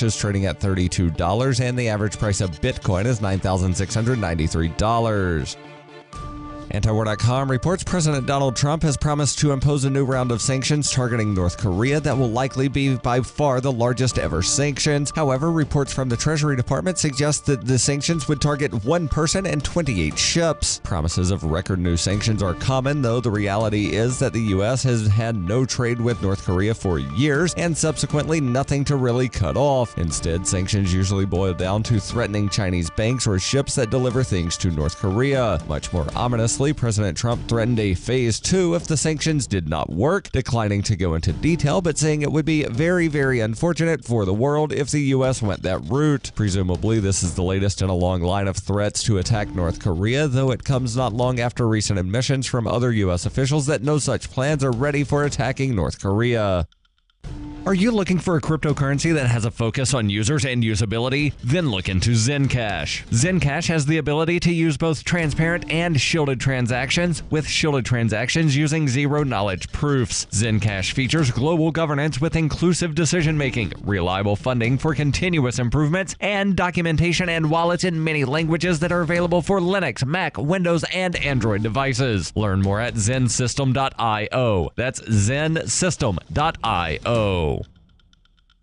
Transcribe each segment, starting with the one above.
is trading at $32, and the average price of Bitcoin is $9,693. Antiwar.com reports President Donald Trump has promised to impose a new round of sanctions targeting North Korea that will likely be by far the largest ever sanctions. However, reports from the Treasury Department suggest that the sanctions would target one person and 28 ships. Promises of record new sanctions are common, though the reality is that the U.S. has had no trade with North Korea for years and subsequently nothing to really cut off. Instead, sanctions usually boil down to threatening Chinese banks or ships that deliver things to North Korea. Much more ominously, President Trump threatened a phase 2 if the sanctions did not work, declining to go into detail, but saying it would be very, very unfortunate for the world if the U.S. went that route. Presumably, this is the latest in a long line of threats to attack North Korea, though it comes not long after recent admissions from other U.S. officials that no such plans are ready for attacking North Korea. Are you looking for a cryptocurrency that has a focus on users and usability? Then look into Zencash. Zencash has the ability to use both transparent and shielded transactions, with shielded transactions using zero-knowledge proofs. Zencash features global governance with inclusive decision-making, reliable funding for continuous improvements, and documentation and wallets in many languages that are available for Linux, Mac, Windows, and Android devices. Learn more at zensystem.io. That's zensystem.io.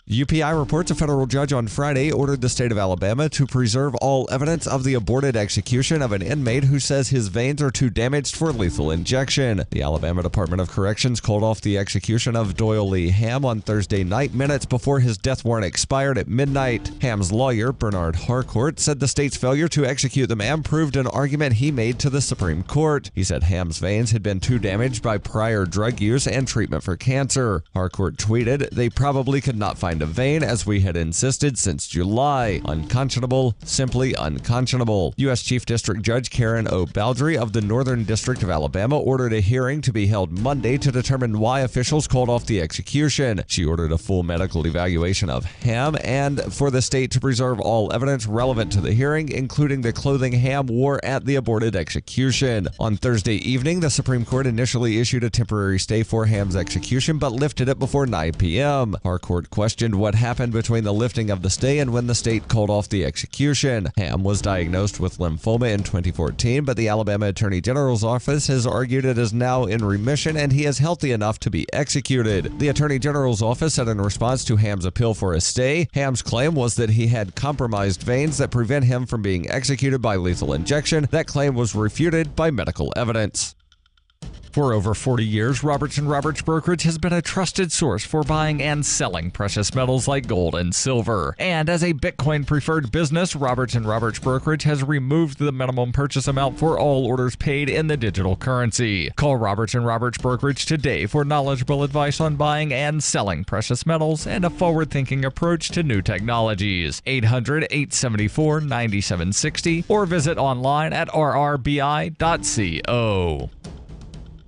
UPI reports a federal judge on Friday ordered the state of Alabama to preserve all evidence of the aborted execution of an inmate who says his veins are too damaged for lethal injection. The Alabama Department of Corrections called off the execution of Doyle Lee Ham on Thursday night, minutes before his death warrant expired at midnight. Ham's lawyer, Bernard Harcourt, said the state's failure to execute the man proved an argument he made to the Supreme Court. He said Ham's veins had been too damaged by prior drug use and treatment for cancer. Harcourt tweeted, "They probably could not find a vein, as we had insisted since July. Unconscionable, simply unconscionable." U.S. Chief District Judge Karen O. Baldry of the Northern District of Alabama ordered a hearing to be held Monday to determine why officials called off the execution. She ordered a full medical evaluation of Ham and for the state to preserve all evidence relevant to the hearing, including the clothing Ham wore at the aborted execution. On Thursday evening, the Supreme Court initially issued a temporary stay for Ham's execution, but lifted it before 9 p.m. Harcourt questioned what happened between the lifting of the stay and when the state called off the execution. Ham was diagnosed with lymphoma in 2014, but the Alabama Attorney General's office has argued it is now in remission and he is healthy enough to be executed. The Attorney General's office said in response to Ham's appeal for a stay, Ham's claim was that he had compromised veins that prevent him from being executed by lethal injection. That claim was refuted by medical evidence. For over 40 years, Roberts & Roberts Brokerage has been a trusted source for buying and selling precious metals like gold and silver. And as a Bitcoin-preferred business, Roberts & Roberts Brokerage has removed the minimum purchase amount for all orders paid in the digital currency. Call Roberts & Roberts Brokerage today for knowledgeable advice on buying and selling precious metals and a forward-thinking approach to new technologies. 800-874-9760 or visit online at rrbi.co.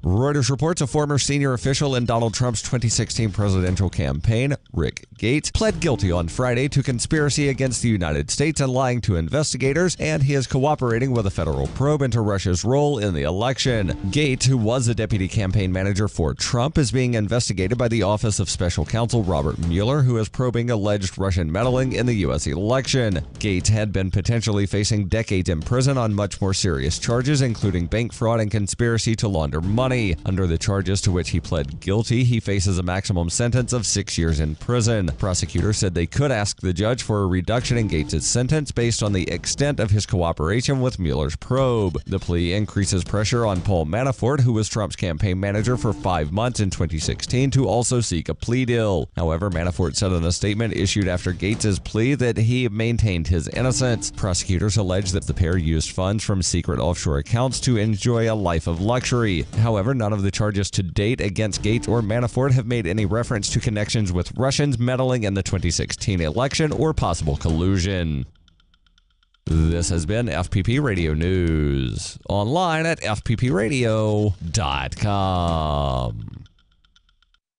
Reuters reports a former senior official in Donald Trump's 2016 presidential campaign, Rick Gates, pled guilty on Friday to conspiracy against the United States and lying to investigators, and he is cooperating with a federal probe into Russia's role in the election. Gates, who was a deputy campaign manager for Trump, is being investigated by the Office of Special Counsel Robert Mueller, who is probing alleged Russian meddling in the U.S. election. Gates had been potentially facing decades in prison on much more serious charges, including bank fraud and conspiracy to launder money. Under the charges to which he pled guilty, he faces a maximum sentence of 6 years in prison. Prosecutors said they could ask the judge for a reduction in Gates' sentence based on the extent of his cooperation with Mueller's probe. The plea increases pressure on Paul Manafort, who was Trump's campaign manager for 5 months in 2016, to also seek a plea deal. However, Manafort said in a statement issued after Gates' plea that he maintained his innocence. Prosecutors allege that the pair used funds from secret offshore accounts to enjoy a life of luxury. However, none of the charges to date against Gates or Manafort have made any reference to connections with Russians meddling in the 2016 election or possible collusion. This has been FPP Radio News, online at fppradio.com.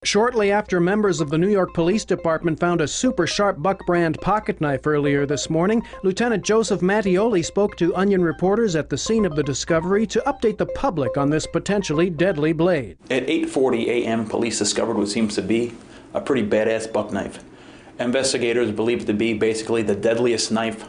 Shortly after members of the New York Police Department found a super sharp Buck brand pocket knife earlier this morning, Lieutenant Joseph Mattioli spoke to Onion reporters at the scene of the discovery to update the public on this potentially deadly blade. At 8:40 a.m., police discovered what seems to be a pretty badass buck knife. investigators believe it to be basically the deadliest knife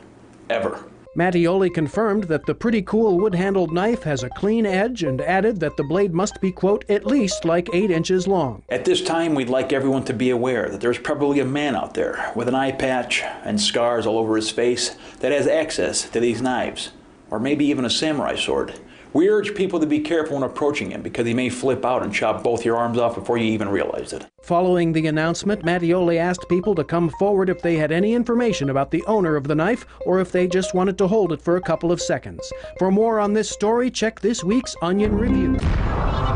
ever. Mattioli confirmed that the pretty cool wood-handled knife has a clean edge and added that the blade must be, quote, at least like 8 inches long. At this time, we'd like everyone to be aware that there's probably a man out there with an eye patch and scars all over his face that has access to these knives, or maybe even a samurai sword. We urge people to be careful when approaching him because he may flip out and chop both your arms off before you even realize it. Following the announcement, Mattioli asked people to come forward if they had any information about the owner of the knife or if they just wanted to hold it for a couple of seconds. For more on this story, check this week's Onion Review.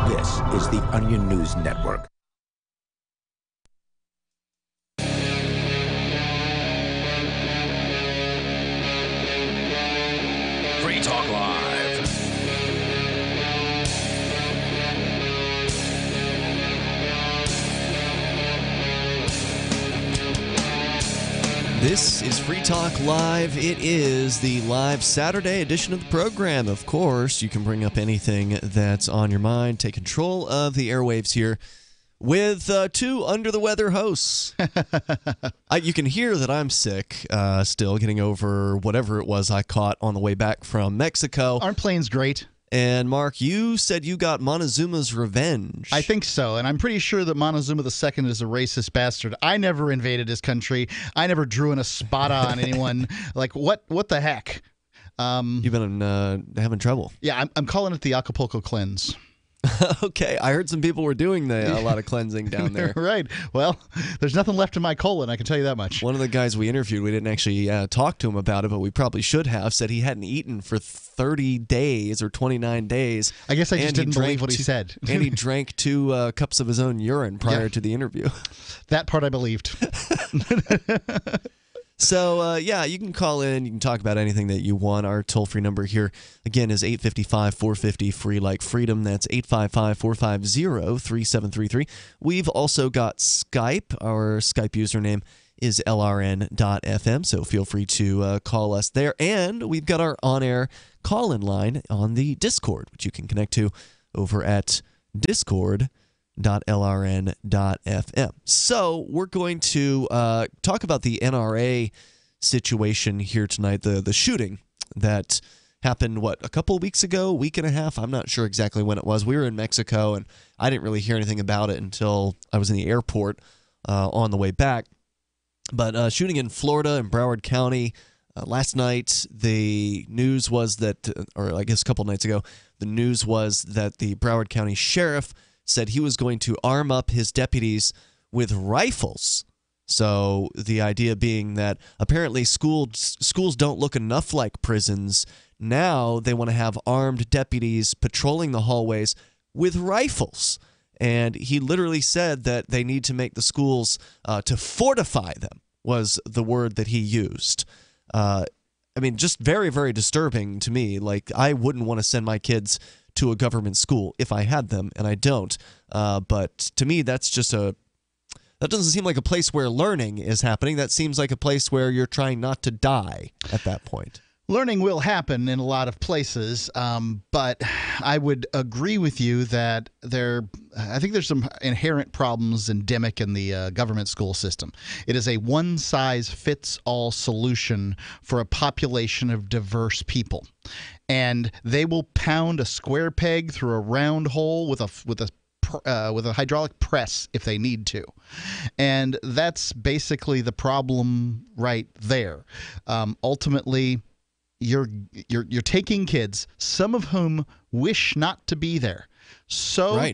This is the Onion News Network. Free Talk Live. This is Free Talk Live. It is the live Saturday edition of the program. Of course, you can bring up anything that's on your mind. Take control of the airwaves here with two under-the-weather hosts. You can hear that I'm sick, still getting over whatever it was I caught on the way back from Mexico. Aren't planes great? And Mark, you said you got Montezuma's revenge. I think so, and I'm pretty sure that Montezuma II is a racist bastard. I never invaded his country. I never drew in a spada on anyone. Like, what the heck? You've been having trouble. Yeah, I'm calling it the Acapulco cleanse. Okay, I heard some people were doing a lot of cleansing down there. Right. Well, there's nothing left in my colon, I can tell you that much. One of the guys we interviewed, we didn't actually talk to him about it, but we probably should have, said he hadn't eaten for 30 days or 29 days. I guess I just didn't believe what he said. And he drank 2 cups of his own urine prior to the interview. That part I believed. So, you can call in. You can talk about anything that you want. Our toll-free number here, again, is 855-450-FREE like freedom. That's 855-450-3733. We've also got Skype. Our Skype username is lrn.fm, so feel free to call us there. And we've got our on-air call-in line on the Discord, which you can connect to over at discord.lrn.fm. So we're going to talk about the NRA situation here tonight, the shooting that happened, a couple of weeks ago, week and a half? I'm not sure exactly when it was. We were in Mexico, and I didn't really hear anything about it until I was in the airport on the way back. But shooting in Florida in Broward County last night, the news was that, or I guess a couple nights ago, the news was that the Broward County Sheriff said he was going to arm up his deputies with rifles. So the idea being that apparently schools don't look enough like prisons. Now they want to have armed deputies patrolling the hallways with rifles. And he literally said that they need to make the schools to fortify them, was the word that he used. I mean, just very, very disturbing to me. Like, I wouldn't want to send my kids to a government school if I had them, and I don't. But to me, that doesn't seem like a place where learning is happening. That seems like a place where you're trying not to die at that point. Learning will happen in a lot of places, but I would agree with you that I think there's some inherent problems endemic in the government school system. It is a one-size-fits-all solution for a population of diverse people, and they will pound a square peg through a round hole with a hydraulic press if they need to. And that's basically the problem right there. Ultimately, you're taking kids, some of whom wish not to be there, so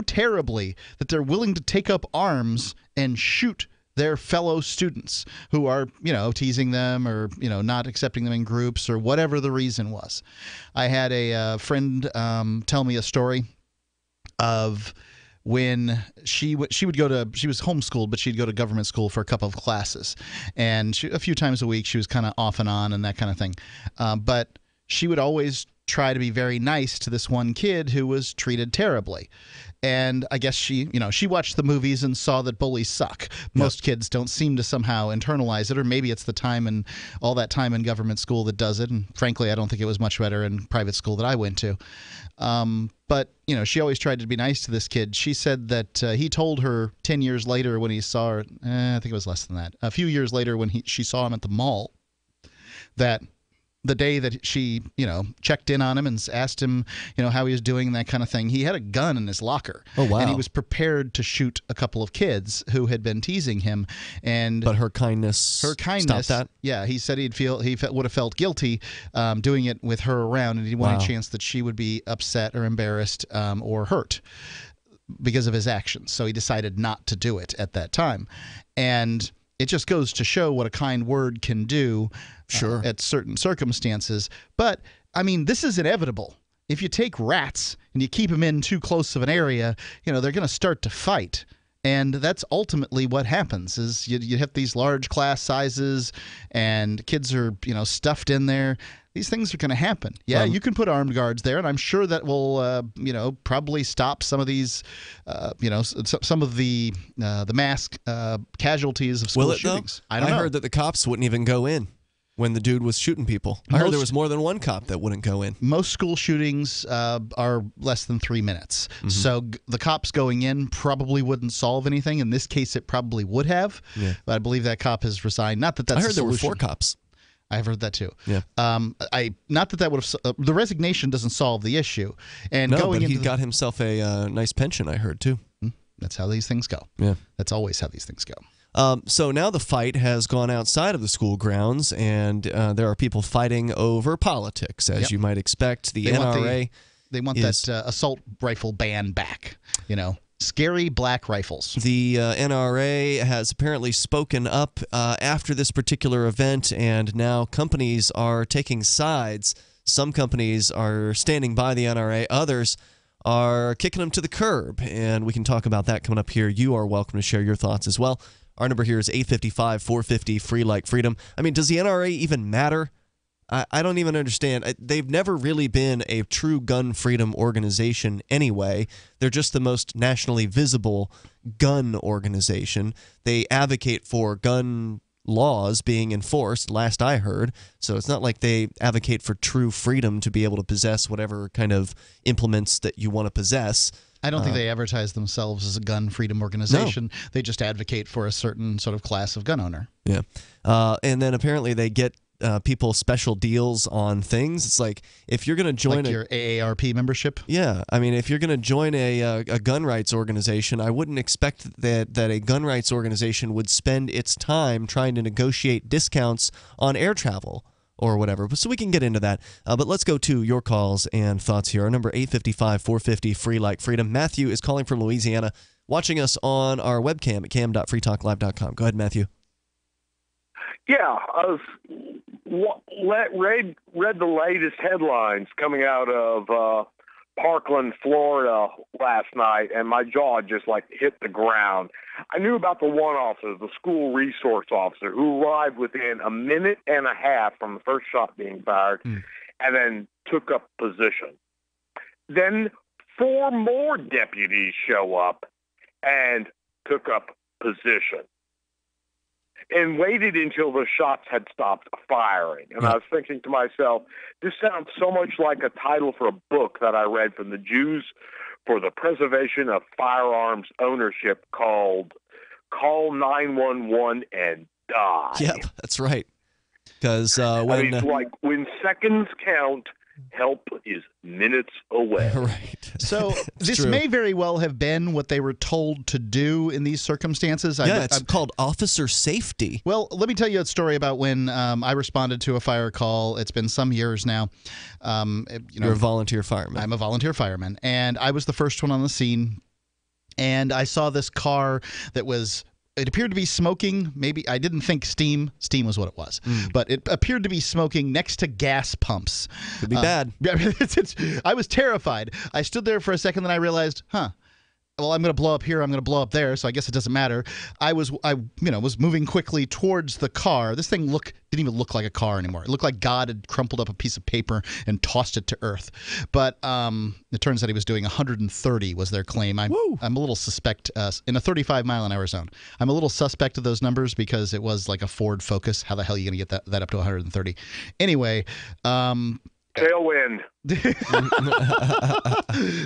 terribly that they're willing to take up arms and shoot their fellow students who are, teasing them or, not accepting them in groups or whatever the reason was. I had a friend tell me a story of when she was homeschooled, but she'd go to government school for a couple of classes, and a few times a week she was kind of off and on and that kind of thing. But she would always try to be very nice to this one kid who was treated terribly. And I guess she watched the movies and saw that bullies suck. Most kids don't seem to somehow internalize it, or maybe it's the time and all that time in government school that does it. And frankly, I don't think it was much better in private school that I went to. But, she always tried to be nice to this kid. She said that he told her 10 years later when he saw her, I think it was less than that, a few years later when she saw him at the mall, that the day that she, checked in on him and asked him, how he was doing and that kind of thing, he had a gun in his locker. Oh, wow. And he was prepared to shoot a couple of kids who had been teasing him. But her kindness stopped that? Yeah, he said he would have felt guilty doing it with her around, and he didn't want a chance that she would be upset or embarrassed or hurt because of his actions. So he decided not to do it at that time. And it just goes to show what a kind word can do at certain circumstances. But, I mean, this is inevitable. If you take rats and you keep them in too close of an area, they're going to start to fight. And that's ultimately what happens is you have these large class sizes and kids are, stuffed in there. These things are going to happen. Yeah, you can put armed guards there, and I'm sure that will, probably stop some of these, some of the mass casualties of school shootings. Though? I heard that the cops wouldn't even go in when the dude was shooting people. I heard there was more than one cop that wouldn't go in. Most school shootings are less than 3 minutes. Mm-hmm. So the cops going in probably wouldn't solve anything. In this case, it probably would have. Yeah. But I believe that cop has resigned. Not that that's I heard there were 4 cops. I've heard that too. Yeah. Not that would have. The resignation doesn't solve the issue. And but he got himself a nice pension. I heard too. That's how these things go. Yeah. That's always how these things go. So now the fight has gone outside of the school grounds, and there are people fighting over politics, as you might expect. The NRA. They want that assault rifle ban back. Scary black rifles. The NRA has apparently spoken up after this particular event, and now companies are taking sides. Some companies are standing by the NRA. Others are kicking them to the curb, and we can talk about that coming up here. You are welcome to share your thoughts as well. Our number here is 855-450, free like freedom. I mean, does the NRA even matter? I don't even understand. They've never really been a true gun freedom organization anyway. They're just the most nationally visible gun organization. They advocate for gun laws being enforced, last I heard. So it's not like they advocate for true freedom to be able to possess whatever kind of implements that you want to possess. I don't think they advertise themselves as a gun freedom organization. No. They just advocate for a certain sort of class of gun owner. Yeah. And then apparently they get people special deals on things. It's like if you're going to join your AARP membership. Yeah, I mean, if you're going to join a gun rights organization, I wouldn't expect that a gun rights organization would spend its time trying to negotiate discounts on air travel or whatever. So we can get into that. But let's go to your calls and thoughts here. Our number 855-450, free like freedom. Matthew is calling from Louisiana, watching us on our webcam at cam.freetalklive.com. Go ahead, Matthew. Yeah, I read the latest headlines coming out of Parkland, Florida last night, and my jaw just hit the ground. I knew about the one officer, the school resource officer, who arrived within a minute and a half from the first shot being fired and then took up position. Then 4 more deputies show up and took up position and waited until the shots had stopped firing. And I was thinking to myself, this sounds so much like a title for a book that I read from the Jews for the Preservation of Firearms Ownership called Call 911 and Die. Yep, that's right. Because when seconds count, help is minutes away. Right. So this true. may very well have been what they were told to do in these circumstances. It's called officer safety. Well, let me tell you a story about when I responded to a fire call. It's been some years now. You're a volunteer fireman. I'm a volunteer fireman, and I was the first one on the scene. And I saw this car that was... It appeared to be smoking. Maybe I didn't think steam. Steam was what it was. But it appeared to be smoking next to gas pumps. Could be bad. I was terrified. I stood there for a second, then I realized, well, I'm going to blow up here, I'm going to blow up there, so I guess it doesn't matter. I was moving quickly towards the car. This thing didn't even look like a car anymore. It looked like God had crumpled up a piece of paper and tossed it to earth. But it turns out he was doing 130 was their claim. I'm a little suspect in a 35-mile-an-hour zone. I'm a little suspect of those numbers because it was like a Ford Focus. How the hell are you going to get that up to 130? Anyway, tailwind.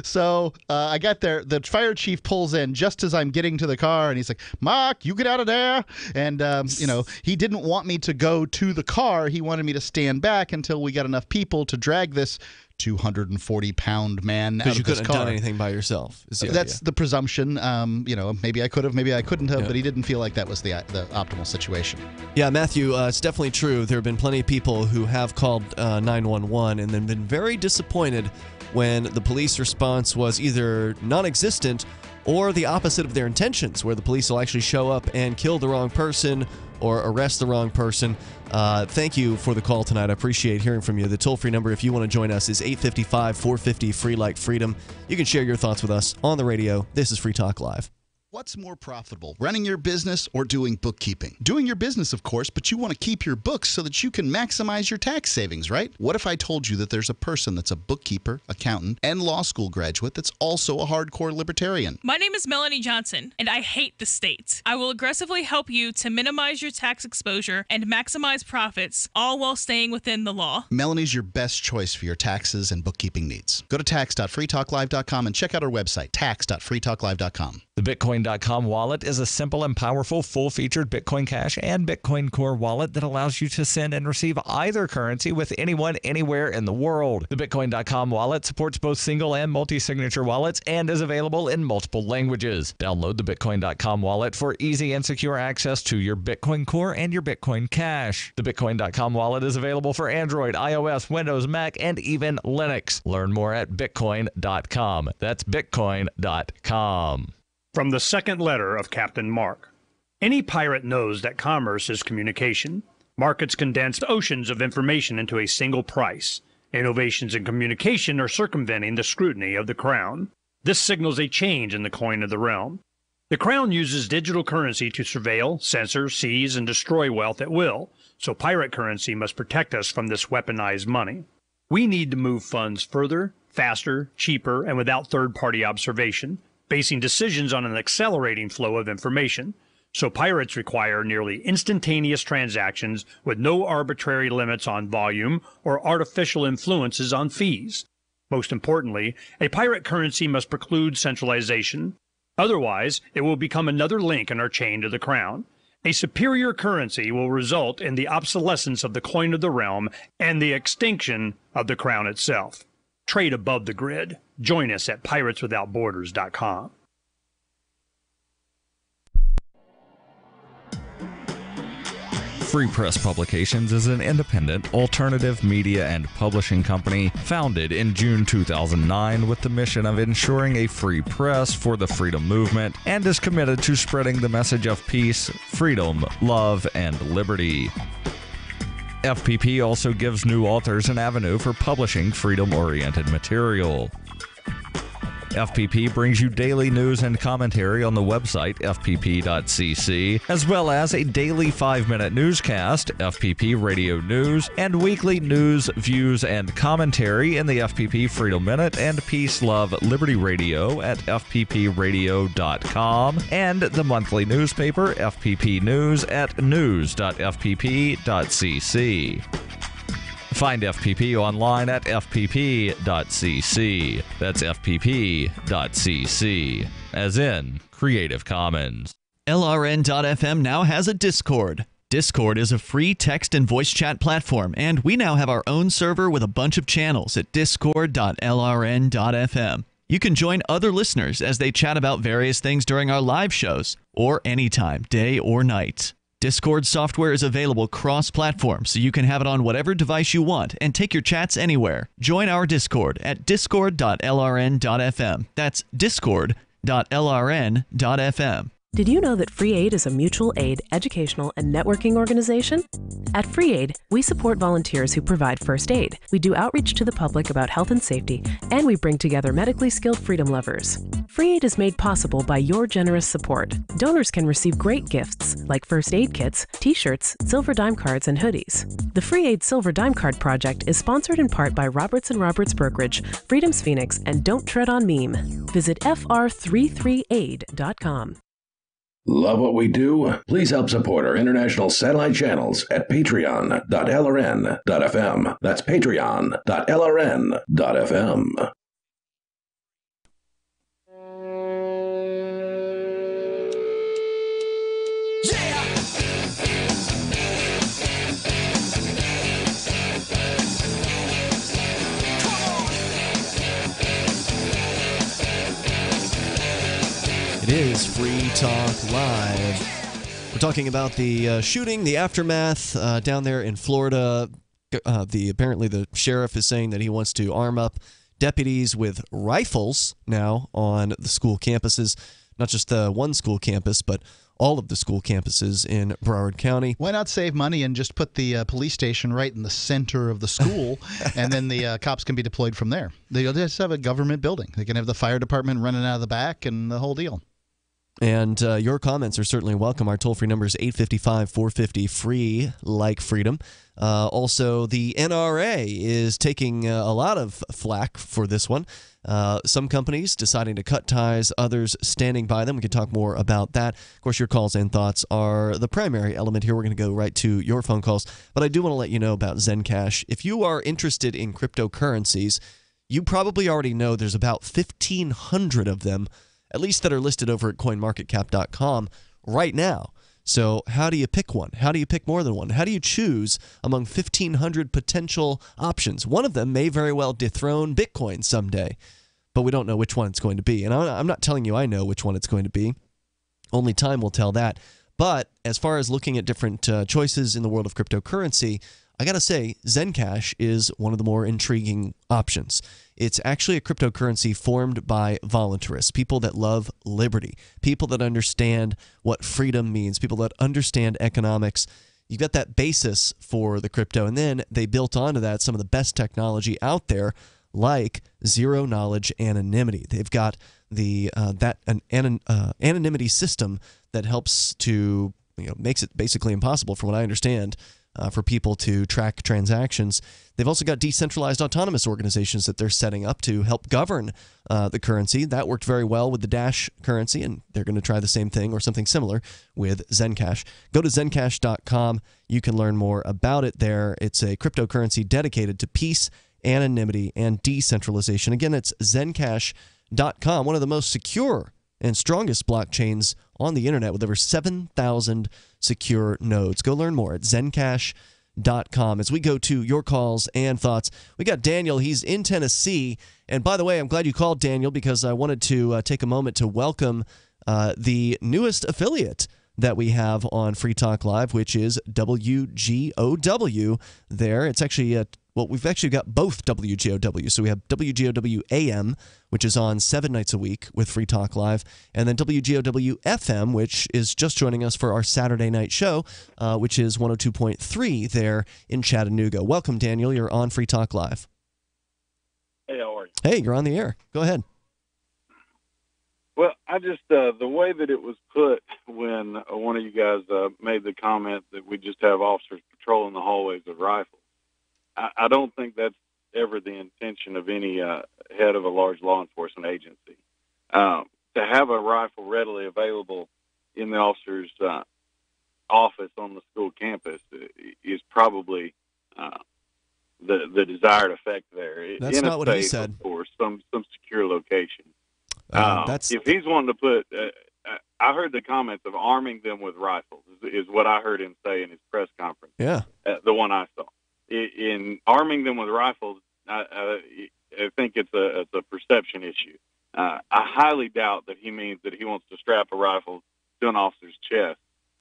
So I got there. The fire chief pulls in just as I'm getting to the car, and he's like, "Mark, you get out of there." And he didn't want me to go to the car. He wanted me to stand back until we got enough people to drag this 240-pound man out of this car. Because you couldn't have done anything by yourself. That's the presumption. Maybe I could have, maybe I couldn't have, but he didn't feel like that was the optimal situation. Yeah, Matthew, it's definitely true. There have been plenty of people who have called 911 and then been very disappointed when the police response was either non-existent or the opposite of their intentions, where the police will actually show up and kill the wrong person or arrest the wrong person. Thank you for the call tonight. I appreciate hearing from you. The toll-free number, if you want to join us, is 855-450-FREE like freedom. You can share your thoughts with us on the radio. This is Free Talk Live. What's more profitable, running your business or doing bookkeeping? Doing your business, of course, but you want to keep your books so that you can maximize your tax savings, right? What if I told you that there's a person that's a bookkeeper, accountant, and law school graduate that's also a hardcore libertarian? My name is Melanie Johnson, and I hate the state. I will aggressively help you to minimize your tax exposure and maximize profits, all while staying within the law. Melanie's your best choice for your taxes and bookkeeping needs. Go to tax.freetalklive.com and check out our website, tax.freetalklive.com. The Bitcoin.com wallet is a simple and powerful full-featured Bitcoin Cash and Bitcoin Core wallet that allows you to send and receive either currency with anyone, anywhere in the world. The Bitcoin.com wallet supports both single and multi-signature wallets and is available in multiple languages. Download the Bitcoin.com wallet for easy and secure access to your Bitcoin Core and your Bitcoin Cash. The Bitcoin.com wallet is available for Android, iOS, Windows, Mac, and even Linux. Learn more at Bitcoin.com. That's Bitcoin.com. From the second letter of Captain Mark. Any pirate knows that commerce is communication. Markets condense oceans of information into a single price. Innovations in communication are circumventing the scrutiny of the crown. This signals a change in the coin of the realm. The crown uses digital currency to surveil, censor, seize, and destroy wealth at will, so pirate currency must protect us from this weaponized money. We need to move funds further, faster, cheaper, and without third-party observation, basing decisions on an accelerating flow of information, so pirates require nearly instantaneous transactions with no arbitrary limits on volume or artificial influences on fees. Most importantly, a pirate currency must preclude centralization. Otherwise, it will become another link in our chain to the crown. A superior currency will result in the obsolescence of the coin of the realm and the extinction of the crown itself. Trade above the grid. Join us at pirateswithoutborders.com. Free Press Publications is an independent, alternative media and publishing company founded in June 2009 with the mission of ensuring a free press for the freedom movement and is committed to spreading the message of peace, freedom, love, and liberty. FPP also gives new authors an avenue for publishing freedom-oriented material. FPP brings you daily news and commentary on the website fpp.cc, as well as a daily 5-minute newscast, FPP Radio News, and weekly news, views, and commentary in the FPP Freedom Minute and Peace, Love, Liberty Radio at fppradio.com, and the monthly newspaper FPP News at news.fpp.cc. Find FPP online at fpp.cc. That's fpp.cc, as in Creative Commons. LRN.FM now has a Discord. Discord is a free text and voice chat platform, and we now have our own server with a bunch of channels at discord.lrn.fm. You can join other listeners as they chat about various things during our live shows, or anytime, day or night. Discord software is available cross-platform, so you can have it on whatever device you want and take your chats anywhere. Join our Discord at discord.lrn.fm. That's discord.lrn.fm. Did you know that Free Aid is a mutual aid, educational, and networking organization? At Free Aid, we support volunteers who provide first aid. We do outreach to the public about health and safety, and we bring together medically skilled freedom lovers. Free Aid is made possible by your generous support. Donors can receive great gifts like first aid kits, t-shirts, silver dime cards, and hoodies. The Free Aid Silver Dime Card Project is sponsored in part by Roberts & Roberts Brokerage, Freedom's Phoenix, and Don't Tread on Meme. Visit fr33aid.com. Love what we do? Please help support our international satellite channels at patreon.lrn.fm. That's patreon.lrn.fm. It is Free Talk Live. We're talking about the shooting, the aftermath down there in Florida. Apparently the sheriff is saying that he wants to arm up deputies with rifles now on the school campuses, not just the one school campus, but all of the school campuses in Broward County. Why not save money and just put the police station right in the center of the school, and then the cops can be deployed from there? They'll just have a government building. They can have the fire department running out of the back and the whole deal. And your comments are certainly welcome. Our toll-free number is 855-450-FREE, like freedom. Also, the NRA is taking a lot of flack for this one. Some companies deciding to cut ties, others standing by them. We can talk more about that. Of course, your calls and thoughts are the primary element here. We're going to go right to your phone calls. But I do want to let you know about Zencash. If you are interested in cryptocurrencies, you probably already know there's about 1,500 of them, at least that are listed over at coinmarketcap.com right now. So how do you pick one? How do you pick more than one? How do you choose among 1,500 potential options? One of them may very well dethrone Bitcoin someday, but we don't know which one it's going to be. And I'm not telling you I know which one it's going to be. Only time will tell that. But as far as looking at different choices in the world of cryptocurrency, I got to say, Zencash is one of the more intriguing options. It's actually a cryptocurrency formed by voluntarists, people that love liberty, people that understand what freedom means, people that understand economics. You've got that basis for the crypto, and then they built onto that some of the best technology out there, like zero-knowledge anonymity. They've got the anonymity system that helps to, makes it basically impossible, from what I understand, for people to track transactions. They've also got decentralized autonomous organizations that they're setting up to help govern the currency. That worked very well with the Dash currency, and they're going to try the same thing or something similar with Zencash. Go to zencash.com. You can learn more about it there. It's a cryptocurrency dedicated to peace, anonymity, and decentralization. Again, it's zencash.com, one of the most secure and strongest blockchains on the internet with over 7,000 secure nodes. Go learn more at zencash.com. As we go to your calls and thoughts, we got Daniel. He's in Tennessee. And by the way, I'm glad you called, Daniel, because I wanted to take a moment to welcome the newest affiliate that we have on Free Talk Live, which is WGOW there. It's actually we've actually got both WGOW. So we have WGOW AM, which is on 7 nights a week with Free Talk Live, and then WGOW FM, which is just joining us for our Saturday night show, which is 102.3 there in Chattanooga. Welcome, Daniel. You're on Free Talk Live. Hey, how are you? Hey, you're on the air. Go ahead. Well, I just, the way that it was put when one of you guys made the comment that we just have officers patrolling the hallways with rifles, I don't think that's ever the intention of any head of a large law enforcement agency. To have a rifle readily available in the officer's office on the school campus is probably the desired effect there. That's not what he said. Of course, some secure location. If he's wanting to put, I heard the comments of arming them with rifles is what I heard him say in his press conference. Yeah, the one I saw. In arming them with rifles, I think it's a perception issue. I highly doubt that he means that he wants to strap a rifle to an officer's chest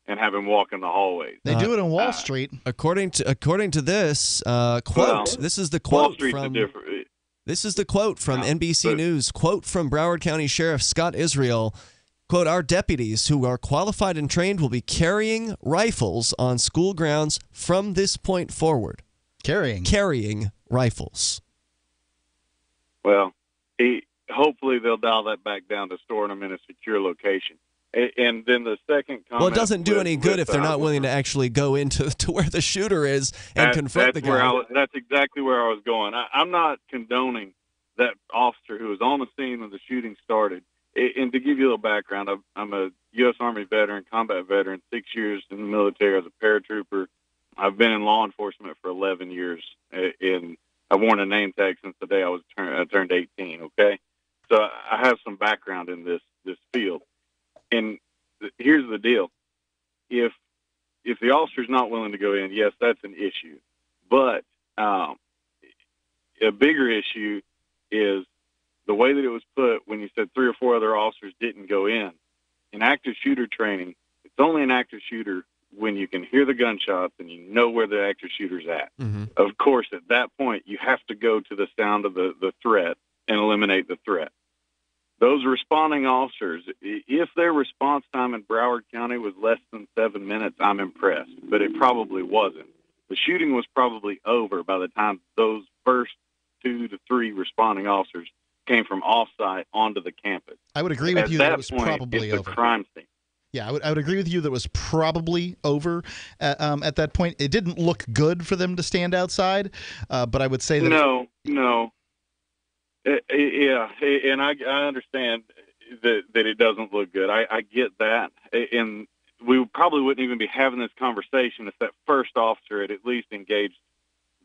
and have him walk in the hallways. They do it on Wall Street. According to this quote, this is the quote Wall Street's from. This is the quote from NBC News. Quote from Broward County Sheriff Scott Israel. Quote, our deputies who are qualified and trained will be carrying rifles on school grounds from this point forward. Carrying rifles. Well, hopefully they'll dial that back down to storing them in a secure location. And then the second comment. Well, it doesn't do any good if they're not willing to actually go into where the shooter is and confront the guy. That's exactly where I was going. I'm not condoning that officer who was on the scene when the shooting started. And to give you a little background, I'm a U.S. Army veteran, combat veteran, 6 years in the military as a paratrooper. I've been in law enforcement for 11 years, and I've worn a name tag since the day I turned 18, okay? So I have some background in this field. And here's the deal. If the officer's not willing to go in, yes, that's an issue. But a bigger issue is the way that it was put when you said 3 or 4 other officers didn't go in. In active shooter training, it's only an active shooter when you can hear the gunshots and you know where the active shooter's at. Mm-hmm. Of course, at that point, you have to go to the sound of the threat and eliminate the threat. Those responding officers, if their response time in Broward County was less than 7 minutes, I'm impressed, but it probably wasn't. The shooting was probably over by the time those first 2 to 3 responding officers came from off-site onto the campus. I would agree with you that it was probably over. It's a crime scene. Yeah, I would agree with you that it was probably over at that point. It didn't look good for them to stand outside, but I would say that... No. Yeah, and I understand that it doesn't look good. I get that, and we probably wouldn't even be having this conversation if that first officer had at least engaged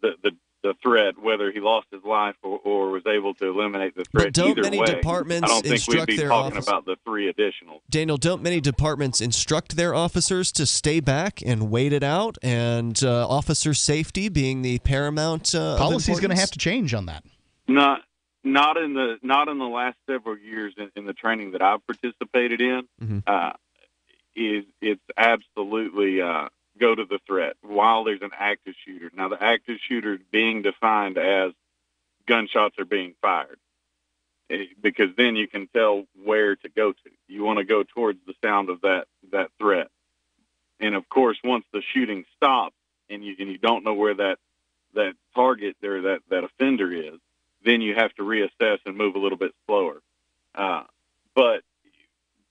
the threat, whether he lost his life or was able to eliminate the threat. But don't either many way, departments I don't think instruct we'd be their talking about the 3 additional. Daniel, don't many departments instruct their officers to stay back and wait it out, and officer safety being the paramount policy is going to have to change on that. Not in the last several years in the training that I've participated in. Mm-hmm. It's absolutely go to the threat while there's an active shooter. Now, the active shooter is being defined as gunshots are being fired, because then you can tell where to go to. You want to go towards the sound of that threat. And of course, once the shooting stops and you don't know where that target or that offender is, then you have to reassess and move a little bit slower. But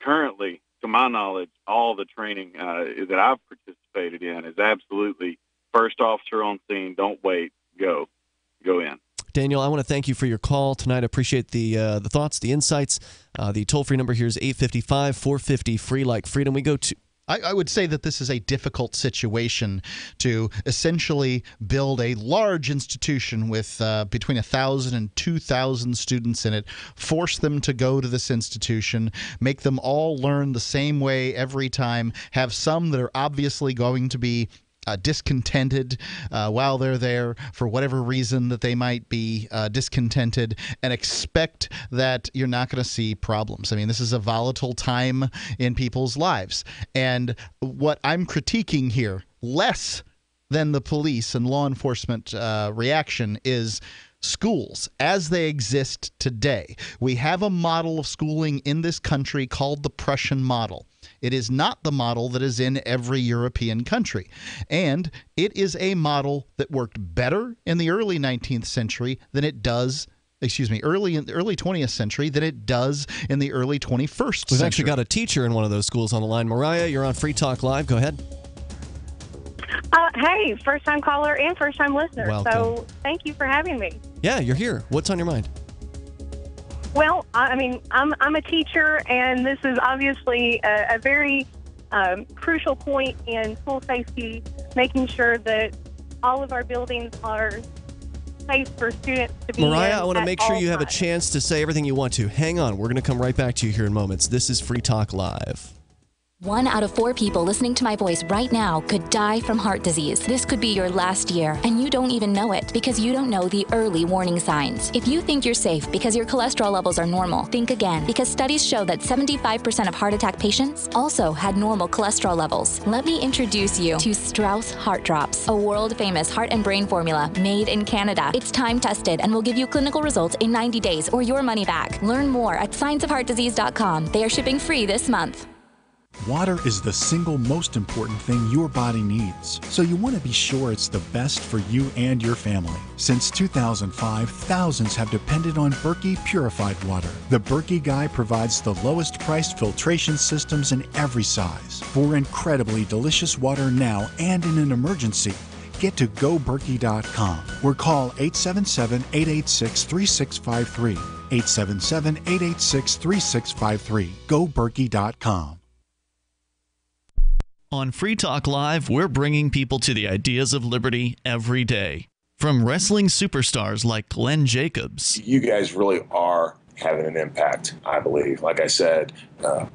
currently, to my knowledge, all the training that I've participated in is absolutely first officer on scene, don't wait, go in. Daniel, I want to thank you for your call tonight. I appreciate the thoughts, the insights. The toll-free number here is 855-450-FREE like freedom. We go to... I would say that this is a difficult situation to essentially build a large institution with between 1,000 and 2,000 students in it, force them to go to this institution, make them all learn the same way every time, have some that are obviously going to be discontented while they're there for whatever reason that they might be discontented, and expect that you're not going to see problems. I mean, this is a volatile time in people's lives. And what I'm critiquing here, less than the police and law enforcement reaction, is schools as they exist today. We have a model of schooling in this country called the Prussian model. It is not the model that is in every European country. And it is a model that worked better in the early 19th century than it does, early 20th century than it does in the early 21st century. We've actually got a teacher in one of those schools on the line. Mariah, you're on Free Talk Live. Go ahead. Hey, first-time caller and first-time listener. Welcome. So thank you for having me. Yeah, you're here. What's on your mind? Well, I mean, I'm a teacher, and this is obviously a very crucial point in school safety, making sure that all of our buildings are safe for students to be in. Mariah, I want to make sure you have a chance to say everything you want to. Hang on. We're going to come right back to you here in moments. This is Free Talk Live. 1 out of 4 people listening to my voice right now could die from heart disease. This could be your last year, and you don't even know it because you don't know the early warning signs. If you think you're safe because your cholesterol levels are normal, think again, because studies show that 75% of heart attack patients also had normal cholesterol levels. Let me introduce you to Strauss Heart Drops, a world-famous heart and brain formula made in Canada. It's time-tested and will give you clinical results in 90 days or your money back. Learn more at scienceofheartdisease.com. They are shipping free this month. Water is the single most important thing your body needs, so you want to be sure it's the best for you and your family. Since 2005, thousands have depended on Berkey purified water. The Berkey Guy provides the lowest priced filtration systems in every size. For incredibly delicious water now and in an emergency, get to goberkey.com or call 877-886-3653. 877-886-3653. goberkey.com. On Free Talk Live, we're bringing people to the ideas of liberty every day. From wrestling superstars like Glenn Jacobs. You guys really are having an impact, I believe. Like I said,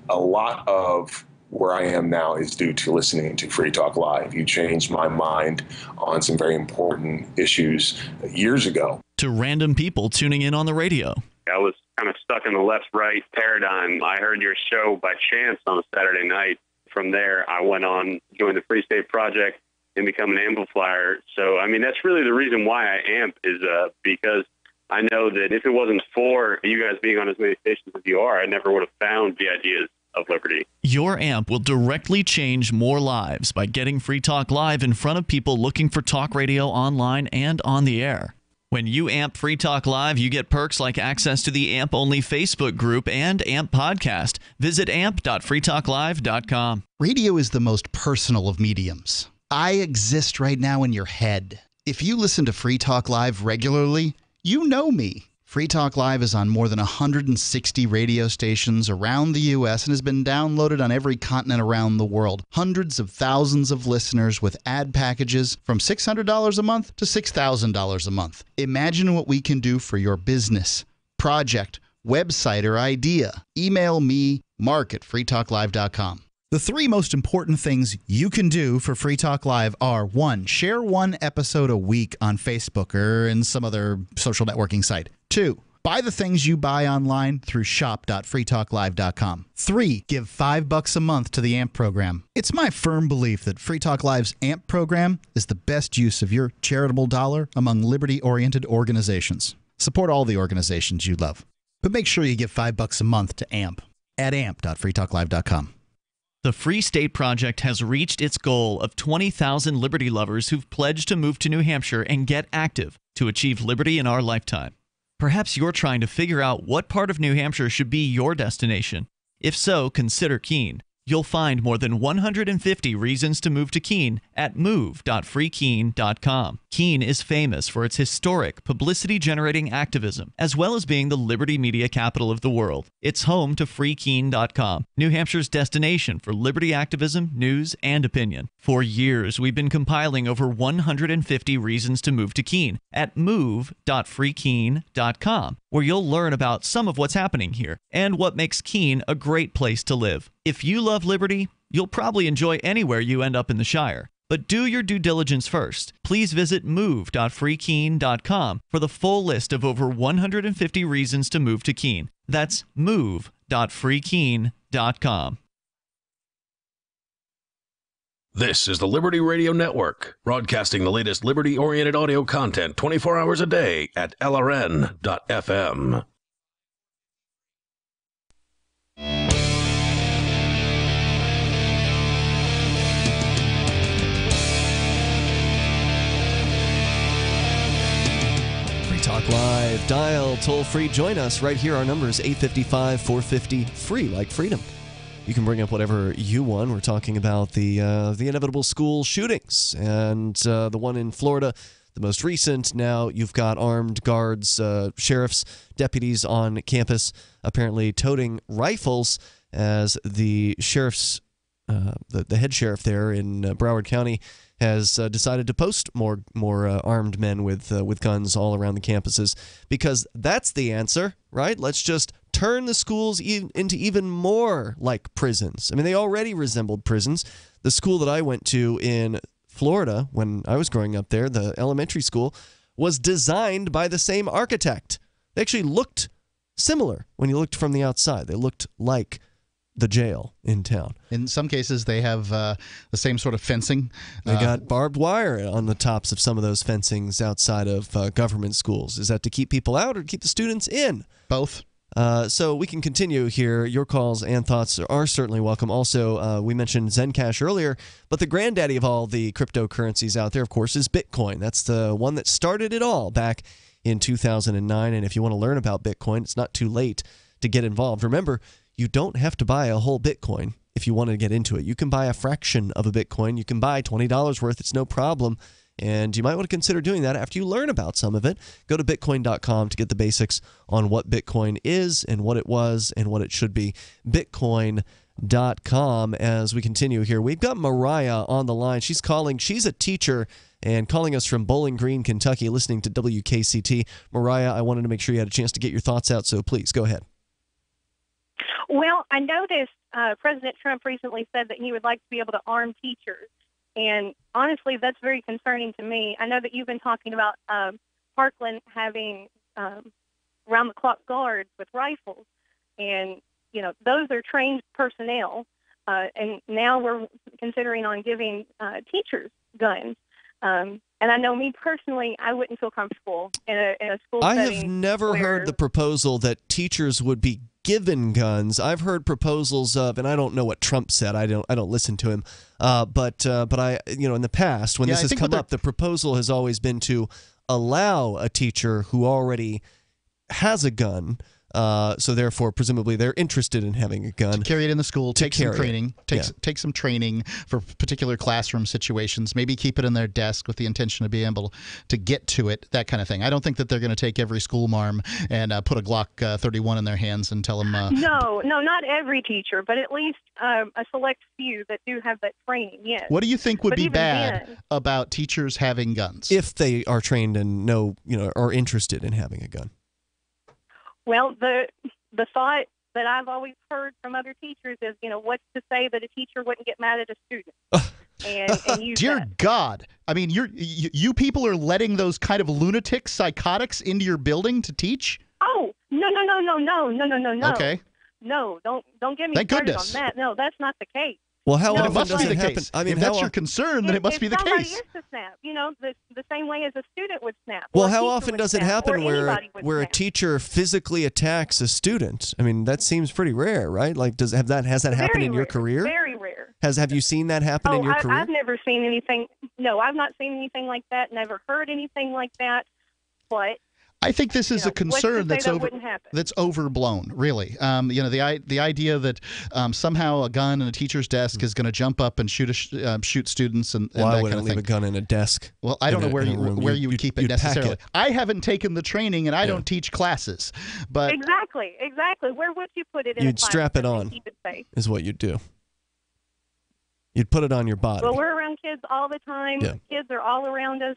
a lot of where I am now is due to listening to Free Talk Live. You changed my mind on some very important issues years ago. To random people tuning in on the radio. I was kind of stuck in the left-right paradigm. I heard your show by chance on a Saturday night. From there, I went on, joined the Free State Project, and become an amplifier. So, I mean, that's really the reason why I amp is because I know that if it wasn't for you guys being on as many stations as you are, I never would have found the ideas of liberty. Your amp will directly change more lives by getting Free Talk Live in front of people looking for talk radio online and on the air. When you amp Free Talk Live, you get perks like access to the AMP-only Facebook group and AMP podcast. Visit amp.freetalklive.com. Radio is the most personal of mediums. I exist right now in your head. If you listen to Free Talk Live regularly, you know me. Free Talk Live is on more than 160 radio stations around the U.S. and has been downloaded on every continent around the world. Hundreds of thousands of listeners with ad packages from $600 a month to $6,000 a month. Imagine what we can do for your business, project, website, or idea. Email me, mark@freetalklive.com. The three most important things you can do for Free Talk Live are: 1, share one episode a week on Facebook or in some other social networking site. 2, buy the things you buy online through shop.freetalklive.com. 3, give $5 a month to the AMP program. It's my firm belief that Free Talk Live's AMP program is the best use of your charitable dollar among liberty-oriented organizations. Support all the organizations you love, but make sure you give $5 a month to AMP at amp.freetalklive.com. The Free State Project has reached its goal of 20,000 liberty lovers who've pledged to move to New Hampshire and get active to achieve liberty in our lifetime. Perhaps you're trying to figure out what part of New Hampshire should be your destination. If so, consider Keene. You'll find more than 150 reasons to move to Keene at move.freekeene.com. Keene is famous for its historic, publicity-generating activism, as well as being the liberty media capital of the world. It's home to freekeene.com, New Hampshire's destination for liberty activism, news, and opinion. For years, we've been compiling over 150 reasons to move to Keene at move.freekeene.com, where you'll learn about some of what's happening here and what makes Keene a great place to live. If you love liberty, you'll probably enjoy anywhere you end up in the Shire. But do your due diligence first. Please visit move.freekeene.com for the full list of over 150 reasons to move to Keene. That's move.freekeene.com. This is the Liberty Radio Network, broadcasting the latest liberty-oriented audio content 24 hours a day at LRN.FM. Talk Live, dial toll free, join us right here. Our number is 855-450, free like freedom. You can bring up whatever you want. We're talking about the inevitable school shootings and the one in Florida, the most recent. Now you've got armed guards, sheriffs, deputies on campus apparently toting rifles as the sheriff's the head sheriff there in Broward County has decided to post more armed men with guns all around the campuses, because that's the answer, right? Let's just turn the schools into even more like prisons. I mean, they already resembled prisons. The school that I went to in Florida when I was growing up there, the elementary school, was designed by the same architect. They actually looked similar when you looked from the outside. They looked like the jail in town. In some cases, they have the same sort of fencing. They got barbed wire on the tops of some of those fencings outside of government schools. Is that to keep people out or keep the students in? Both. So we can continue here. Your calls and thoughts are certainly welcome. Also, we mentioned Zencash earlier, but the granddaddy of all the cryptocurrencies out there, of course, is Bitcoin. That's the one that started it all back in 2009. And if you want to learn about Bitcoin, it's not too late to get involved. Remember, you don't have to buy a whole Bitcoin if you want to get into it. You can buy a fraction of a Bitcoin. You can buy $20 worth. It's no problem. And you might want to consider doing that after you learn about some of it. Go to Bitcoin.com to get the basics on what Bitcoin is and what it was and what it should be. Bitcoin.com. As we continue here, we've got Mariah on the line. She's calling. She's a teacher and calling us from Bowling Green, Kentucky, listening to WKCT. Mariah, I wanted to make sure you had a chance to get your thoughts out, so please go ahead. Well, I noticed President Trump recently said that he would like to be able to arm teachers. And honestly, that's very concerning to me. I know that you've been talking about Parkland having round-the-clock guards with rifles. And, you know, those are trained personnel. And now we're considering on giving teachers guns. And I know me personally, I wouldn't feel comfortable in a school setting. I have never heard the proposal that teachers would be given guns. I've heard proposals of, and I don't know what Trump said. I don't listen to him. But I, in the past when this has come up, the proposal has always been to allow a teacher who already has a gun. So therefore, presumably, they're interested in having a gun. To carry it in the school, take some training, take some training for particular classroom situations. Maybe keep it in their desk with the intention of being able to get to it. That kind of thing. I don't think that they're going to take every school marm and put a Glock 31 in their hands and tell them. No, not every teacher, but at least a select few that do have that training. Yes. What do you think would be bad about teachers having guns if they are trained and are interested in having a gun? Well, the thought that I've always heard from other teachers is, what's to say that a teacher wouldn't get mad at a student and use Dear that. God. I mean, you people are letting those kind of lunatic psychotics into your building to teach? Oh, no. Okay. No, don't get me Thank started goodness. on that. No, that's not the case. Well, how often does it it happen? case. I mean, if that's your concern, then it must be the somebody case. is to snap, the same way as a student would snap. Well, or a how teacher often would does it snap, happen or where anybody would a snap. teacher physically attacks a student? I mean, that seems pretty rare, right? Like, has that happened in your career? Very rare. Have you seen that happen in your career? I've never seen anything. No, I've not seen anything like that. Never heard anything like that. But I think this is a concern that's overblown, really. The idea that somehow a gun in a teacher's desk is going to jump up and shoot students and Well, that I kind wouldn't of leave thing. a gun in a desk. Well, I don't know where you would keep it you'd pack necessarily. it. I haven't taken the training and I don't teach classes, but exactly. Where would you put it in You'd a strap it classroom on, and keep it safe? is what you'd do. You'd put it on your body. Well, we're around kids all the time. Yeah. Kids are all around us.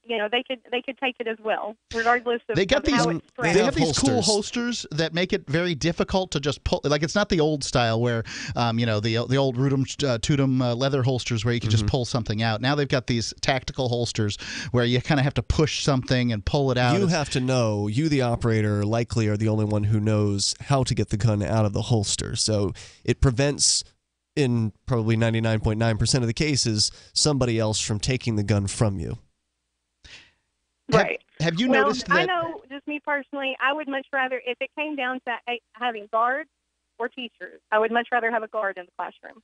They could take it as well, regardless of they have these cool holsters. holsters that make it very difficult to just pull. Like, it's not the old style where, the old Rudum Tudum leather holsters where you can just pull something out. Now they've got these tactical holsters where you kind of have to push something and pull it out. You have to know. You, the operator, likely are the only one who knows how to get the gun out of the holster. So it prevents, in probably 99.9% of the cases, somebody else from taking the gun from you. Right. Have you well, noticed that? I know, just me personally, I would much rather, if it came down to having guards or teachers, I would much rather have a guard in the classroom.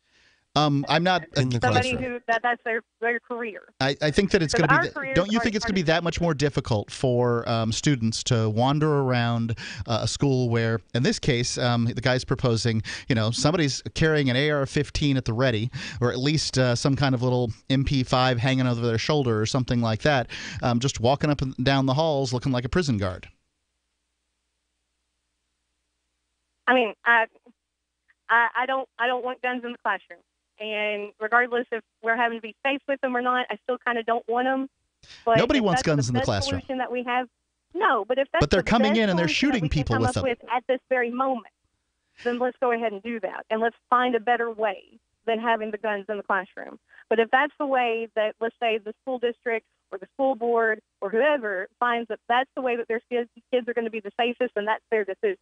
I'm not in the Somebody classroom. that's their career. I think that it's going Because to our be. careers Don't you are think it's going to be hard that much more difficult for students to wander around a school where, in this case, the guy's proposing, somebody's carrying an AR-15 at the ready, or at least some kind of little MP5 hanging over their shoulder or something like that, just walking up and down the halls looking like a prison guard. I mean, I don't want guns in the classroom. And regardless if we're having to be safe with them or not, I still kind of don't want them. But Nobody if wants that's guns in the best classroom. Solution that we have, no. But if that's But they're the coming best in and they're solution that shooting we can people come with up them. with at this very moment, then let's go ahead and do that, and let's find a better way than having the guns in the classroom. But if that's the way that, let's say, the school district or the school board or whoever finds that that's the way that their kids are going to be the safest, then that's their decision.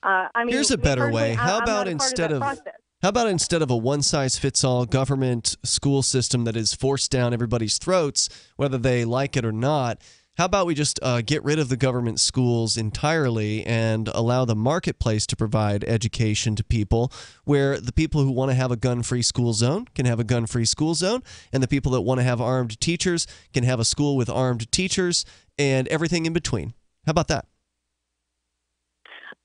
I mean, Here's a better way. How I'm about not a part instead that of process. How about instead of a one-size-fits-all government school system that is forced down everybody's throats, whether they like it or not, How about we just get rid of the government schools entirely and allow the marketplace to provide education to people, where the people who want to have a gun-free school zone can have a gun-free school zone, and the people that want to have armed teachers can have a school with armed teachers, and everything in between. How about that?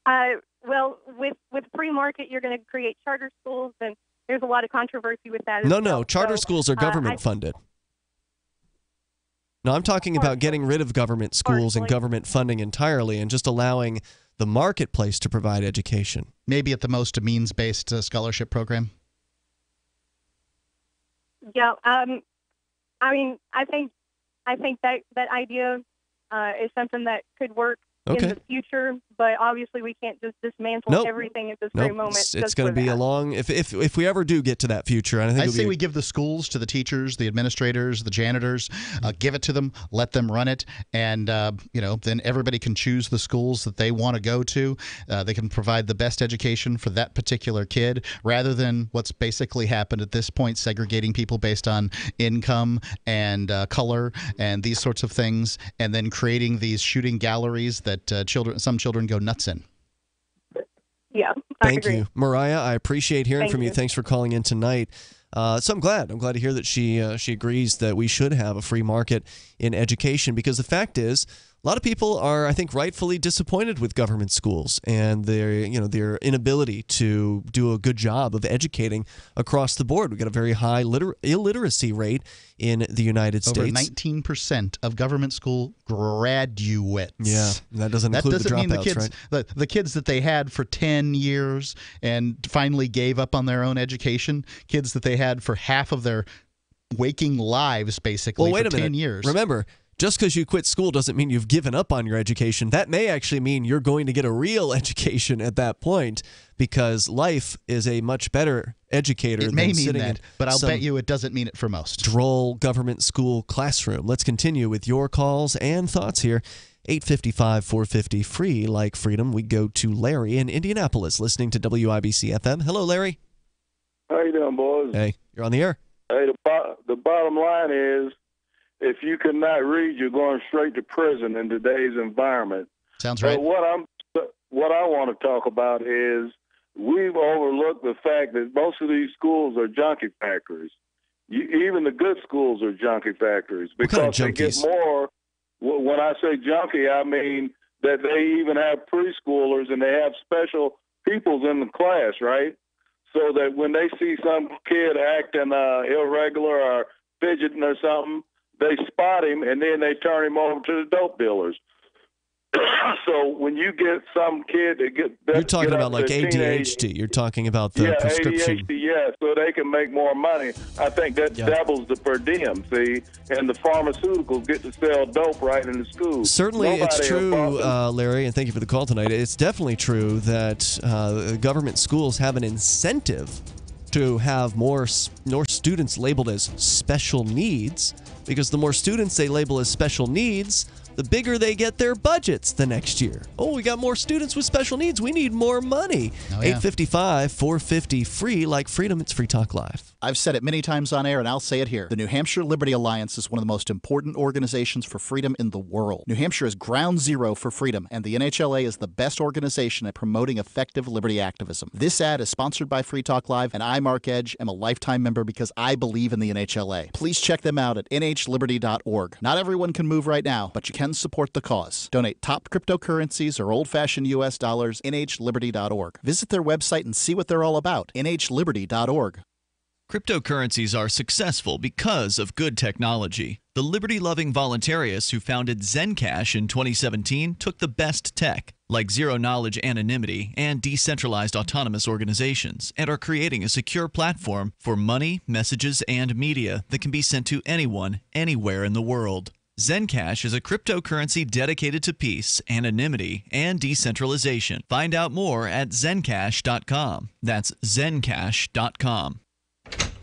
Well, with free market, you're going to create charter schools, and there's a lot of controversy with that. No. Charter schools are government funded. No, I'm talking about getting rid of government schools and government funding entirely and just allowing the marketplace to provide education. Maybe at the most a means-based scholarship program? Yeah. I mean, I think that idea is something that could work in the future, but obviously we can't just dismantle everything at this very moment. It's going to be a long, if we ever do get to that future, and I say we give the schools to the teachers, the administrators, the janitors, give it to them, let them run it, and then everybody can choose the schools that they want to go to. They can provide the best education for that particular kid, rather than what's basically happened at this point, segregating people based on income and color and these sorts of things, and then creating these shooting galleries that some children go nuts in. Yeah. Thank you, Mariah. I appreciate hearing from you. Thanks for calling in tonight. So I'm glad to hear that she agrees that we should have a free market in education, because the fact is, a lot of people are, I think, rightfully disappointed with government schools and their inability to do a good job of educating across the board. We've got a very high illiteracy rate in the United States. Over 19% of government school graduates. Yeah, that doesn't include the dropouts, mean the kids, right? The kids that they had for 10 years and finally gave up on their own education, kids that they had for half of their waking lives, basically, for 10 years. Remember, just because you quit school doesn't mean you've given up on your education. That may actually mean you're going to get a real education at that point, because life is a much better educator than sitting in that, but I'll bet you it doesn't mean it for most. Droll government school classroom. Let's continue with your calls and thoughts here. 855-450 free like freedom. We go to Larry in Indianapolis, listening to WIBC FM. Hello, Larry. How you doing, boys? Hey, you're on the air. Hey, the bottom line is, if you cannot read, you're going straight to prison in today's environment. Sounds right. But what I want to talk about is, we've overlooked the fact that most of these schools are junkie factories. Even the good schools are junkie factories, because they get more. When I say junkie, I mean that they even have preschoolers and they have special peoples in the class, right? So that when they see some kid acting irregular or fidgeting or something, they spot him, and then they turn him over to the dope dealers. So when you get some kid that you're talking about like ADHD. You're talking about the prescription. ADHD, yeah, so they can make more money. I think that doubles the per diem, see, and the pharmaceuticals get to sell dope right in the schools. Certainly, it's true, Larry, and thank you for the call tonight. It's definitely true that government schools have an incentive to have more students labeled as special needs, because the more students they label as special needs, the bigger they get their budgets the next year. Oh, we got more students with special needs. We need more money. 855-450 free like freedom. It's Free Talk Live. I've said it many times on air, and I'll say it here. The New Hampshire Liberty Alliance is one of the most important organizations for freedom in the world. New Hampshire is ground zero for freedom, and the NHLA is the best organization at promoting effective liberty activism. This ad is sponsored by Free Talk Live, and I, Mark Edge, am a lifetime member because I believe in the NHLA. Please check them out at nhliberty.org. Not everyone can move right now, but you can support the cause. Donate top cryptocurrencies or old-fashioned U.S. dollars, nhliberty.org. Visit their website and see what they're all about, nhliberty.org. Cryptocurrencies are successful because of good technology. The liberty-loving voluntarists who founded Zencash in 2017 took the best tech, like zero-knowledge anonymity and decentralized autonomous organizations, and are creating a secure platform for money, messages, and media that can be sent to anyone, anywhere in the world. Zencash is a cryptocurrency dedicated to peace, anonymity, and decentralization. Find out more at zencash.com. That's zencash.com.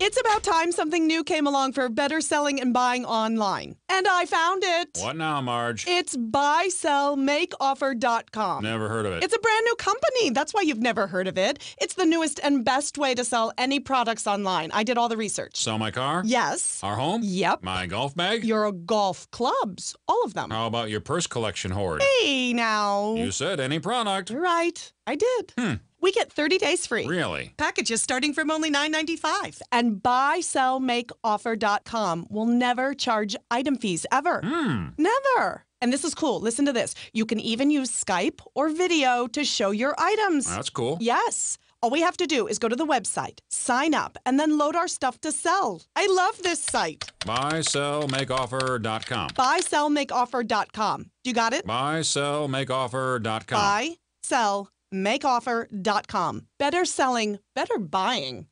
It's about time something new came along for better selling and buying online. And I found it. What now, Marge? It's buysellmakeoffer.com. Never heard of it. It's a brand new company. That's why you've never heard of it. It's the newest and best way to sell any products online. I did all the research. Sell my car? Yes. Our home? Yep. My golf bag? Your golf clubs. All of them. How about your purse collection hoard? Hey, now. You said any product. Right. I did. We get 30 days free. Really? Packages starting from only $9.95. And buysellmakeoffer.com will never charge item fees ever. Never. And this is cool. Listen to this. You can even use Skype or video to show your items. That's cool. Yes. All we have to do is go to the website, sign up, and then load our stuff to sell. I love this site. Buysellmakeoffer.com. Buysellmakeoffer.com. You got it? Buysellmakeoffer.com. Buysellmakeoffer.com. Better selling, better buying.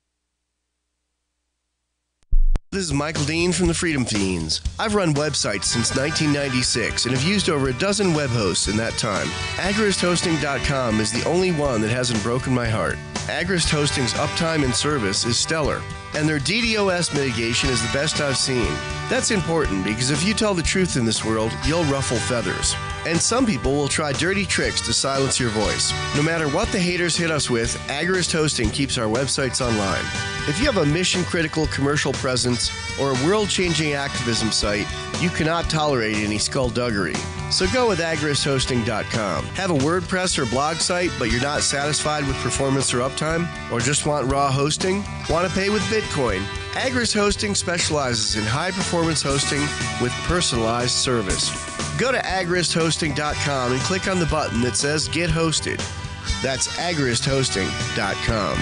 This is Michael Dean from the Freedom Fiends. I've run websites since 1996 and have used over a dozen web hosts in that time. AgristHosting.com is the only one that hasn't broken my heart. Agrist Hosting's uptime and service is stellar, and their DDoS mitigation is the best I've seen. That's important because if you tell the truth in this world, you'll ruffle feathers. And some people will try dirty tricks to silence your voice. No matter what the haters hit us with, Agrist Hosting keeps our websites online. If you have a mission-critical commercial presence or a world-changing activism site, you cannot tolerate any skullduggery. So go with agristhosting.com. Have a WordPress or blog site, but you're not satisfied with performance or uptime? Or just want raw hosting? Want to pay with Bitcoin? Agrist Hosting specializes in high-performance hosting with personalized service. Go to agristhosting.com and click on the button that says Get Hosted. That's agristhosting.com.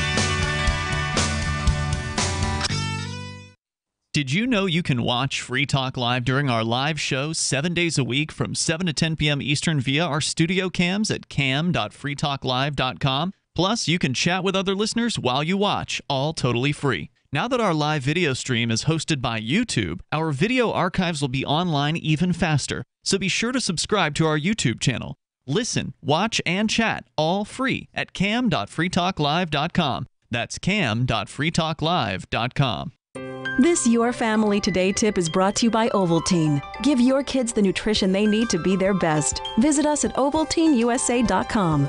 Did you know you can watch Free Talk Live during our live show 7 days a week from 7 to 10 p.m. Eastern via our studio cams at cam.freetalklive.com? Plus, you can chat with other listeners while you watch, all totally free. Now that our live video stream is hosted by YouTube, our video archives will be online even faster. So be sure to subscribe to our YouTube channel. Listen, watch, and chat all free at cam.freetalklive.com. That's cam.freetalklive.com. This Your Family Today tip is brought to you by Ovaltine. Give your kids the nutrition they need to be their best. Visit us at ovaltineusa.com.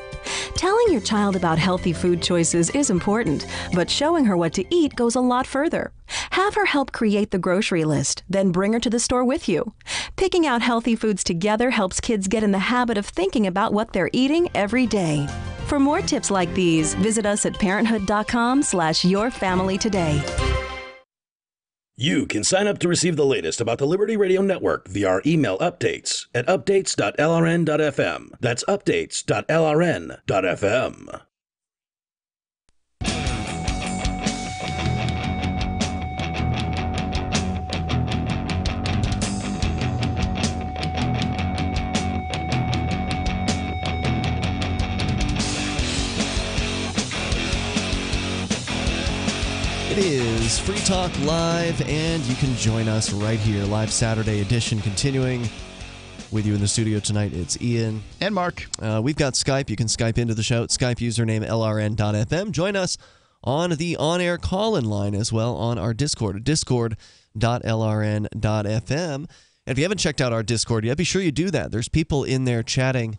Telling your child about healthy food choices is important, but showing her what to eat goes a lot further. Have her help create the grocery list, then bring her to the store with you. Picking out healthy foods together helps kids get in the habit of thinking about what they're eating every day. For more tips like these, visit us at parenthood.com/yourfamilytoday. You can sign up to receive the latest about the Liberty Radio Network via our email updates at updates.lrn.fm. That's updates.lrn.fm. It is Free Talk Live, and you can join us right here. Live Saturday edition continuing with you in the studio tonight. It's Ian. And Mark. We've got Skype. You can Skype into the show. Skype username LRN.FM. Join us on the on-air call-in line as well on our Discord, discord.lrn.fm. And if you haven't checked out our Discord yet, be sure you do that. There's people in there chatting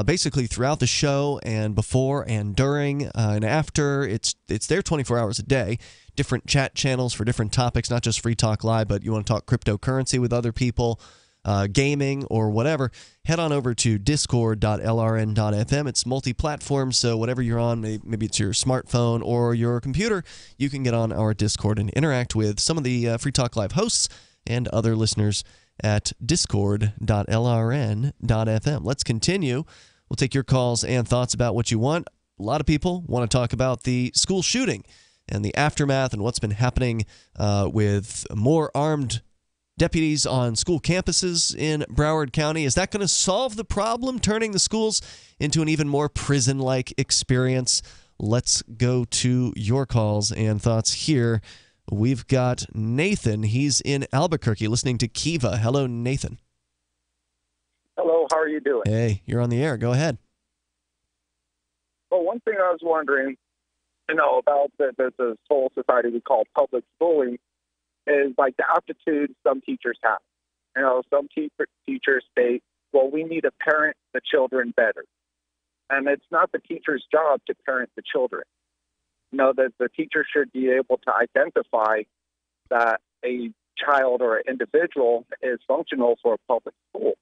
basically throughout the show and before and during and after. It's there 24 hours a day. Different chat channels for different topics, not just Free Talk Live, but you want to talk cryptocurrency with other people, gaming, or whatever, head on over to discord.lrn.fm. It's multi-platform, so whatever you're on, maybe it's your smartphone or your computer, you can get on our Discord and interact with some of the Free Talk Live hosts and other listeners at discord.lrn.fm. Let's continue. We'll take your calls and thoughts about what you want. A lot of people want to talk about the school shooting and the aftermath and what's been happening with more armed deputies on school campuses in Broward County. Is that going to solve the problem, turning the schools into an even more prison-like experience? Let's go to your calls and thoughts here. We've got Nathan. He's in Albuquerque listening to Kiva. Hello, Nathan. Hello, how are you doing? Hey, you're on the air. Go ahead. Well, one thing I was wondering, about the whole society we call public schooling is like the aptitude some teachers have. Some teachers state, well, we need to parent the children better. And it's not the teacher's job to parent the children. That the teacher should be able to identify that a child or an individual is functional for a public school.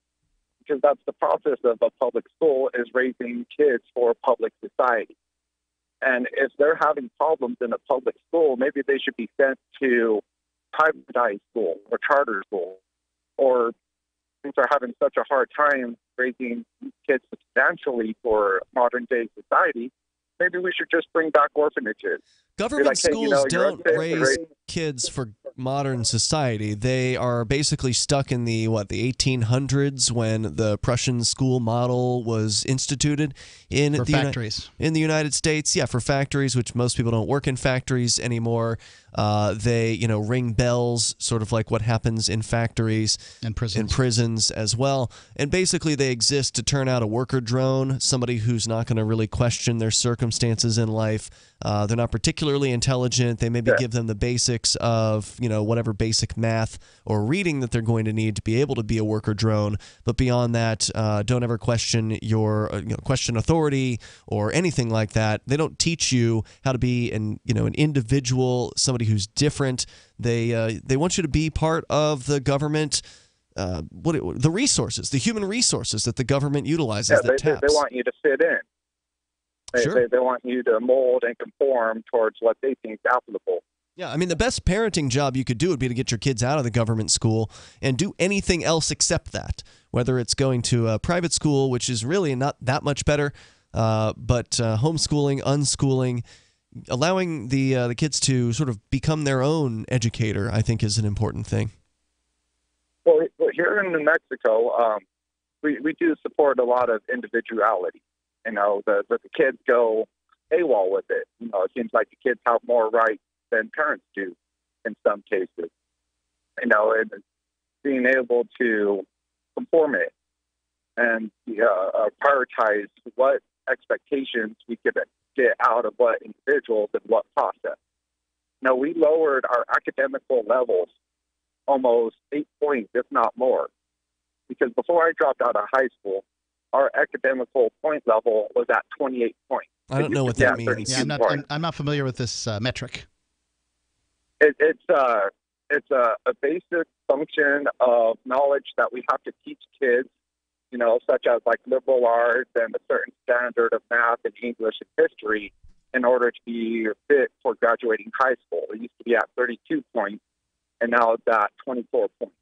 Because that's the process of a public school, is raising kids for a public society. And if they're having problems in a public school, maybe they should be sent to privatized school or charter school. Or since they're having such a hard time raising kids substantially for modern day society, maybe we should just bring back orphanages. Government schools don't raise kids for modern society. They are basically stuck in the 1800s when the Prussian school model was instituted in for factories in the United States. Yeah, for factories, which most people don't work in factories anymore. They ring bells, sort of like what happens in factories and prisons as well. And basically, they exist to turn out a worker drone, somebody who's not going to really question their circumstances in life. They're not particularly intelligent. They maybe give them the basics of, whatever basic math or reading that they're going to need to be able to be a worker drone. But beyond that, don't ever question question authority or anything like that. They don't teach you how to be an individual, somebody who's different. They want you to be part of the government. The resources, the human resources that the government utilizes. They want you to fit in. They want you to mold and conform towards what they think is applicable. Yeah, I mean, the best parenting job you could do would be to get your kids out of the government school and do anything else except that, whether it's going to a private school, which is really not that much better, but homeschooling, unschooling, allowing the kids to sort of become their own educator, I think, is an important thing. Well, here in New Mexico, we do support a lot of individuality. The kids go AWOL with it. It seems like the kids have more rights than parents do in some cases. And being able to conform it and prioritize what expectations we could get out of what individuals and what process. We lowered our academical levels almost 8 points, if not more. Because before I dropped out of high school, our academical point level was at 28 points. I don't know what that means. Yeah, I'm not familiar with this metric. It's a basic function of knowledge that we have to teach kids, such as like liberal arts and a certain standard of math and English and history in order to be fit for graduating high school. It used to be at 32 points, and now it's at 24 points.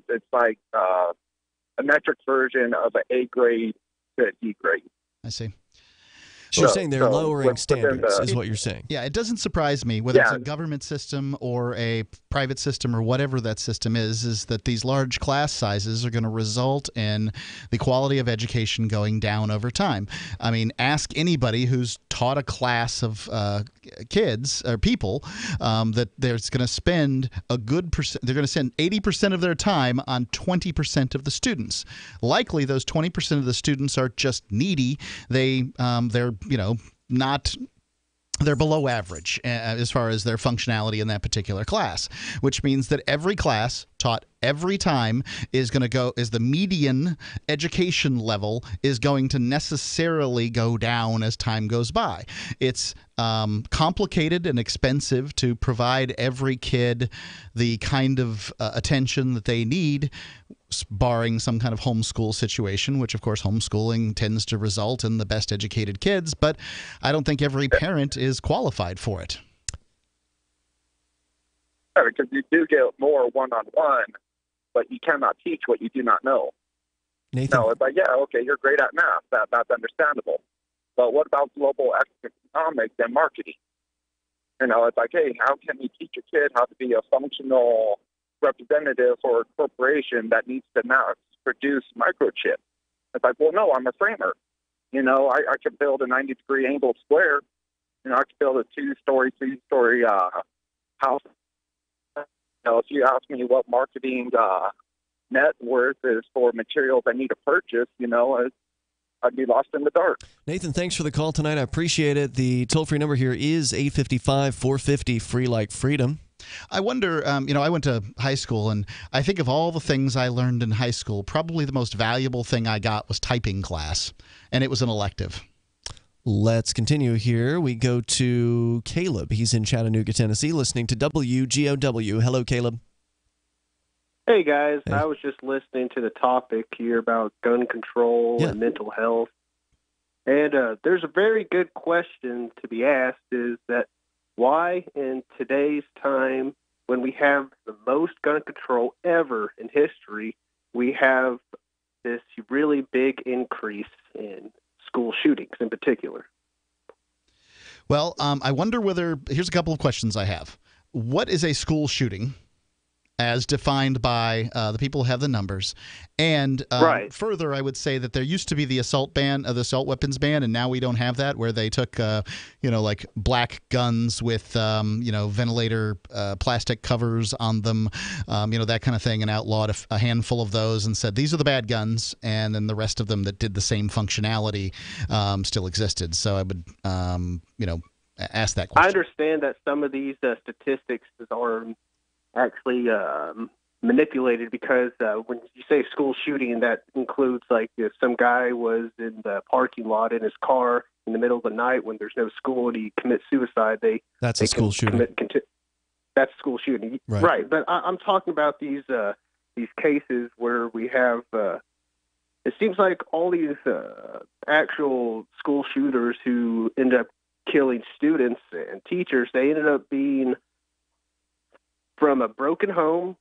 It's like a metric version of an A grade to a D grade. I see. So you're saying they're lowering standards, is what you're saying. Yeah, it doesn't surprise me, whether it's a government system or a private system or whatever that system is that these large class sizes are going to result in the quality of education going down over time. I mean, ask anybody who's taught a class of kids or people that they're going to spend a good percent. They're going to spend 80% of their time on 20% of the students. Likely, those 20% of the students are just needy. They're not. They're below average as far as their functionality in that particular class, which means that every class taught every time is the median education level is going to necessarily go down as time goes by. It's complicated and expensive to provide every kid the kind of attention that they need, barring some kind of homeschool situation, which of course homeschooling tends to result in the best educated kids, but I don't think every parent is qualified for it. Because you do get more one-on-one, but you cannot teach what you do not know. Nathan? No, it's like, you're great at math. That's understandable. But what about global economics and marketing? It's like, hey, how can you teach a kid how to be a functional representative for a corporation that needs to now produce microchips? It's like, well, no, I'm a framer. I could build a 90-degree angled square. I could build a 2-story, 3-story house. If you ask me what marketing net worth is for materials I need to purchase, I'd be lost in the dark. Nathan, thanks for the call tonight. I appreciate it. The toll-free number here is 855-450-FREE like freedom. I wonder, I went to high school, and I think of all the things I learned in high school, probably the most valuable thing I got was typing class, and it was an elective. Let's continue here. We go to Caleb. He's in Chattanooga, Tennessee, listening to WGOW. Hello, Caleb. Hey, guys. Hey. I was just listening to the topic here about gun control and mental health. And there's a very good question to be asked, is that why in today's time, when we have the most gun control ever in history, we have this really big increase in school shootings in particular? Well, I wonder whether – here's a couple of questions I have. What is a school shooting as defined by the people who have the numbers? And further, I would say that there used to be the assault ban, the assault weapons ban, and now we don't have that, where they took, like black guns with, ventilator plastic covers on them, that kind of thing, and outlawed a handful of those and said, these are the bad guns, and then the rest of them that did the same functionality still existed. So I would, ask that question. I understand that some of these statistics are actually manipulated, because when you say school shooting, that includes like if some guy was in the parking lot in his car in the middle of the night when there's no school and he commits suicide. That's a school shooting. That's school shooting, right? But I'm talking about these cases where we have. It seems like all these actual school shooters who end up killing students and teachers, they ended up being from a broken home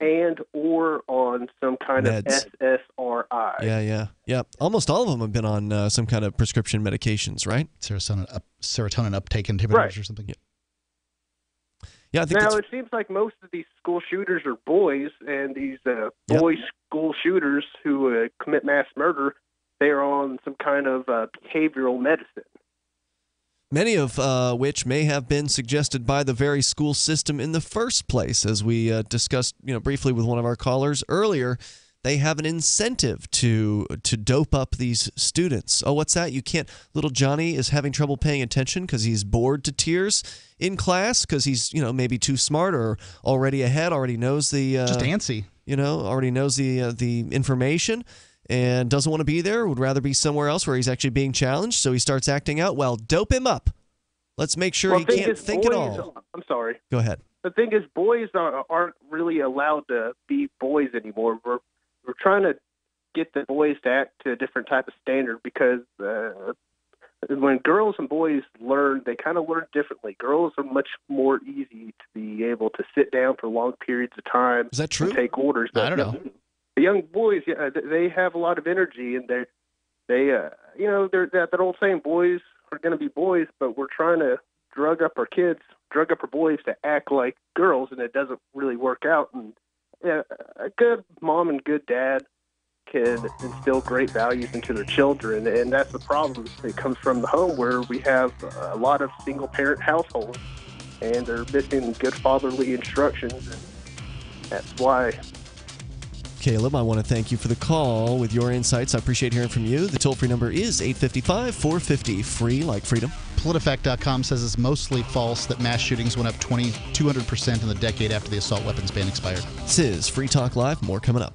and or on some kind Meds. of SSRI. Yeah. Almost all of them have been on some kind of prescription medications, right? Serotonin uptake inhibitors or something. Yeah, I think now it seems like most of these school shooters are boys, and these boy school shooters who commit mass murder, they are on some kind of behavioral medicine. Many of which may have been suggested by the very school system in the first place. As we discussed briefly with one of our callers earlier, they have an incentive to dope up these students. Oh, what's that? You can't. Little Johnny is having trouble paying attention because he's bored to tears in class because he's maybe too smart or already ahead, already knows the just antsy. Already knows the information. And doesn't want to be there, would rather be somewhere else where he's actually being challenged, so he starts acting out. Well, dope him up. Let's make sure he can't think at all. I'm sorry. Go ahead. The thing is, boys aren't really allowed to be boys anymore. We're trying to get the boys to act to a different type of standard, because when girls and boys learn, they kind of learn differently. Girls are much more easy to be able to sit down for long periods of time. Is that true? And take orders. I don't know. The young boys, they have a lot of energy, and they're that old saying, boys are going to be boys, but we're trying to drug up our boys to act like girls, and it doesn't really work out. And a good mom and good dad can instill great values into their children, and that's the problem. It comes from the home, where we have a lot of single-parent households, and they're missing good fatherly instructions, and that's why. Caleb, I want to thank you for the call with your insights. I appreciate hearing from you. The toll-free number is 855-450-FREE like freedom. PolitiFact.com says it's mostly false that mass shootings went up 200% in the decade after the assault weapons ban expired. This is Free Talk Live. More coming up.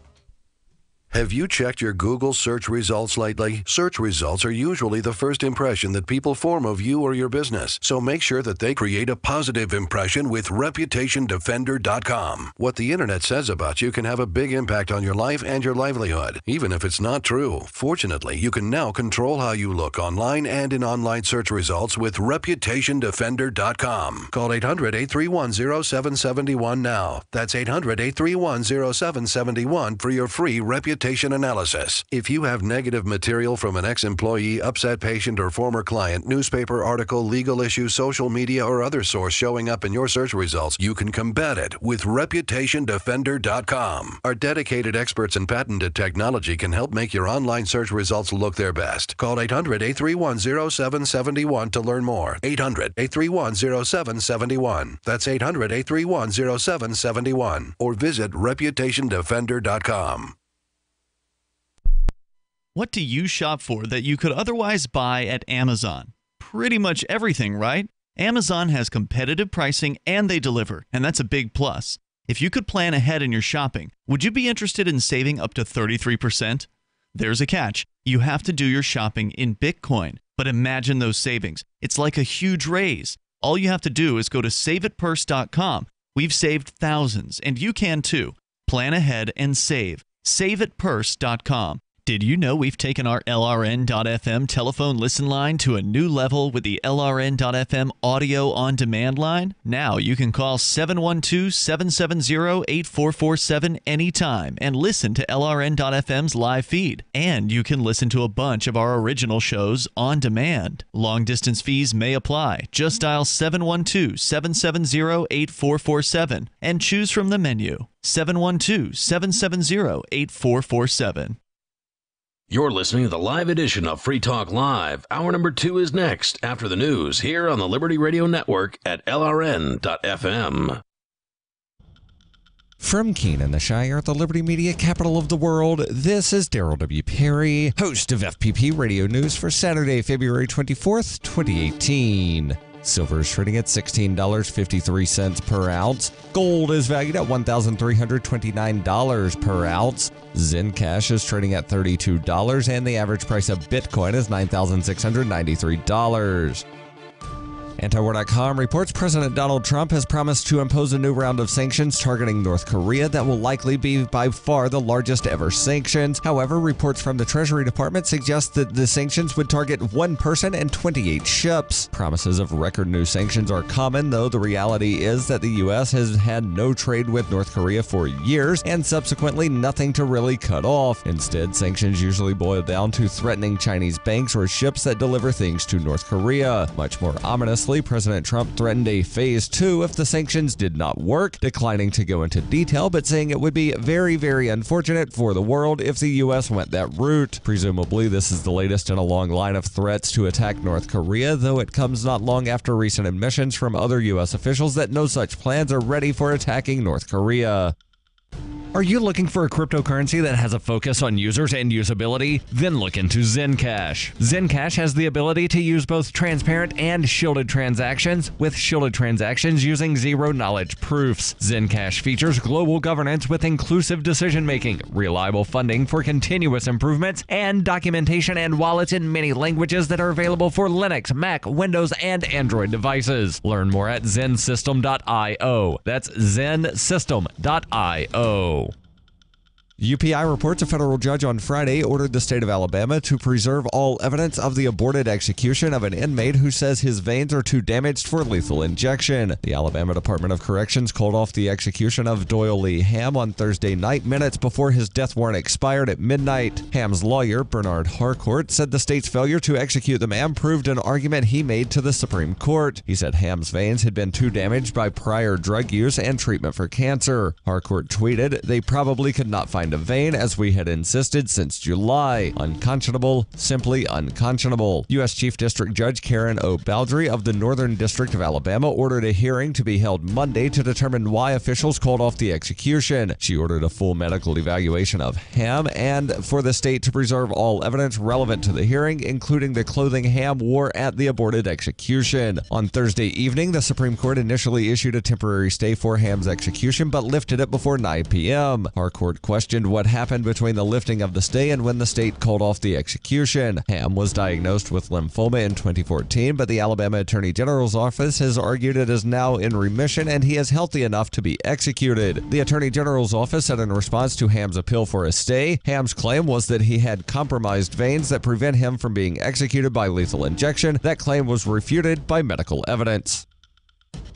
Have you checked your Google search results lately? Search results are usually the first impression that people form of you or your business, so make sure that they create a positive impression with ReputationDefender.com. What the internet says about you can have a big impact on your life and your livelihood, even if it's not true. Fortunately, you can now control how you look online and in online search results with ReputationDefender.com. Call 800-831-0771 now. That's 800-831-0771 for your free reputation analysis. If you have negative material from an ex-employee, upset patient, or former client, newspaper article, legal issue, social media, or other source showing up in your search results, you can combat it with ReputationDefender.com. Our dedicated experts in patented technology can help make your online search results look their best. Call 800-831-0771 to learn more. 800-831-0771. That's 800-831-0771. Or visit ReputationDefender.com. What do you shop for that you could otherwise buy at Amazon? Pretty much everything, right? Amazon has competitive pricing and they deliver, and that's a big plus. If you could plan ahead in your shopping, would you be interested in saving up to 33%? There's a catch. You have to do your shopping in Bitcoin. But imagine those savings. It's like a huge raise. All you have to do is go to saveitpurse.com. We've saved thousands, and you can too. Plan ahead and save. Saveitpurse.com. Did you know we've taken our LRN.FM telephone listen line to a new level with the LRN.FM audio on demand line? Now you can call 712-770-8447 anytime and listen to LRN.FM's live feed. And you can listen to a bunch of our original shows on demand. Long distance fees may apply. Just dial 712-770-8447 and choose from the menu. 712-770-8447. You're listening to the live edition of Free Talk Live. Hour number 2 is next, after the news, here on the Liberty Radio Network at LRN.FM. From Keene in the Shire, the Liberty Media capital of the world, this is Daryl W. Perry, host of FPP Radio News for Saturday, February 24th, 2018. Silver is trading at $16.53 per ounce. Gold is valued at $1,329 per ounce. Zencash is trading at $32, and the average price of Bitcoin is $9,693. Antiwar.com reports President Donald Trump has promised to impose a new round of sanctions targeting North Korea that will likely be by far the largest ever sanctions. However, reports from the Treasury Department suggest that the sanctions would target one person and 28 ships. Promises of record new sanctions are common, though the reality is that the U.S. has had no trade with North Korea for years and subsequently nothing to really cut off. Instead, sanctions usually boil down to threatening Chinese banks or ships that deliver things to North Korea. Much more ominously, President Trump threatened a phase 2 if the sanctions did not work, declining to go into detail, but saying it would be very, very unfortunate for the world if the U.S. went that route. Presumably, this is the latest in a long line of threats to attack North Korea, though it comes not long after recent admissions from other U.S. officials that no such plans are ready for attacking North Korea. Are you looking for a cryptocurrency that has a focus on users and usability? Then look into Zencash. Zencash has the ability to use both transparent and shielded transactions, with shielded transactions using zero-knowledge proofs. Zencash features global governance with inclusive decision-making, reliable funding for continuous improvements, and documentation and wallets in many languages that are available for Linux, Mac, Windows, and Android devices. Learn more at zensystem.io. That's zensystem.io. UPI reports a federal judge on Friday ordered the state of Alabama to preserve all evidence of the aborted execution of an inmate who says his veins are too damaged for lethal injection. The Alabama Department of Corrections called off the execution of Doyle Lee Ham on Thursday night, minutes before his death warrant expired at midnight. Ham's lawyer, Bernard Harcourt, said the state's failure to execute the man proved an argument he made to the Supreme Court. He said Ham's veins had been too damaged by prior drug use and treatment for cancer. Harcourt tweeted, "They probably could not find a vein, as we had insisted since July. Unconscionable, simply unconscionable." U.S. Chief District Judge Karen O. Baldry of the Northern District of Alabama ordered a hearing to be held Monday to determine why officials called off the execution. She ordered a full medical evaluation of Ham and for the state to preserve all evidence relevant to the hearing, including the clothing Ham wore at the aborted execution. On Thursday evening, the Supreme Court initially issued a temporary stay for Ham's execution, but lifted it before 9 p.m. Harcourt questioned what happened between the lifting of the stay and when the state called off the execution. Ham was diagnosed with lymphoma in 2014, but the Alabama Attorney General's office has argued it is now in remission and he is healthy enough to be executed. The Attorney General's office said in response to Ham's appeal for a stay, Ham's claim was that he had compromised veins that prevent him from being executed by lethal injection. That claim was refuted by medical evidence.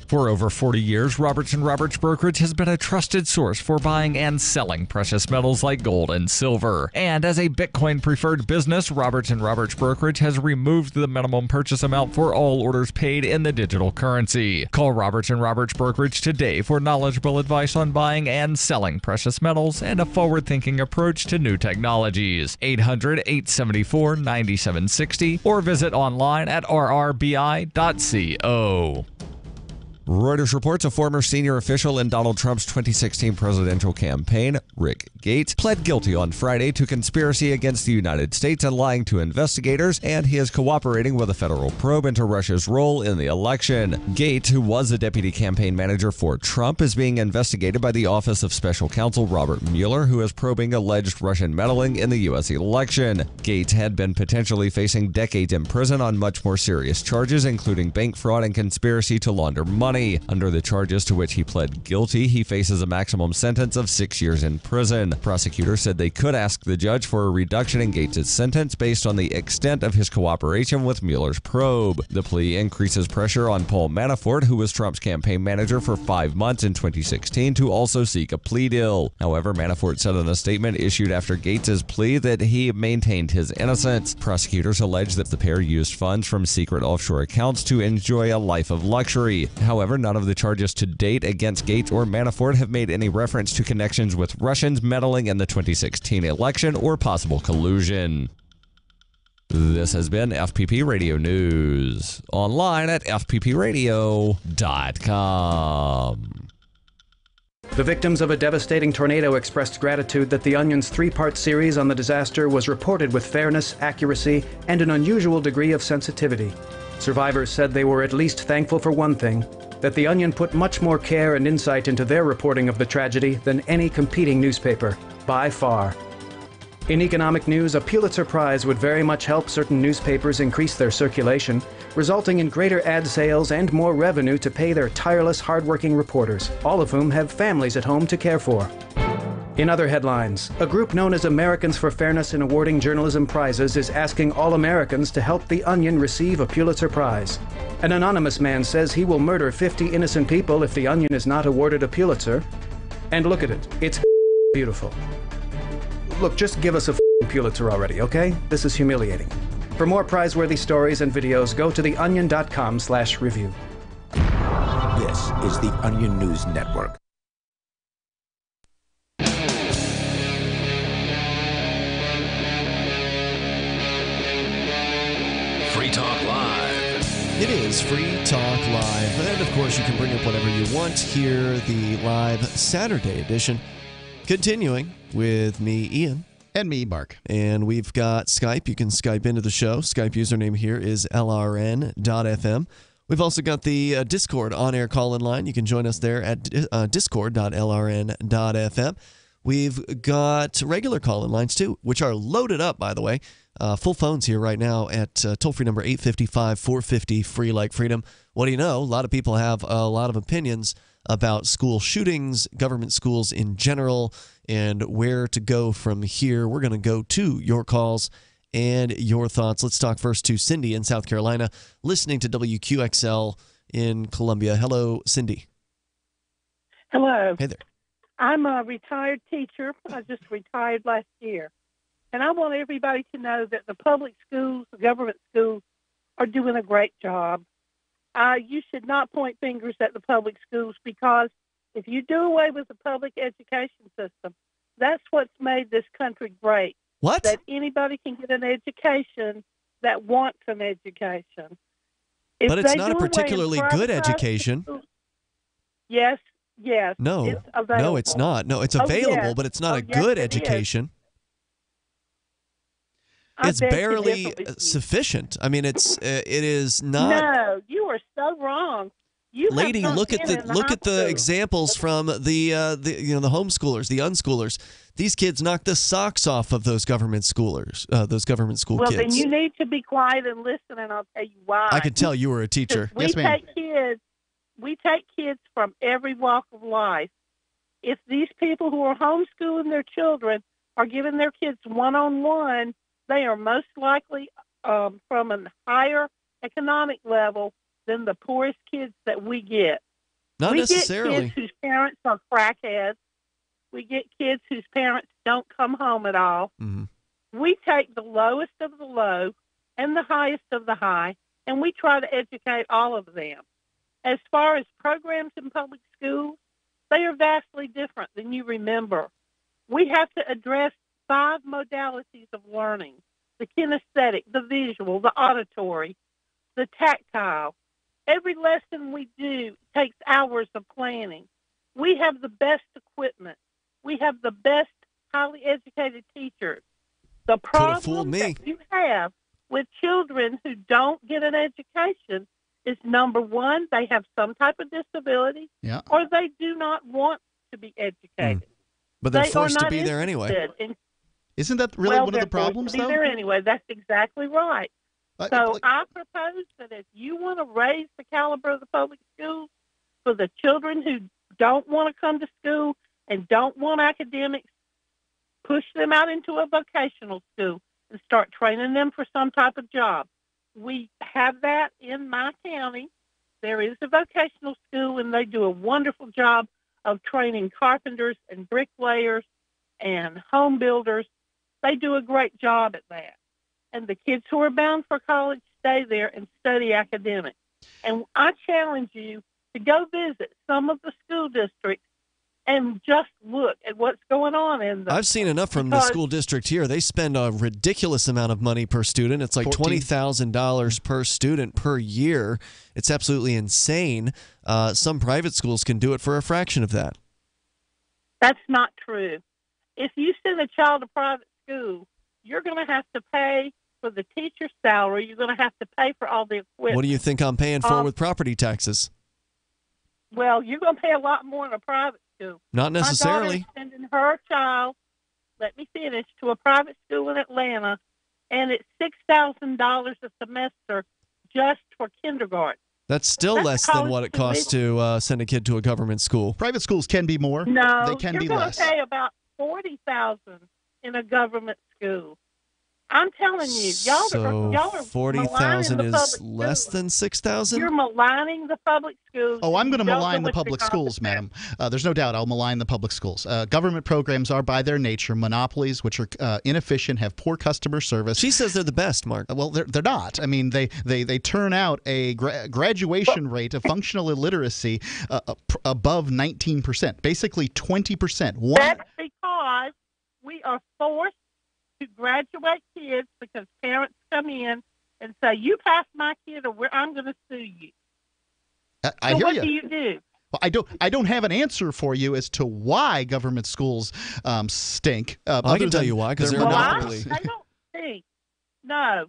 For over 40 years, Roberts & Roberts Brokerage has been a trusted source for buying and selling precious metals like gold and silver. And as a Bitcoin-preferred business, Roberts & Roberts Brokerage has removed the minimum purchase amount for all orders paid in the digital currency. Call Roberts & Roberts Brokerage today for knowledgeable advice on buying and selling precious metals and a forward-thinking approach to new technologies. 800-874-9760 or visit online at rrbi.co. Reuters reports a former senior official in Donald Trump's 2016 presidential campaign, Rick Gates, pled guilty on Friday to conspiracy against the United States and lying to investigators, and he is cooperating with a federal probe into Russia's role in the election. Gates, who was a deputy campaign manager for Trump, is being investigated by the Office of Special Counsel Robert Mueller, who is probing alleged Russian meddling in the U.S. election. Gates had been potentially facing decades in prison on much more serious charges, including bank fraud and conspiracy to launder money. Under the charges to which he pled guilty, he faces a maximum sentence of 6 years in prison. Prosecutors said they could ask the judge for a reduction in Gates' sentence based on the extent of his cooperation with Mueller's probe. The plea increases pressure on Paul Manafort, who was Trump's campaign manager for 5 months in 2016, to also seek a plea deal. However, Manafort said in a statement issued after Gates' plea that he maintained his innocence. Prosecutors allege that the pair used funds from secret offshore accounts to enjoy a life of luxury. However, none of the charges to date against Gates or Manafort have made any reference to connections with Russians meddling in the 2016 election or possible collusion. This has been FPP Radio News. Online at fppradio.com. The victims of a devastating tornado expressed gratitude that The Onion's three-part series on the disaster was reported with fairness, accuracy, and an unusual degree of sensitivity. Survivors said they were at least thankful for one thing, that The Onion put much more care and insight into their reporting of the tragedy than any competing newspaper, by far. In economic news, a Pulitzer Prize would very much help certain newspapers increase their circulation, resulting in greater ad sales and more revenue to pay their tireless, hardworking reporters, all of whom have families at home to care for. In other headlines, a group known as Americans for Fairness in Awarding Journalism Prizes is asking all Americans to help The Onion receive a Pulitzer Prize. An anonymous man says he will murder 50 innocent people if The Onion is not awarded a Pulitzer. And look at it, it's beautiful. Look, just give us a Pulitzer already, okay? This is humiliating. For more prize-worthy stories and videos, go to theonion.com/review. This is the Onion News Network. Free Talk Live. It is Free Talk Live. And, of course, you can bring up whatever you want here, the live Saturday edition. Continuing with me, Ian. And me, Mark. And we've got Skype. You can Skype into the show. Skype username here is lrn.fm. We've also got the Discord on-air call-in line. You can join us there at discord.lrn.fm. We've got regular call-in lines, too, which are loaded up, by the way. Full phones here right now at toll-free number 855-450, free like freedom. What do you know? A lot of people have a lot of opinions about school shootings, government schools in general, and where to go from here. We're going to go to your calls and your thoughts. Let's talk first to Cindy in South Carolina, listening to WQXL in Columbia. Hello, Cindy. Hello. Hey there. I'm a retired teacher. I just retired last year. And I want everybody to know that the public schools, the government schools, are doing a great job. You should not point fingers at the public schools, because if you do away with the public education system, that's what's made this country great. What? That anybody can get an education that wants an education. If But it's they not do a away particularly and good privatize education. schools- Yes. No, it's available. no, it's not. No, it's Oh, available, yes. but it's not Oh, a yes, good it is. education. I It's beg to barely differ with you. sufficient. I mean, it is not. No, you are so wrong. You have Lady, not look at been the in look high at the school. examples from the homeschoolers, the unschoolers. These kids knock the socks off of those government schoolers, those government school Well, kids. then you need to be quiet and listen, and I'll tell you why. I can tell you were a teacher. We take kids from every walk of life. If these people who are homeschooling their children are giving their kids one-on-one, they are most likely from a higher economic level than the poorest kids that we get. Not we necessarily. get kids whose parents are crackheads. We get kids whose parents don't come home at all. Mm-hmm. We take the lowest of the low and the highest of the high, and we try to educate all of them. As far as programs in public schools, they are vastly different than you remember. We have to address 5 modalities of learning: the kinesthetic, the visual, the auditory, the tactile. Every lesson we do takes hours of planning. We have the best equipment. We have the best highly educated teachers. The problem that you have with children who don't get an education is, number one, they have some type of disability, or they do not want to be educated. But they're forced to be there anyway. Isn't that really one of the problems, though? They're forced to be there anyway. That's exactly right. So I propose that if you want to raise the caliber of the public schools for the children who don't want to come to school and don't want academics, push them out into a vocational school and start training them for some type of job. We have that in my county. There is a vocational school, and they do a wonderful job of training carpenters and bricklayers and home builders. They do a great job at that. And the kids who are bound for college stay there and study academics. And I challenge you to go visit some of the school districts and just look at what's going on in them. I've seen enough from the school district here. They spend a ridiculous amount of money per student. It's like $20,000 per student per year. It's absolutely insane. Some private schools can do it for a fraction of that. That's not true. If you send a child to private school, you're going to have to pay for the teacher's salary. You're going to have to pay for all the equipment. What do you think I'm paying for with property taxes? Well, you're going to pay a lot more in a private school. Not necessarily. My daughter's sending her child, let me finish, to a private school in Atlanta, and it's $6,000 a semester just for kindergarten. That's still less than what it costs to send a kid to a government school. Private schools can be more. No, they can be you're less. going to pay about $40,000 in a government school. I'm telling you, y'all are 40,000 maligning the is public less schools. than 6,000. You're maligning the public schools. Oh, I'm going to You don't malign know the what public you're schools, madam. There's no doubt I'll malign the public schools. Government programs are, by their nature, monopolies, which are inefficient, have poor customer service. She says they're the best, Mark. Well, they're not. I mean, they turn out a graduation rate of functional illiteracy above 19%, basically 20%. That's because we are forced to graduate kids because parents come in and say, you pass my kid or I'm going to sue you. I hear what you. do you do? Well, I don't have an answer for you as to why government schools stink. I can tell you why, because they're a monopoly. I don't think. No.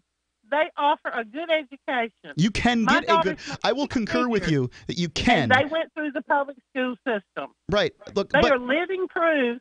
They offer a good education. You can get a good. I will concur with you that you can. And they went through the public school system. Right. Look, they are living proof.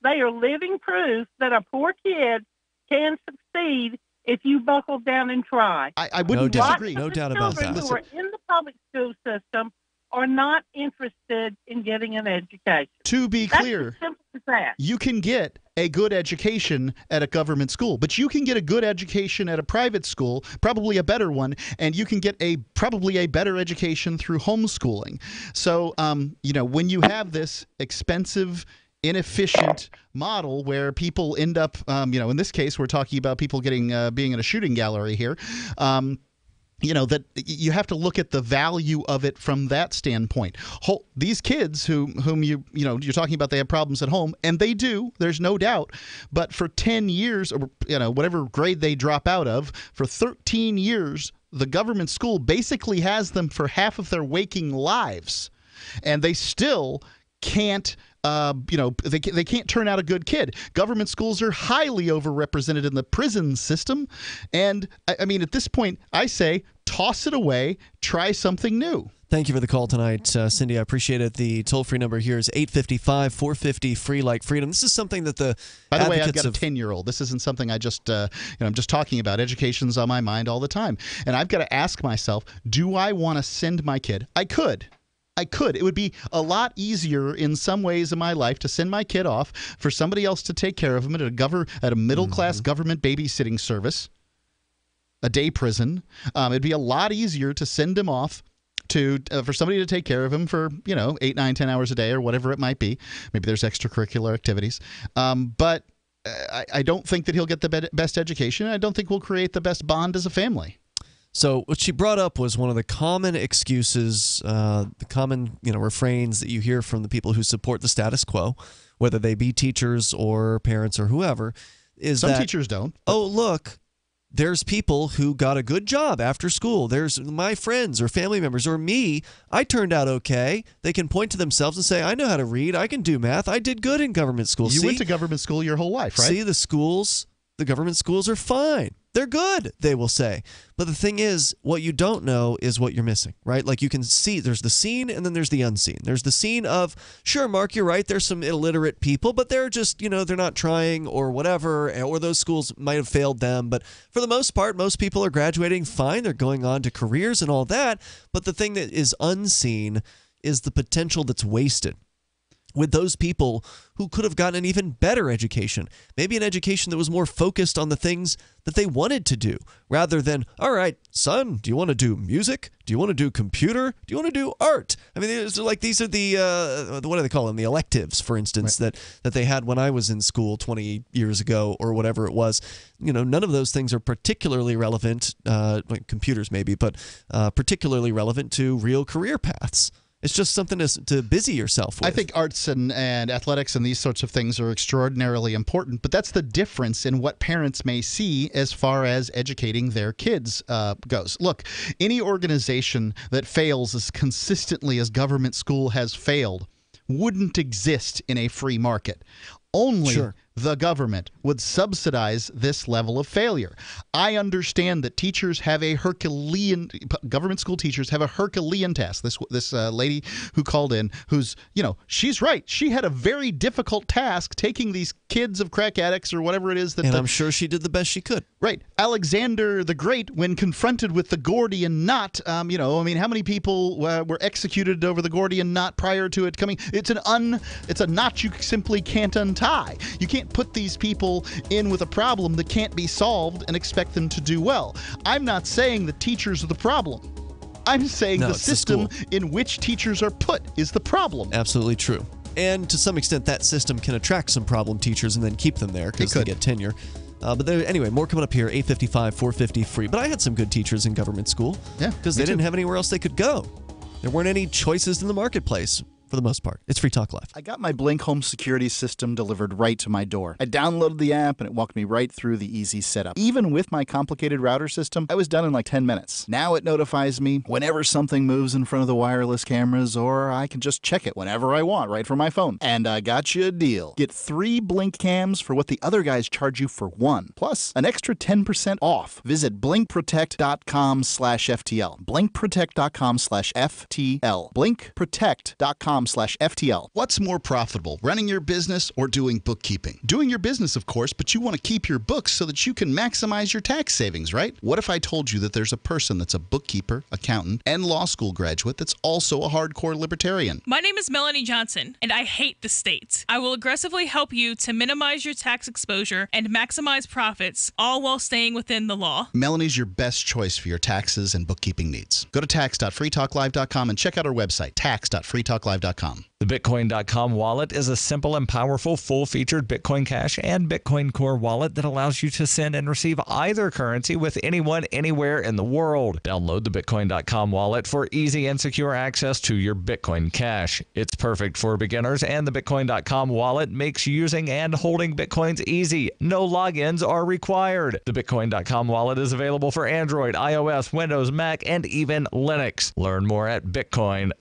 They are living proof that a poor kid can succeed if you buckle down and try. I wouldn't disagree. No doubt about that. Children who are in the public school system are not interested in getting an education. To be clear, that's as simple as that. You can get a good education at a government school, but you can get a good education at a private school, probably a better one, and you can get probably a better education through homeschooling. So, when you have this expensive, inefficient model where people end up, in this case, we're talking about people being in a shooting gallery here. That you have to look at the value of it from that standpoint. These kids whom you're talking about, they have problems at home, and they do. There's no doubt. But for 10 years, or whatever grade they drop out of, for 13 years, the government school basically has them for half of their waking lives, and they still can't. They can't turn out a good kid. Government schools are highly overrepresented in the prison system. And, I mean, at this point, I say toss it away, try something new. Thank you for the call tonight, Cindy. I appreciate it. The toll-free number here is 855-450-FREE like freedom. This is something that the By the way, I've got a 10-year-old. This isn't something I just, I'm just talking about. Education's on my mind all the time. And I've got to ask myself, do I want to send my kid? I could. It would be a lot easier in some ways in my life to send my kid off for somebody else to take care of him at a middle-class government babysitting service, a day prison. It'd be a lot easier to send him off for somebody to take care of him for 8, 9, 10 hours a day or whatever it might be. Maybe there's extracurricular activities. But I don't think that he'll get the best education. I don't think we'll create the best bond as a family. So what she brought up was one of the common excuses, the common refrains that you hear from the people who support the status quo, whether they be teachers or parents or whoever, is some teachers don't. Oh, look, there's people who got a good job after school. There's my friends or family members or me. I turned out okay. They can point to themselves and say, I know how to read. I can do math. I did good in government school. You went to government school your whole life, right? See, the government schools are fine. They're good, they will say. But the thing is, what you don't know is what you're missing, right? Like you can see there's the seen and then there's the unseen. There's the scene of, sure, Mark, you're right, there's some illiterate people, but they're just, they're not trying or whatever, or those schools might have failed them. But for the most part, most people are graduating fine. They're going on to careers and all that. But the thing that is unseen is the potential that's wasted with those people who could have gotten an even better education, maybe an education that was more focused on the things that they wanted to do, rather than, all right, son, do you want to do music? Do you want to do computer? Do you want to do art? I mean, these are the, what do they call them? The electives, for instance, right, that they had when I was in school 20 years ago or whatever it was. None of those things are particularly relevant, like computers maybe, but particularly relevant to real career paths. It's just something to busy yourself with. I think arts and athletics and these sorts of things are extraordinarily important, but that's the difference in what parents may see as far as educating their kids goes. Look, any organization that fails as consistently as government school has failed wouldn't exist in a free market. Only the government would subsidize this level of failure. I understand that teachers have a government school teachers have a Herculean task. This lady who called in, who's, she's right. She had a very difficult task taking these kids of crack addicts or whatever it is. I'm sure she did the best she could. Right. Alexander the Great, when confronted with the Gordian knot, how many people were executed over the Gordian knot prior to it coming? It's a knot you simply can't untie. You can't put these people in with a problem that can't be solved and expect them to do well. I'm not saying the teachers are the problem. I'm saying the system in which teachers are put is the problem. Absolutely true. And to some extent, that system can attract some problem teachers and then keep them there because they get tenure. Anyway, more coming up here, 855, 450 free. But I had some good teachers in government school because they didn't have anywhere else they could go. There weren't any choices in the marketplace. For the most part. It's Free Talk Live. I got my Blink home security system delivered right to my door. I downloaded the app and it walked me right through the easy setup. Even with my complicated router system, I was done in like 10 minutes. Now it notifies me whenever something moves in front of the wireless cameras, or I can just check it whenever I want right from my phone. And I got you a deal. Get 3 Blink cams for what the other guys charge you for 1. Plus, an extra 10% off. Visit blinkprotect.com/FTL. blinkprotect.com/FTL. blinkprotect.com/FTL. What's more profitable, running your business or doing bookkeeping? Doing your business, of course, but you want to keep your books so that you can maximize your tax savings, right? What if I told you that there's a person that's a bookkeeper, accountant, and law school graduate that's also a hardcore libertarian? My name is Melanie Johnson, and I hate the state. I will aggressively help you to minimize your tax exposure and maximize profits, all while staying within the law. Melanie's your best choice for your taxes and bookkeeping needs. Go to tax.freetalklive.com and check out our website, tax.freetalklive.com. The Bitcoin.com wallet is a simple and powerful full-featured Bitcoin Cash and Bitcoin Core wallet that allows you to send and receive either currency with anyone, anywhere in the world. Download the Bitcoin.com wallet for easy and secure access to your Bitcoin Cash. It's perfect for beginners, and the Bitcoin.com wallet makes using and holding Bitcoins easy. No logins are required. The Bitcoin.com wallet is available for Android, iOS, Windows, Mac, and even Linux. Learn more at Bitcoin.com.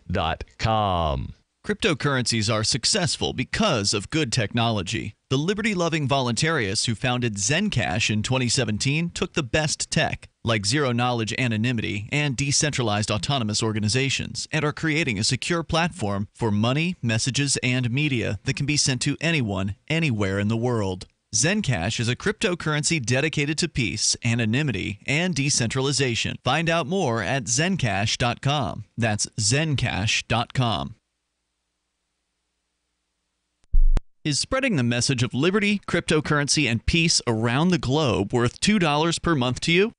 Cryptocurrencies are successful because of good technology. The liberty-loving voluntarists who founded Zencash in 2017 took the best tech, like zero-knowledge anonymity and decentralized autonomous organizations, and are creating a secure platform for money, messages, and media that can be sent to anyone, anywhere in the world. Zencash is a cryptocurrency dedicated to peace, anonymity, and decentralization. Find out more at zencash.com. That's zencash.com. Is spreading the message of liberty, cryptocurrency, and peace around the globe worth $2 per month to you?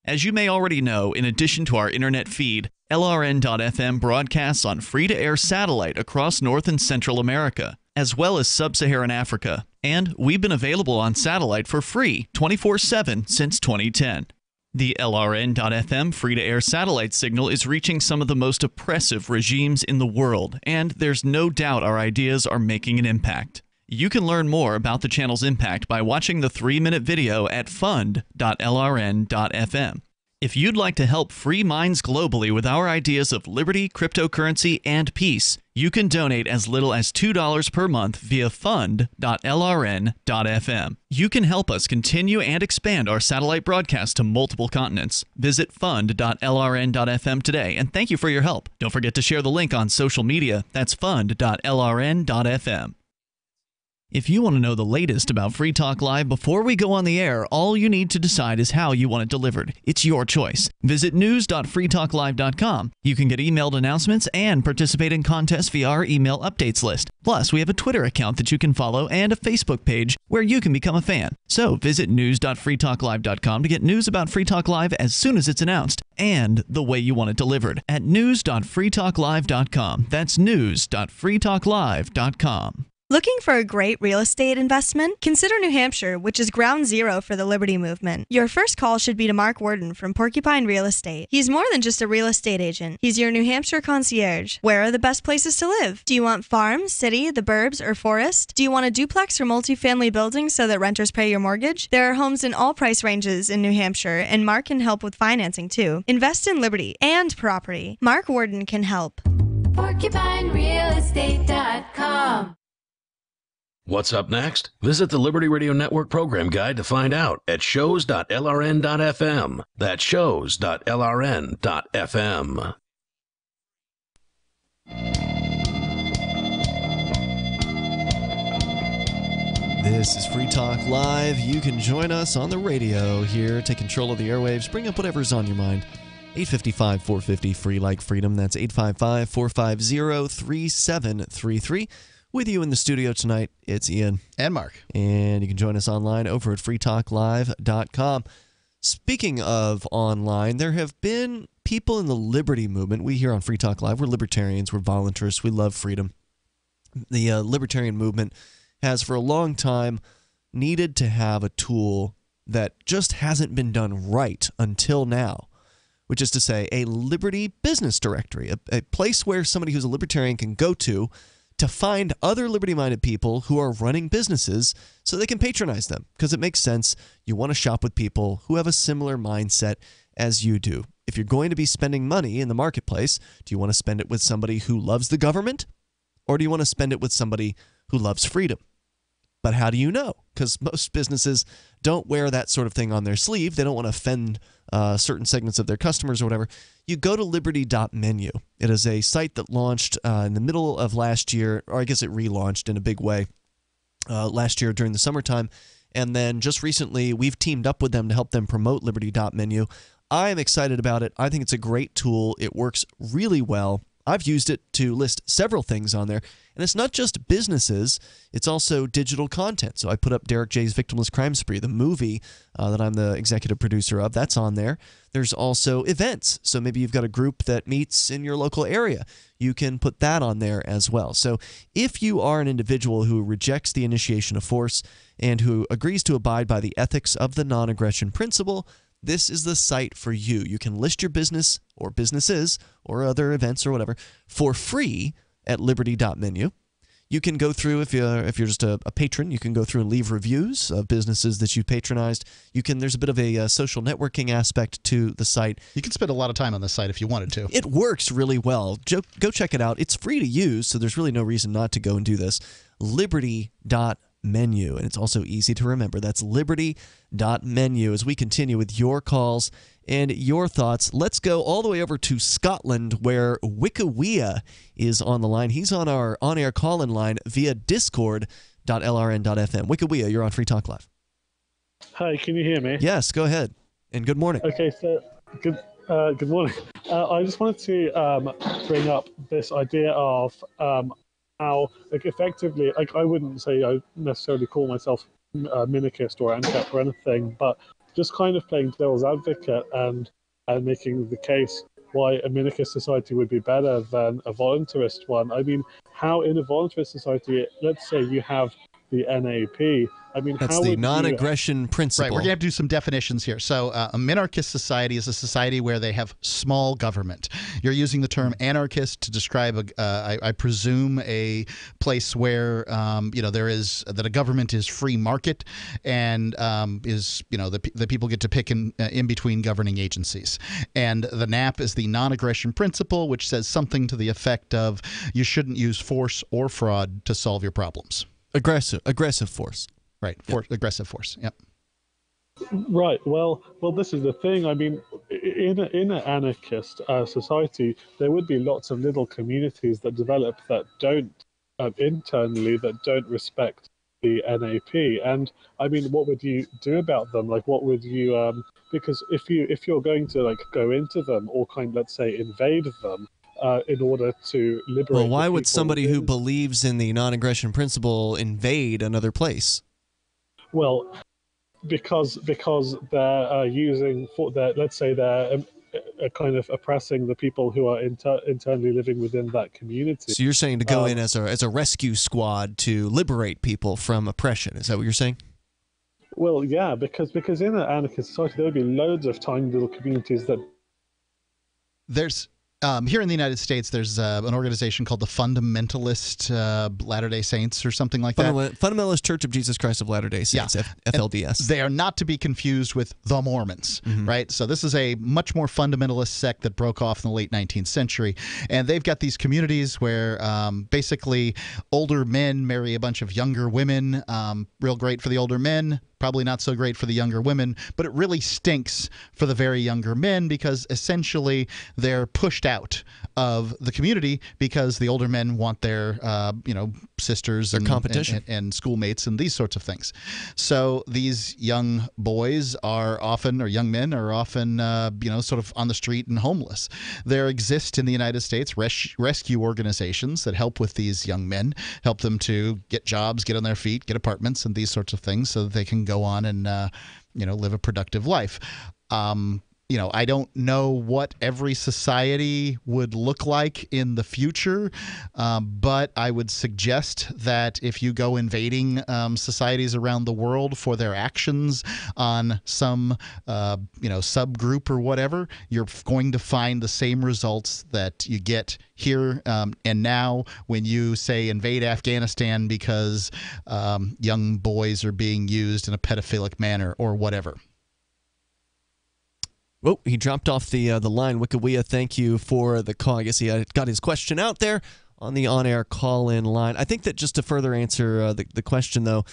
As you may already know, in addition to our internet feed, LRN.FM broadcasts on free-to-air satellite across North and Central America, as well as Sub-Saharan Africa. And we've been available on satellite for free 24/7 since 2010. The LRN.FM free-to-air satellite signal is reaching some of the most oppressive regimes in the world, and there's no doubt our ideas are making an impact. You can learn more about the channel's impact by watching the 3-minute video at fund.lrn.fm. If you'd like to help free minds globally with our ideas of liberty, cryptocurrency, and peace, you can donate as little as $2 per month via fund.lrn.fm. You can help us continue and expand our satellite broadcast to multiple continents. Visit fund.lrn.fm today, and thank you for your help. Don't forget to share the link on social media. That's fund.lrn.fm. If you want to know the latest about Free Talk Live before we go on the air, all you need to decide is how you want it delivered. It's your choice. Visit news.freetalklive.com. You can get emailed announcements and participate in contests via our email updates list. Plus, we have a Twitter account that you can follow and a Facebook page where you can become a fan. So visit news.freetalklive.com to get news about Free Talk Live as soon as it's announced and the way you want it delivered at news.freetalklive.com. That's news.freetalklive.com. Looking for a great real estate investment? Consider New Hampshire, which is ground zero for the Liberty Movement. Your first call should be to Mark Worden from Porcupine Real Estate. He's more than just a real estate agent. He's your New Hampshire concierge. Where are the best places to live? Do you want farm, city, the burbs, or forest? Do you want a duplex or multifamily building so that renters pay your mortgage? There are homes in all price ranges in New Hampshire, and Mark can help with financing too. Invest in liberty and property. Mark Worden can help. PorcupineRealEstate.com. What's up next? Visit the Liberty Radio Network program guide to find out at shows.lrn.fm. That's shows.lrn.fm. This is Free Talk Live. You can join us on the radio here. Take control of the airwaves. Bring up whatever's on your mind. 855-450 free like freedom. That's 855-450-3733. With you in the studio tonight, it's Ian. And Mark. And you can join us online over at freetalklive.com. Speaking of online, there have been people in the liberty movement. We here on Free Talk Live, we're libertarians, we're voluntarists, we love freedom. The libertarian movement has for a long time needed to have a tool that just hasn't been done right until now, which is to say a liberty business directory, a place where somebody who's a libertarian can go to find other liberty-minded people who are running businesses so they can patronize them, because it makes sense. You want to shop with people who have a similar mindset as you do. If you're going to be spending money in the marketplace, do you want to spend it with somebody who loves the government, or do you want to spend it with somebody who loves freedom? But how do you know? Because most businesses don't wear that sort of thing on their sleeve. They don't want to offend certain segments of their customers or whatever. You go to liberty.menu. It is a site that launched in the middle of last year, or I guess it relaunched in a big way last year during the summertime. And then just recently, we've teamed up with them to help them promote liberty.menu. I am excited about it. I think it's a great tool. It works really well. I've used it to list several things on there. And it's not just businesses, it's also digital content. So I put up Derek J's Victimless Crime Spree, the movie that I'm the executive producer of. That's on there. There's also events. So maybe you've got a group that meets in your local area. You can put that on there as well. So if you are an individual who rejects the initiation of force and who agrees to abide by the ethics of the non-aggression principle, this is the site for you. You can list your business or businesses or other events or whatever for free at liberty.menu. You can go through, if you're just a patron, you can go through and leave reviews of businesses that you patronized. There's a bit of a social networking aspect to the site. You can spend a lot of time on this site if you wanted to. It works really well. Go check it out. It's free to use, so there's really no reason not to go and do this. Liberty.menu, and it's also easy to remember. That's liberty.menu. As we continue with your calls and your thoughts, let's go all the way over to Scotland, where Wikawia is on the line. He's on our on-air call-in line via discord.lrn.fm. Wikawia, you're on Free Talk Live. Hi, can you hear me? Yes, go ahead. And good morning. Okay, so good morning. I just wanted to bring up this idea of how, effectively, I wouldn't say I necessarily call myself a minarchist or ANCAP or anything, but just kind of playing devil's advocate and making the case why a minarchist society would be better than a voluntarist one. I mean, how in a voluntarist society, let's say you have the NAP, I mean, That's how the would non-aggression principle. Right, we're going to have to do some definitions here. So a minarchist society is a society where they have small government. You're using the term anarchist to describe, I presume, a place where that a government is free market and the people get to pick in between governing agencies. And the NAP is the non-aggression principle, which says something to the effect of you shouldn't use force or fraud to solve your problems. Aggressive force. Right, aggressive force. Yep. Right. Well, this is the thing. I mean, in an anarchist society, there would be lots of little communities that develop that don't internally that don't respect the NAP. And I mean, what would you do about them? Like, what would you? Because if you're going to go into them or let's say invade them. In order to liberate. Well, why would somebody who believes in the non-aggression principle invade another place? Well, because they're let's say they're kind of oppressing the people who are internally living within that community. So you're saying to go in as a rescue squad to liberate people from oppression? Is that what you're saying? Well, yeah, because in an anarchist society there would be loads of tiny little communities that. There's. Here in the United States, there's an organization called the Fundamentalist Latter-day Saints or something like that. Fundamentalist Church of Jesus Christ of Latter-day Saints, FLDS. They are not to be confused with the Mormons, right? So this is a much more fundamentalist sect that broke off in the late 19th century. And they've got these communities where basically older men marry a bunch of younger women, real great for the older men, probably not so great for the younger women, but it really stinks for the very younger men because essentially they're pushed out of the community because the older men want their sisters and competition and schoolmates and these sorts of things. So these young boys are often, or young men are often, sort of on the street and homeless. There exist in the United States rescue organizations that help with these young men, help them to get jobs, get on their feet, get apartments and these sorts of things so that they can go on and live a productive life. I don't know what every society would look like in the future, but I would suggest that if you go invading societies around the world for their actions on some subgroup or whatever, you're going to find the same results that you get here and now when you say invade Afghanistan because young boys are being used in a pedophilic manner or whatever. Oh, he dropped off the line. Wikiwea, thank you for the call. I guess he got his question out there on the on-air call-in line. I think that just to further answer the question, though,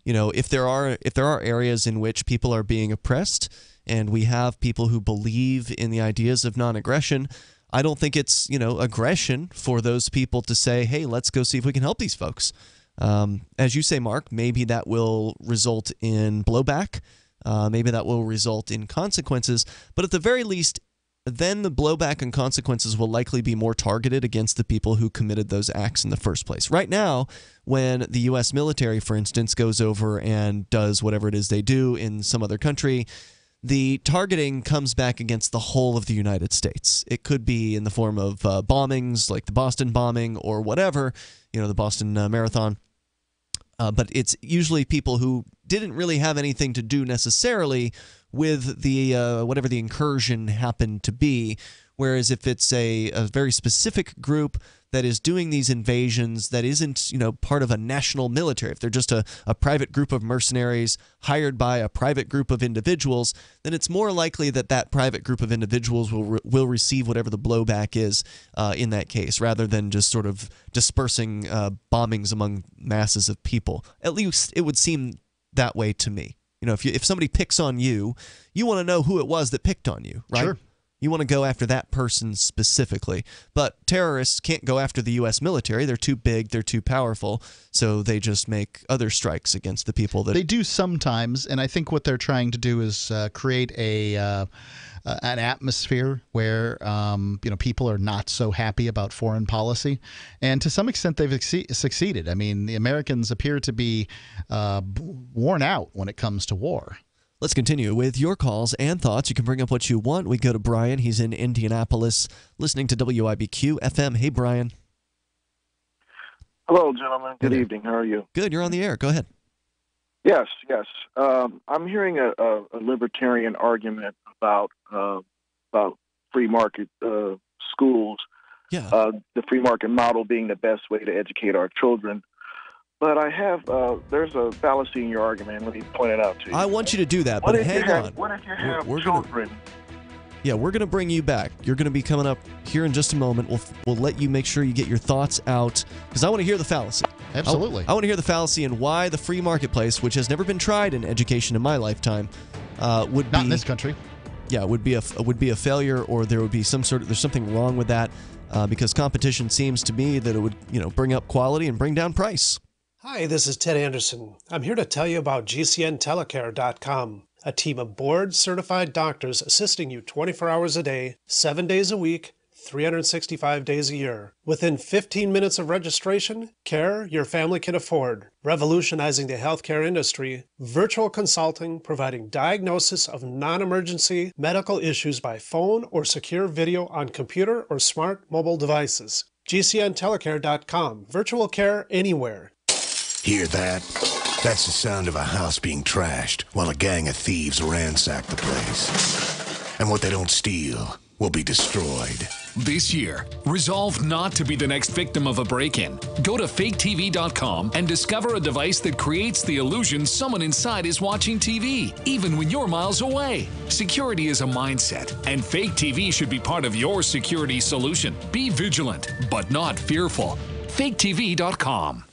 if there are areas in which people are being oppressed and we have people who believe in the ideas of non-aggression, I don't think it's aggression for those people to say, hey, let's go see if we can help these folks. As you say, Mark, maybe that will result in blowback. Maybe that will result in consequences, but at the very least, then the blowback and consequences will likely be more targeted against the people who committed those acts in the first place. Right now, when the U.S. military, for instance, goes over and does whatever it is they do in some other country, the targeting comes back against the whole of the United States. It could be in the form of bombings, like the Boston bombing or whatever, the Boston Marathon. But it's usually people who didn't really have anything to do necessarily with the whatever the incursion happened to be. Whereas if it's a very specific group that is doing these invasions that isn't, part of a national military, if they're just a private group of mercenaries hired by a private group of individuals, then it's more likely that that private group of individuals will receive whatever the blowback is in that case, rather than just sort of dispersing bombings among masses of people. At least it would seem that way to me. If somebody picks on you, you want to know who it was that picked on you, right? Sure. You want to go after that person specifically. But terrorists can't go after the U.S. military. They're too big. They're too powerful. So they just make other strikes against the people that... They do sometimes, and I think what they're trying to do is create an atmosphere where people are not so happy about foreign policy. And to some extent, they've succeeded. I mean, the Americans appear to be worn out when it comes to war. Let's continue with your calls and thoughts. You can bring up what you want. We go to Brian. He's in Indianapolis, listening to WIBQ FM. Hey, Brian. Hello, gentlemen. Good evening. How are you? Good. You're on the air. Go ahead. Yes. I'm hearing a libertarian argument about free market schools. Yeah. The free market model being the best way to educate our children. But I have there's a fallacy in your argument. Let me point it out to you. I want you to do that, What but if hang on. What if you have We're children? We're going to bring you back. You're going to be coming up here in just a moment. We'll let you make sure you get your thoughts out, because I want to hear the fallacy. Absolutely. I want to hear the fallacy and why the free marketplace, which has never been tried in education in my lifetime, would not in this country. Yeah, would be a failure, or there would be there's something wrong with that, because competition seems to me that it would bring up quality and bring down price. Hi, this is Ted Anderson. I'm here to tell you about GCNtelecare.com, a team of board-certified doctors assisting you 24 hours a day, 7 days a week, 365 days a year. Within 15 minutes of registration, care your family can afford. Revolutionizing the healthcare industry, virtual consulting providing diagnosis of non-emergency medical issues by phone or secure video on computer or smart mobile devices. GCNtelecare.com. Virtual care anywhere. Hear that? That's the sound of a house being trashed while a gang of thieves ransack the place. And what they don't steal will be destroyed. This year, resolve not to be the next victim of a break-in. Go to faketv.com and discover a device that creates the illusion someone inside is watching TV, even when you're miles away. Security is a mindset, and Fake TV should be part of your security solution. Be vigilant, but not fearful. faketv.com.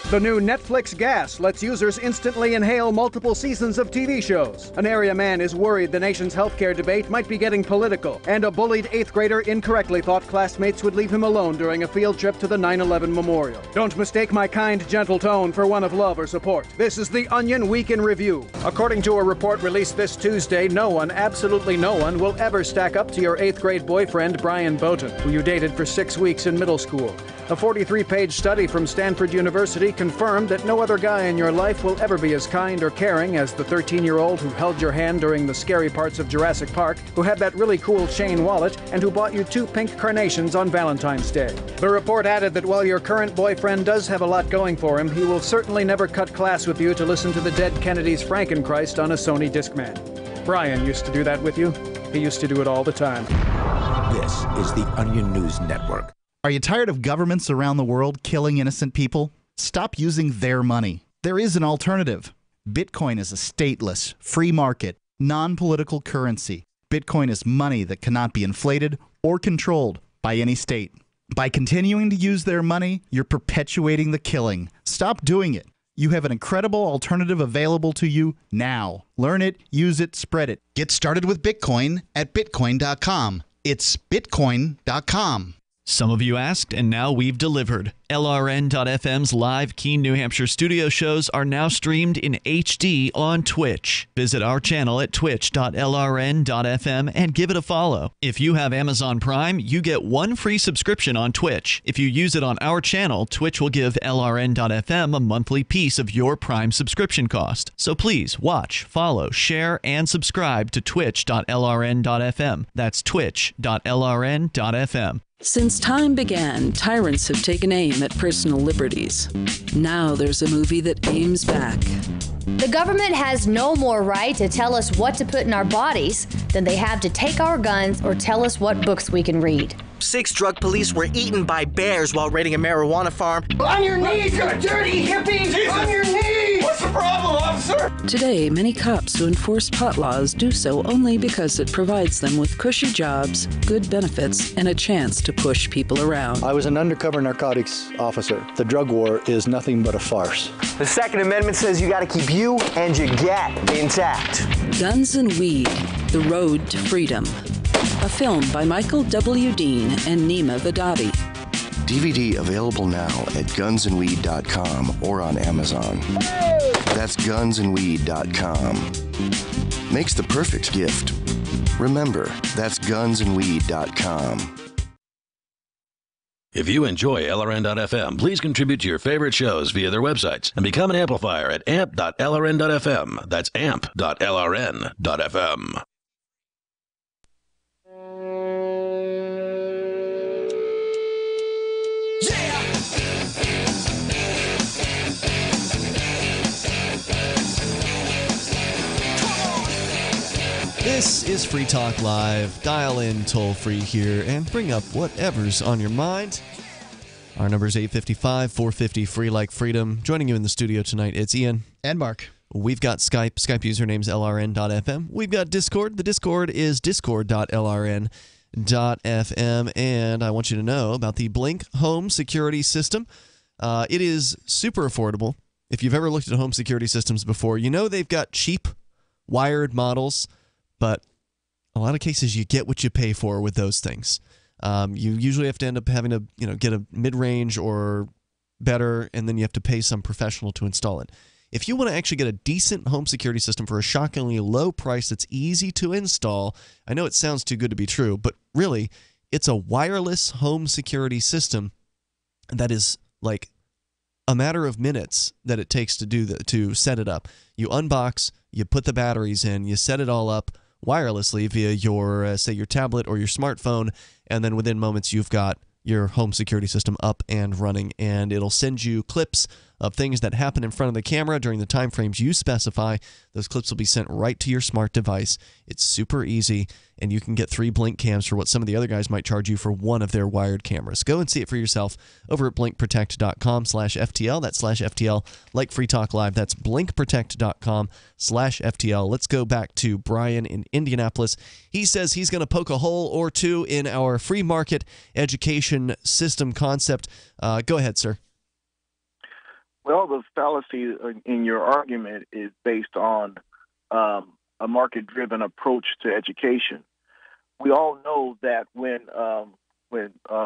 The new Netflix Gas lets users instantly inhale multiple seasons of TV shows. An area man is worried the nation's healthcare debate might be getting political, and a bullied 8th grader incorrectly thought classmates would leave him alone during a field trip to the 9/11 memorial. Don't mistake my kind, gentle tone for one of love or support. This is the Onion Week in Review. According to a report released this Tuesday, no one, absolutely no one, will ever stack up to your 8th grade boyfriend, Brian Bowden, who you dated for 6 weeks in middle school. A 43-page study from Stanford University confirmed that no other guy in your life will ever be as kind or caring as the 13-year-old who held your hand during the scary parts of Jurassic Park, who had that really cool chain wallet, and who bought you 2 pink carnations on Valentine's Day. The report added that while your current boyfriend does have a lot going for him, he will certainly never cut class with you to listen to the dead Kennedy's Frankenchrist on a Sony Discman. Brian used to do that with you. He used to do it all the time. This is the Onion News Network. Are you tired of governments around the world killing innocent people? Stop using their money. There is an alternative. Bitcoin is a stateless, free market, non-political currency. Bitcoin is money that cannot be inflated or controlled by any state. By continuing to use their money, you're perpetuating the killing. Stop doing it. You have an incredible alternative available to you now. Learn it, use it, spread it. Get started with Bitcoin at Bitcoin.com. It's Bitcoin.com. Some of you asked, and now we've delivered. LRN.FM's live Keene, New Hampshire studio shows are now streamed in HD on Twitch. Visit our channel at twitch.lrn.fm and give it a follow. If you have Amazon Prime, you get 1 free subscription on Twitch. If you use it on our channel, Twitch will give LRN.FM a monthly piece of your Prime subscription cost. So please watch, follow, share, and subscribe to twitch.lrn.fm. That's twitch.lrn.fm. Since time began, tyrants have taken aim at personal liberties. Now there's a movie that aims back. The government has no more right to tell us what to put in our bodies than they have to take our guns or tell us what books we can read. 6 drug police were eaten by bears while raiding a marijuana farm. On your knees, you dirty hippies! Jesus. On your knees! What's the problem, officer? Today, many cops who enforce pot laws do so only because it provides them with cushy jobs, good benefits, and a chance to push people around. I was an undercover narcotics officer. The drug war is nothing but a farce. The Second Amendment says you gotta keep you and your get intact. Guns and Weed, The Road to Freedom. A film by Michael W. Dean and Nima Vadadi. DVD available now at gunsandweed.com or on Amazon. That's gunsandweed.com. Makes the perfect gift. Remember, that's gunsandweed.com. If you enjoy LRN.FM, please contribute to your favorite shows via their websites and become an amplifier at amp.lrn.fm. That's amp.lrn.fm. This is Free Talk Live. Dial in toll-free here and bring up whatever's on your mind. Our number is 855-450-FREE like freedom. Joining you in the studio tonight, it's Ian. And Mark. We've got Skype. Skype username's LRN.FM. We've got Discord. The Discord is discord.lrn.fm. And I want you to know about the Blink home security system. It is super affordable. If you've ever looked at home security systems before, you know they've got cheap wired models, but a lot of cases you get what you pay for with those things. You usually have to end up having to, get a mid-range or better, and then you have to pay some professional to install it. If you want to actually get a decent home security system for a shockingly low price that's easy to install, I know it sounds too good to be true, but really, it's a wireless home security system that is like a matter of minutes that it takes to set it up. You unbox, you put the batteries in, you set it all up wirelessly via your, say, your tablet or your smartphone, and then within moments you've got your home security system up and running, and it'll send you clips of things that happen in front of the camera during the time frames you specify. Those clips will be sent right to your smart device. It's super easy, and you can get 3 Blink cams for what some of the other guys might charge you for one of their wired cameras. Go and see it for yourself over at blinkprotect.com/FTL. That's /FTL, like Free Talk Live. That's blinkprotect.com/FTL. Let's go back to Brian in Indianapolis. He says he's going to poke a hole or two in our free market education system concept. Go ahead, sir. Well, the fallacy in your argument is based on a market-driven approach to education. We all know that when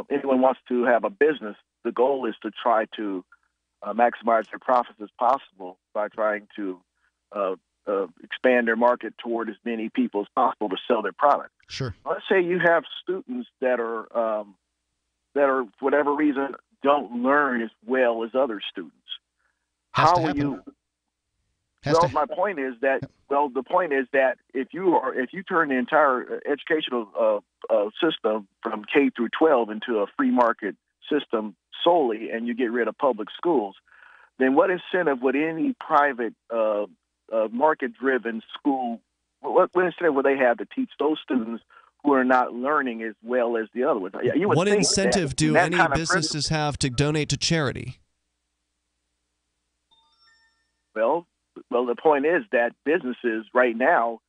anyone wants to have a business, the goal is to try to maximize their profits as possible by trying to expand their market toward as many people as possible to sell their product. Sure. Let's say you have students that are for whatever reason don't learn as well as other students. How will you? Well, my point is that. Well, the point is that if you turn the entire educational system from K through 12 into a free market system solely, and you get rid of public schools, then what incentive would any private market-driven school? What incentive would they have to teach those students who are not learning as well as the other ones? What incentive do any businesses have to donate to charity? Well, the point is that businesses right now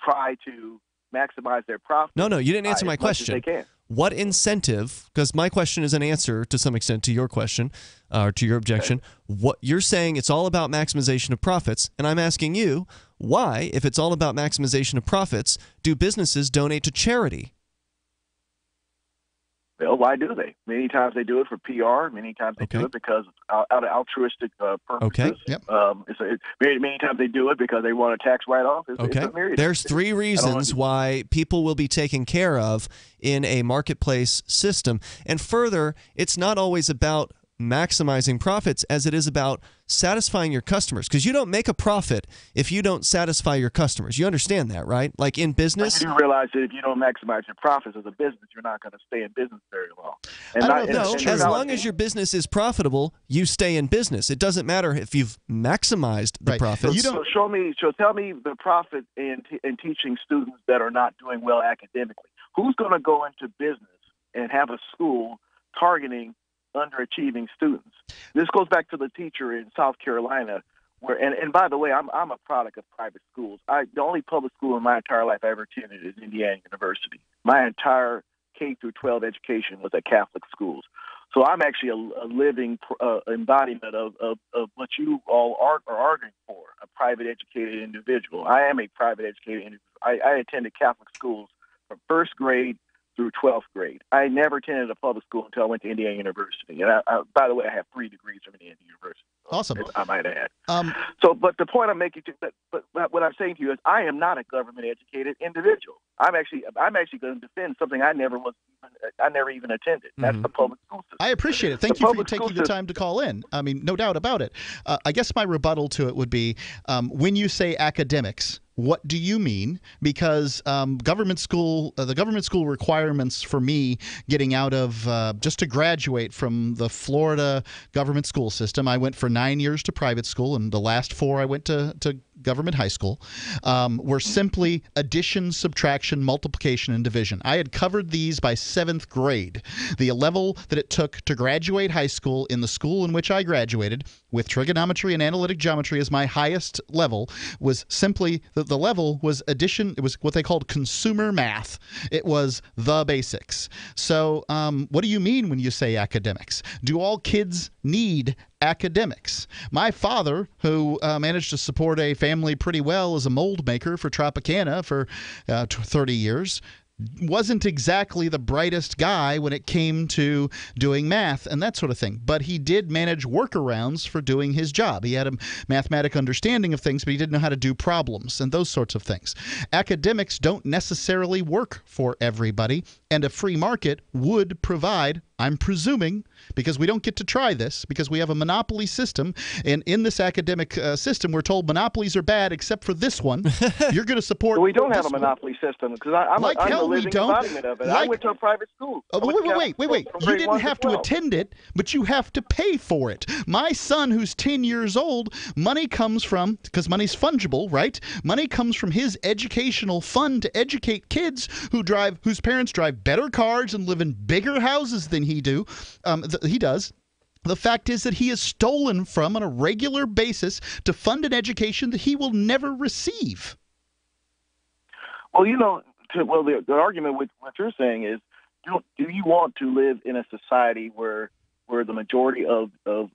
try to maximize their profit. No, you didn't answer my question. They can. What incentive? Because my question is an answer to some extent to your question, or to your objection. Okay. What you're saying, it's all about maximization of profits, and I'm asking you, why, if it's all about maximization of profits, do businesses donate to charity? Well, why do they? Many times they do it for PR. Many times they do it because out of altruistic purposes. Okay. Yep. Many times they do it because they want a tax write-off. There's 3 reasons why people will be taken care of in a marketplace system. And further, it's not always about maximizing profits as it is about satisfying your customers, because you don't make a profit if you don't satisfy your customers. You understand that, right? Like in business, but you realize that if you don't maximize your profits as a business, you're not going to stay in business very long. As long as your business is profitable, you stay in business. It doesn't matter if you've maximized the profits. So tell me the profit in teaching students that are not doing well academically. Who's going to go into business and have a school targeting underachieving students? This goes back to the teacher in South Carolina, where and by the way, I'm a product of private schools. The only public school in my entire life I ever attended is Indiana University. My entire K through 12 education was at Catholic schools. So I'm actually a living embodiment of what you all are arguing for, a private educated individual. I am a private educated individual. I attended Catholic schools from first grade through 12th grade. I never attended a public school until I went to Indiana University. And by the way, I have 3 degrees from Indiana University. Awesome. I might add. But the point I'm making, but what I'm saying to you is, I am not a government-educated individual. I'm actually going to defend something I never even attended. That's the public school system. I appreciate it. Thank you for taking the time to call in. I mean, no doubt about it. I guess my rebuttal to it would be, when you say academics, what do you mean? Because the government school requirements for me getting out of just to graduate from the Florida government school system, I went for 9 years to private school, and the last 4 I went to government high school were simply addition, subtraction, multiplication, and division. I had covered these by 7th grade. The level that it took to graduate high school in the school in which I graduated, with trigonometry and analytic geometry as my highest level, was simply the level was addition. It was what they called consumer math. It was the basics. So what do you mean when you say academics? Do all kids need academics? My father, who managed to support a family pretty well as a mold maker for Tropicana for 30 years, wasn't exactly the brightest guy when it came to doing math and that sort of thing. But he did manage workarounds for doing his job. He had a mathematic understanding of things, but he didn't know how to do problems and those sorts of things. Academics don't necessarily work for everybody, and a free market would provide, I'm presuming, because we don't get to try this, because we have a monopoly system, and in this academic system, we're told monopolies are bad except for this one. You're going to support we don't have a monopoly system, because I'm the living embodiment of it. I went to a private school. Wait. You didn't have to attend it, but you have to pay for it. My son, who's 10 years old, money comes from, because money's fungible, right? Money comes from his educational fund to educate kids whose parents drive better cars and live in bigger houses than he does. The fact is that he is stolen from on a regular basis to fund an education that he will never receive. Well, the argument with what you're saying is, do you want to live in a society where the majority of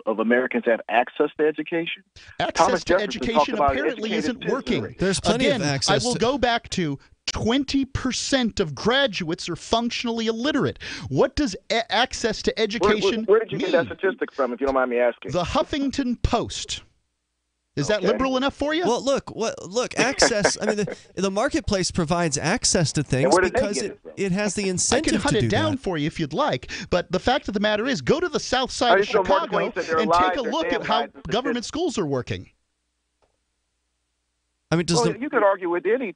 Americans have access to education? Access to education apparently isn't working. There's plenty of access. I will go back to 20% of graduates are functionally illiterate. What does access to education Where did you mean? get that statistic from, if you don't mind me asking? The Huffington Post. Is that liberal enough for you? Well, look, access. I mean, the marketplace provides access to things because it has the incentive to do that. I can hunt it down for you if you'd like, but the fact of the matter is, go to the south side of Chicago and take a look at how government schools are working. I mean, you could argue with any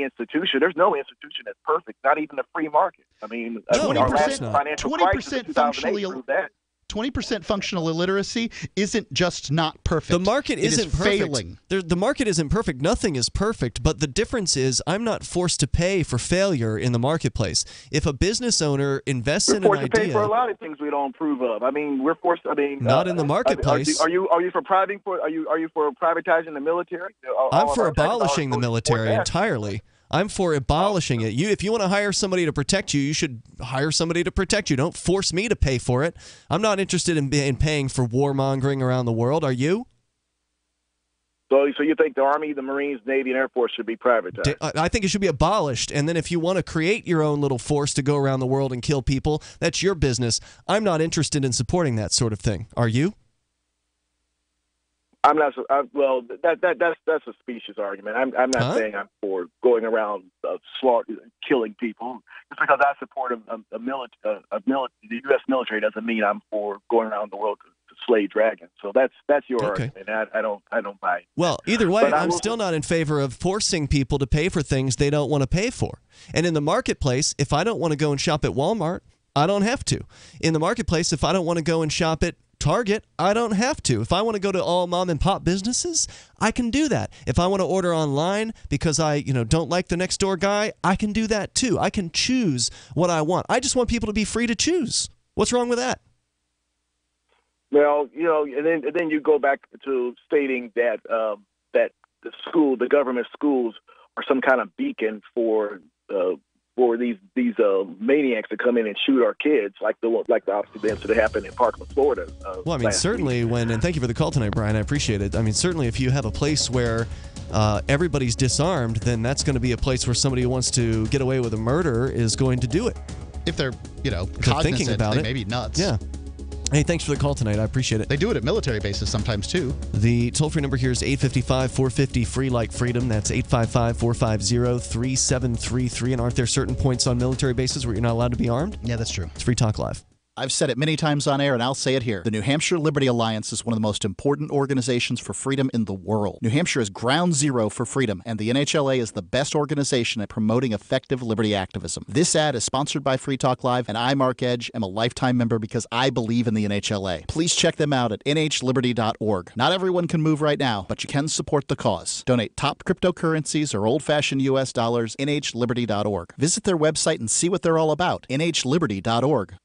institution. There's no institution that's perfect, not even the free market. I mean, 20% financial crisis in 2008 proved that. 20% functional illiteracy isn't just not perfect. The market isn't perfect. Failing. The market isn't perfect. Nothing is perfect. But the difference is I'm not forced to pay for failure in the marketplace. If a business owner invests in an idea... We're forced to pay for a lot of things we don't approve of. I mean, we're forced... not in the marketplace. Are you for privatizing the military? I'm for abolishing the military entirely. I'm for abolishing it. If you want to hire somebody to protect you, you should hire somebody to protect you. Don't force me to pay for it. I'm not interested in paying for warmongering around the world. Are you? So you think the Army, the Marines, Navy, and Air Force should be privatized? I think it should be abolished. And then if you want to create your own little force to go around the world and kill people, that's your business. I'm not interested in supporting that sort of thing. Are you? I'm not. That's a specious argument. I'm not saying I'm for going around killing people. Just because I support the U.S. military doesn't mean I'm for going around the world to slay dragons. So that's your argument. I don't buy it. Well, either way, I'm still not in favor of forcing people to pay for things they don't want to pay for. And in the marketplace, if I don't want to go and shop at Walmart, I don't have to. In the marketplace, if I don't want to go and shop at Target, I don't have to. If I want to go to all mom and pop businesses, I can do that. If I want to order online because I, don't like the next door guy, I can do that too. I can choose what I want. I just want people to be free to choose. What's wrong with that? Well, and then you go back to stating that that the government schools are some kind of beacon for these maniacs to come in and shoot our kids, like the obviously the incident that happened in Parkland, Florida. Well, I mean, certainly and thank you for the call tonight, Brian. I appreciate it. I mean, certainly if you have a place where everybody's disarmed, then that's going to be a place where somebody who wants to get away with a murder is going to do it. If they're, cognizant, thinking about it, may be nuts. Yeah. Hey, thanks for the call tonight. I appreciate it. They do it at military bases sometimes, too. The toll-free number here is 855-450-FREE like freedom. That's 855-450-3733. And aren't there certain points on military bases where you're not allowed to be armed? Yeah, that's true. It's Free Talk Live. I've said it many times on air, and I'll say it here. The New Hampshire Liberty Alliance is one of the most important organizations for freedom in the world. New Hampshire is ground zero for freedom, and the NHLA is the best organization at promoting effective liberty activism. This ad is sponsored by Free Talk Live, and I, Mark Edge, am a lifetime member because I believe in the NHLA. Please check them out at nhliberty.org. Not everyone can move right now, but you can support the cause. Donate top cryptocurrencies or old-fashioned U.S. dollars, nhliberty.org. Visit their website and see what they're all about, nhliberty.org.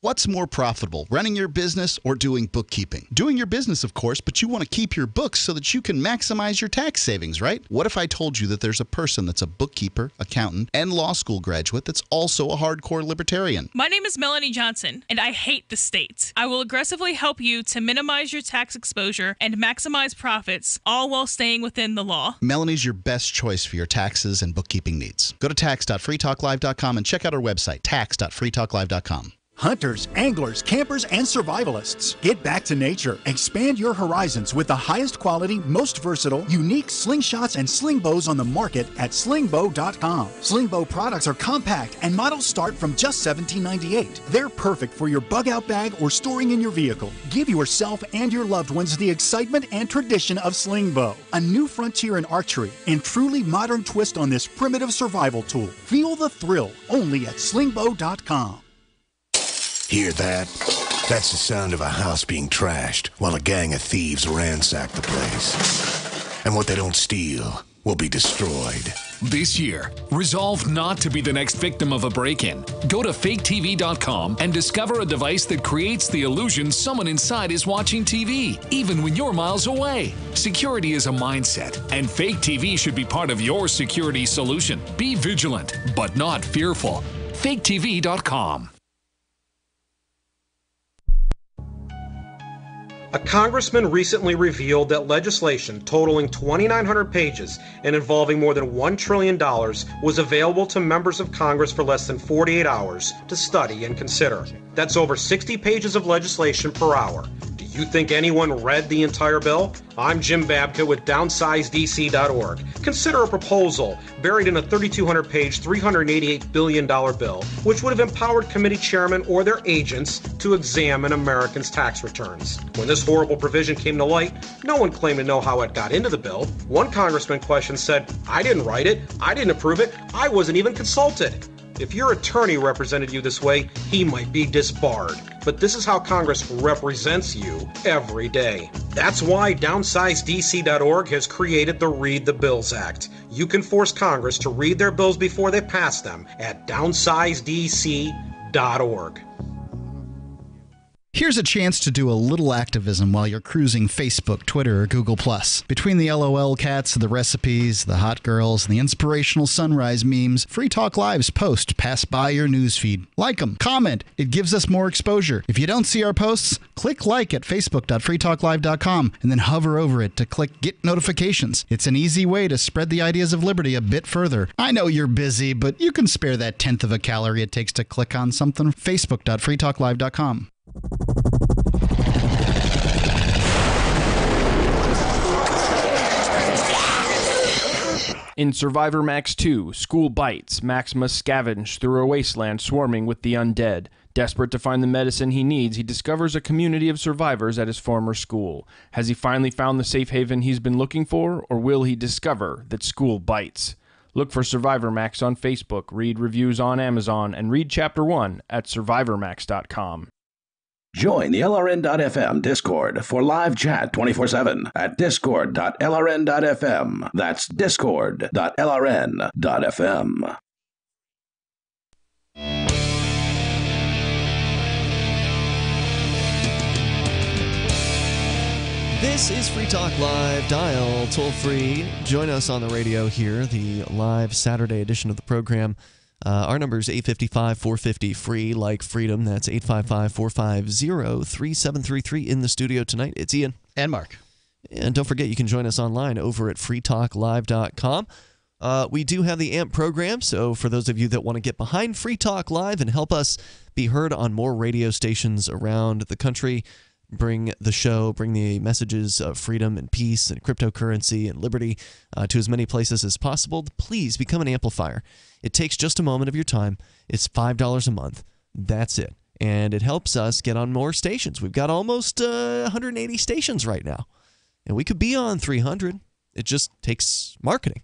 What's more profitable, running your business or doing bookkeeping? Doing your business, of course, but you want to keep your books so that you can maximize your tax savings, right? What if I told you that there's a person that's a bookkeeper, accountant, and law school graduate that's also a hardcore libertarian? My name is Melanie Johnson, and I hate the state. I will aggressively help you to minimize your tax exposure and maximize profits, all while staying within the law. Melanie's your best choice for your taxes and bookkeeping needs. Go to tax.freetalklive.com and check out our website, tax.freetalklive.com. Hunters, anglers, campers, and survivalists. Get back to nature. Expand your horizons with the highest quality, most versatile, unique slingshots and sling bows on the market at slingbow.com. Slingbow products are compact and models start from just $17.98. They're perfect for your bug out bag or storing in your vehicle. Give yourself and your loved ones the excitement and tradition of slingbow, a new frontier in archery and truly modern twist on this primitive survival tool. Feel the thrill only at slingbow.com. Hear that? That's the sound of a house being trashed while a gang of thieves ransack the place. And what they don't steal will be destroyed. This year, resolve not to be the next victim of a break-in. Go to faketv.com and discover a device that creates the illusion someone inside is watching TV, even when you're miles away. Security is a mindset, and Fake TV should be part of your security solution. Be vigilant, but not fearful. faketv.com. A congressman recently revealed that legislation totaling 2,900 pages and involving more than $1 trillion was available to members of Congress for less than 48 hours to study and consider. That's over 60 pages of legislation per hour. Do you think anyone read the entire bill? I'm Jim Babka with DownsizeDC.org. Consider a proposal buried in a 3,200-page, $388 billion bill, which would have empowered committee chairmen or their agents to examine Americans' tax returns. When this horrible provision came to light, no one claimed to know how it got into the bill. One congressman questioned said, "I didn't write it, I didn't approve it, I wasn't even consulted." If your attorney represented you this way, he might be disbarred. But this is how Congress represents you every day. That's why DownsizeDC.org has created the Read the Bills Act. You can force Congress to read their bills before they pass them at DownsizeDC.org. Here's a chance to do a little activism while you're cruising Facebook, Twitter, or Google+. Between the LOL cats, the recipes, the hot girls, and the inspirational sunrise memes, Free Talk Live's posts pass by your newsfeed. Like them, comment. It gives us more exposure. If you don't see our posts, click like at facebook.freetalklive.com and then hover over it to click Get Notifications. It's an easy way to spread the ideas of liberty a bit further. I know you're busy, but you can spare that 1/10 of a calorie it takes to click on something. facebook.freetalklive.com. In Survivor Max 2, School Bites, Max must scavenge through a wasteland swarming with the undead. Desperate to find the medicine he needs, he discovers a community of survivors at his former school. Has he finally found the safe haven he's been looking for, or will he discover that school bites? Look for Survivor Max on Facebook, read reviews on Amazon, and read Chapter 1 at survivormax.com. Join the LRN.FM Discord for live chat 24/7 at discord.lrn.fm. That's discord.lrn.fm. This is Free Talk Live. Dial toll free. Join us on the radio here, the live Saturday edition of the program. Our number is 855-450-FREE, like freedom. That's 855-450-3733 in the studio tonight. It's Ian. And Mark. And don't forget, you can join us online over at freetalklive.com. We do have the AMP program, so for those of you that want to get behind Free Talk Live and help us be heard on more radio stations around the country, bring the show, bring the messages of freedom and peace and cryptocurrency and liberty to as many places as possible, please become an amplifier. It takes just a moment of your time. It's $5 a month. That's it. and it helps us get on more stations. We've got almost 180 stations right now, and we could be on 300. It just takes marketing.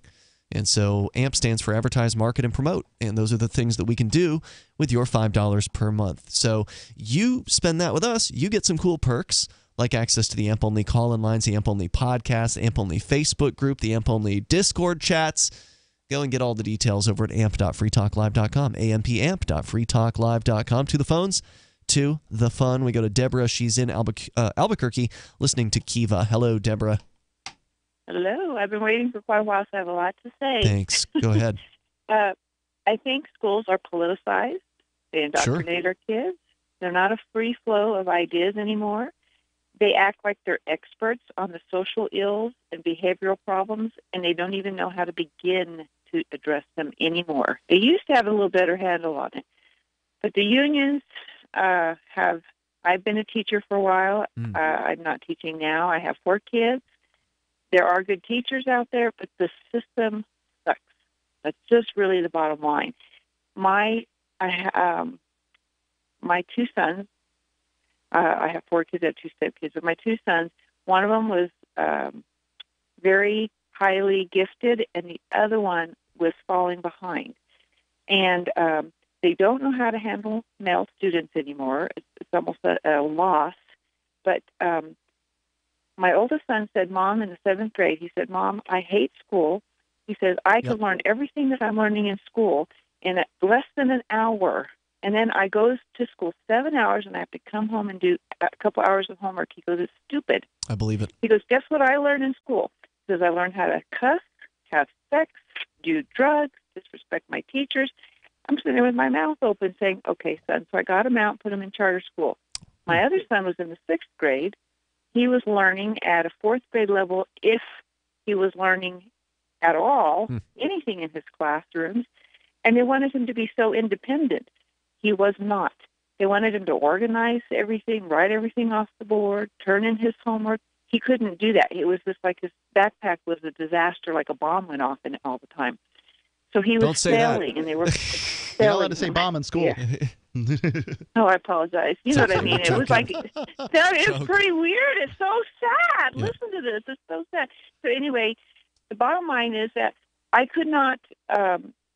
And so AMP stands for Advertise, Market, and Promote. And those are the things that we can do with your $5 per month. So you spend that with us, you get some cool perks like access to the AMP-only call-in lines, the AMP-only podcast, the AMP-only Facebook group, the AMP-only Discord chats. Go and get all the details over at amp.freetalklive.com, amp.freetalklive.com. To the phones, to the fun. We go to Deborah. She's in Albuquerque listening to Kiva. Hello, Deborah. Hello. I've been waiting for quite a while, so I have a lot to say. Thanks. Go ahead. I think schools are politicized. They indoctrinate our kids. They're not a free flow of ideas anymore. They act like they're experts on the social ills and behavioral problems, and they don't even know how to begin to address them anymore. They used to have a little better handle on it. But the unions have... I've been a teacher for a while. I'm not teaching now. I have 4 kids. There are good teachers out there, but the system sucks. That's just really the bottom line. My 2 sons, I have 4 kids, I have 2 stepkids, but my 2 sons, one of them was very highly gifted, and the other one was falling behind. And they don't know how to handle male students anymore. It's almost a loss. But my oldest son said, Mom, in the 7th grade, he said, Mom, I hate school. He says, I could learn everything that I'm learning in school in less than an hour. And then I go to school 7 hours, and I have to come home and do a couple hours of homework. He goes, it's stupid. I believe it. He goes, guess what I learned in school? He says, I learned how to cuss, have sex, do drugs, disrespect my teachers. I'm sitting there with my mouth open saying, okay, son. So I got him out and put him in charter school. My other son was in the 6th grade. He was learning at a 4th grade level, if he was learning at all, anything in his classrooms. And they wanted him to be so independent. He was not. They wanted him to organize everything, write everything off the board, turn in his homework. He couldn't do that. It was just like his backpack was a disaster, like a bomb went off in it all the time. So he was failing, and they were failing. You're not allowed to say bomb in school. Yeah. Oh, I apologize. You know what I mean? It was like, it's pretty weird. It's so sad. Yeah. Listen to this. It's so sad. So anyway, the bottom line is that I could not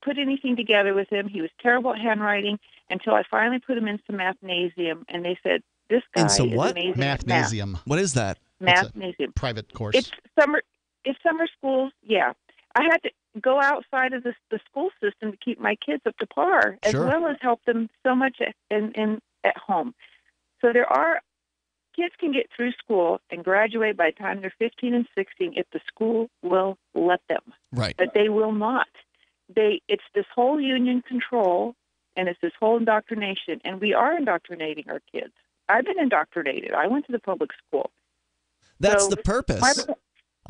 put anything together with him. He was terrible at handwriting until I finally put him in some mathnasium, and they said, this guy is amazing. Mathnasium. What is that? Mathnasium. Private course. It's summer schools, yeah. I had to go outside of the school system to keep my kids up to par, as well as help them so much at home. So kids can get through school and graduate by the time they're 15 and 16 if the school will let them. Right. But they will not. It's this whole union control, and it's this whole indoctrination, and we are indoctrinating our kids. I've been indoctrinated. I went to the public school. That's the purpose.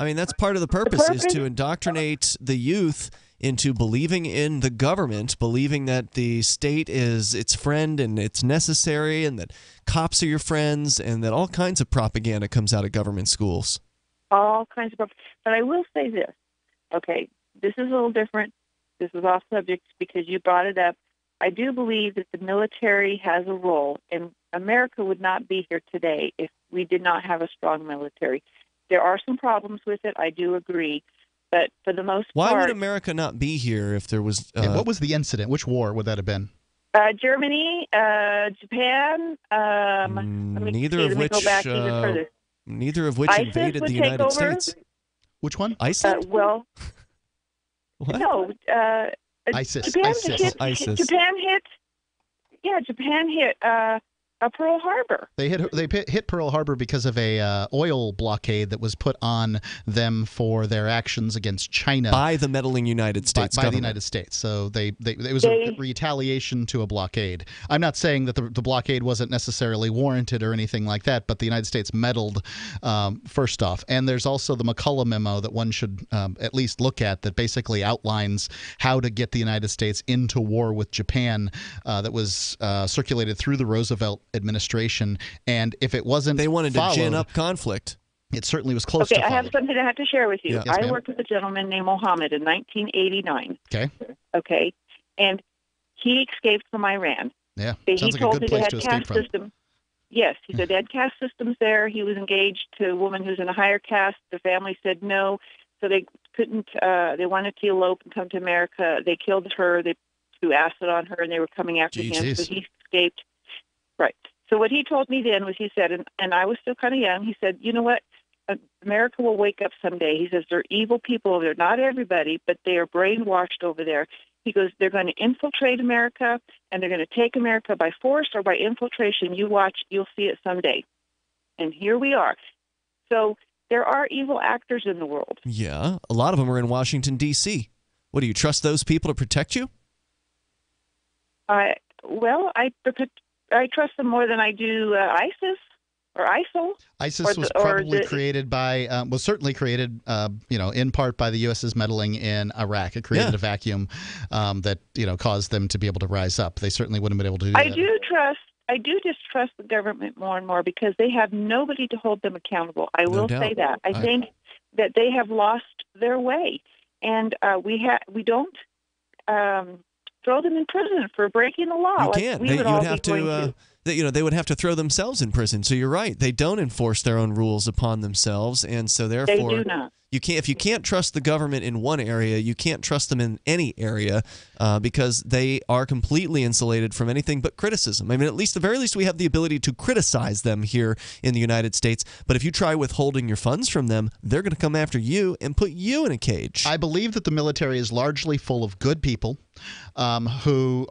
I mean, that's part of the purpose is to indoctrinate the youth into believing in the government, believing that the state is its friend and it's necessary, and that cops are your friends, and that all kinds of propaganda comes out of government schools. All kinds of propaganda. But I will say this. Okay, this is a little different. This is off subject because you brought it up. I do believe that the military has a role, and America would not be here today if we did not have a strong military. There are some problems with it, I do agree, but for the most part... Why would America not be here if there was... what was the incident? Which war would that have been? Germany, Japan... neither of which invaded the United States. Which one? Iceland? What? No. ISIS. Japan hit Pearl Harbor. They hit Pearl Harbor because of a oil blockade that was put on them for their actions against China by the meddling United States by the United States. So it was a retaliation to a blockade. I'm not saying that the blockade wasn't necessarily warranted or anything like that, but the United States meddled first off. And there's also the McCullough memo that one should at least look at that basically outlines how to get the United States into war with Japan that was circulated through the Roosevelt administration, and if it wasn't they wanted to gin up conflict. It certainly was close to I have something I have to share with you. Yeah. Yes, I worked with a gentleman named Mohammed in 1989. Okay. And he escaped from Iran. Yeah, He sounds like a told good me place they to had escape caste from. system. Yes, he said they had caste systems there. He was engaged to a woman who's in a higher caste. The family said no, so they couldn't. They wanted to elope and come to America. They killed her. They threw acid on her, and they were coming after him. So he escaped. Right. So what he told me then was, he said, and I was still kind of young. He said, you know what? America will wake up someday. He says they're evil people over there. Not everybody, but they are brainwashed over there. He goes, they're going to infiltrate America, and they're going to take America by force or by infiltration. You watch, you'll see it someday. And here we are. So there are evil actors in the world. Yeah, a lot of them are in Washington, D.C. What, do you trust those people to protect you? Well, I trust them more than I do ISIS or ISIL. ISIS was probably created by, was certainly created, in part by the U.S.'s meddling in Iraq. It created a vacuum that, caused them to be able to rise up. They certainly wouldn't have been able to do that. I do distrust the government more and more because they have nobody to hold them accountable. I will say that. I think that they have lost their way, and we don't throw them in prison for breaking the law. You can't. They would have to throw themselves in prison. So you're right. They don't enforce their own rules upon themselves, and so therefore they do not. You can't. If you can't trust the government in one area, you can't trust them in any area because they are completely insulated from anything but criticism. I mean, at the very least, we have the ability to criticize them here in the United States. But if you try withholding your funds from them, they're going to come after you and put you in a cage. I believe that the military is largely full of good people whose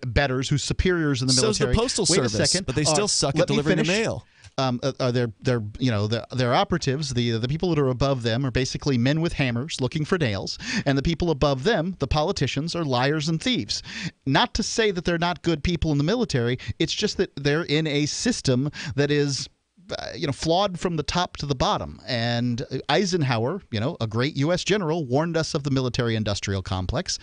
betters, whose superiors in the military. So is the Postal Service, Wait a second, but they still suck at delivering the mail. Their operatives, the people that are above them are basically men with hammers looking for nails, and the people above them, the politicians, are liars and thieves. Not to say that they're not good people in the military, it's just that they're in a system that is flawed from the top to the bottom. And Eisenhower, a great U.S. general, warned us of the military-industrial complex.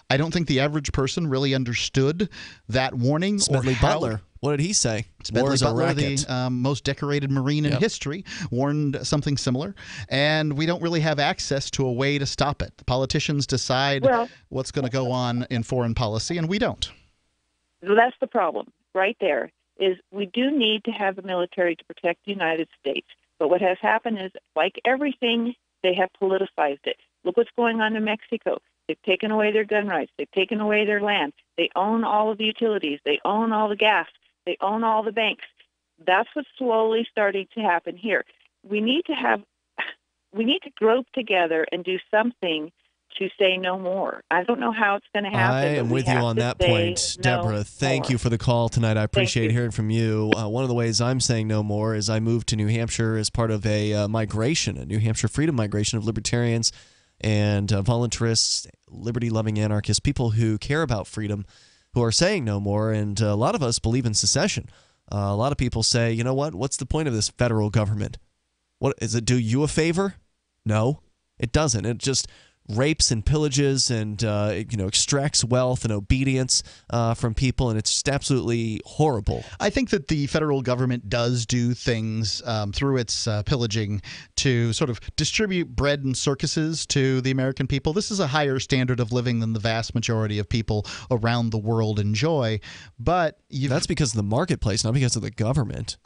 I don't think the average person really understood that warning. Smedley Butler. What did he say? War is a racket. The most decorated Marine in history, warned something similar. And we don't really have access to a way to stop it. The politicians decide what's going to go on in foreign policy, and we don't. Well, that's the problem right there. Is we do need to have a military to protect the United States. But what has happened is, like everything, they have politicized it. Look what's going on in Mexico. They've taken away their gun rights. They've taken away their land. They own all of the utilities. They own all the gas. They own all the banks. That's what's slowly starting to happen here. We need to grope together and do something to say no more. I don't know how it's going to happen. I am with you on that point, Deborah. Thank you for the call tonight. I appreciate hearing from you. One of the ways I'm saying no more is I moved to New Hampshire as part of a migration, a New Hampshire freedom migration of libertarians and voluntarists, liberty-loving anarchists, people who care about freedom, who are saying no more. And a lot of us believe in secession. A lot of people say, you know what? What's the point of this federal government? What is it? Do you a favor? No, it doesn't. It just rapes and pillages and extracts wealth and obedience from people, and it's just absolutely horrible. I think that the federal government does do things through its pillaging to sort of distribute bread and circuses to the American people. This is a higher standard of living than the vast majority of people around the world enjoy. But that's because of the marketplace, not because of the government.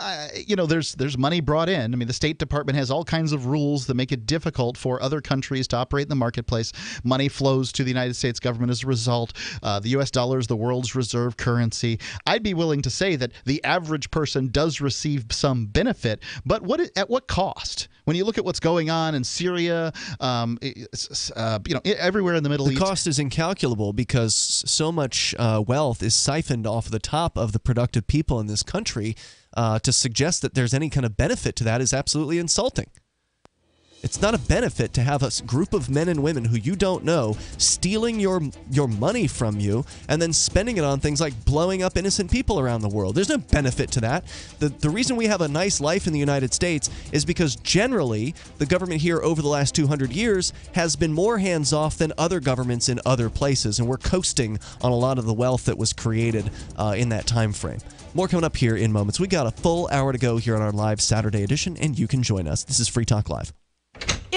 There's money brought in. I mean, the State Department has all kinds of rules that make it difficult for other countries to operate in the marketplace. Money flows to the United States government as a result. The U.S. dollar is the world's reserve currency. I'd be willing to say that the average person does receive some benefit, but at what cost? When you look at what's going on in Syria, everywhere in the Middle East. The cost is incalculable because so much wealth is siphoned off the top of the productive people in this country. To suggest that there's any kind of benefit to that is absolutely insulting. It's not a benefit to have a group of men and women who you don't know stealing your money from you and then spending it on things like blowing up innocent people around the world. There's no benefit to that. The reason we have a nice life in the United States is because generally the government here over the last 200 years has been more hands-off than other governments in other places, and we're coasting on a lot of the wealth that was created in that time frame. More coming up here in moments. We got a full hour to go here on our live Saturday edition, and you can join us. This is Free Talk Live.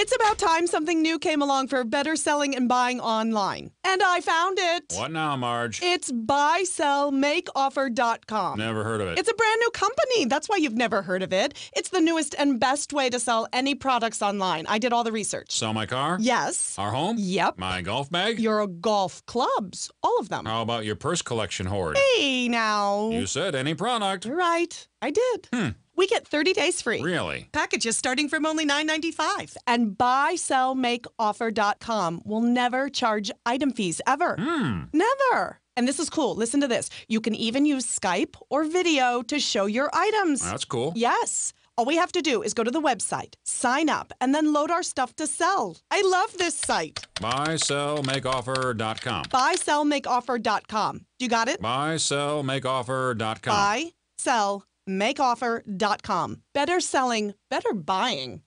It's about time something new came along for better selling and buying online. And I found it. What now, Marge? It's buysellmakeoffer.com. Never heard of it. It's a brand new company. That's why you've never heard of it. It's the newest and best way to sell any products online. I did all the research. Sell my car? Yes. Our home? Yep. My golf bag? Your golf clubs. All of them. How about your purse collection hoard? Hey, now. You said any product. You're right. I did. We get 30 days free. Really? Packages starting from only $9.95. And buysellmakeoffer.com will never charge item fees, ever. Never. And this is cool. Listen to this. You can even use Skype or video to show your items. That's cool. Yes. All we have to do is go to the website, sign up, and then load our stuff to sell. I love this site. Buysellmakeoffer.com. Buysellmakeoffer.com. You got it? Buysellmakeoffer.com. Buysellmakeoffer.com. Better selling, better buying.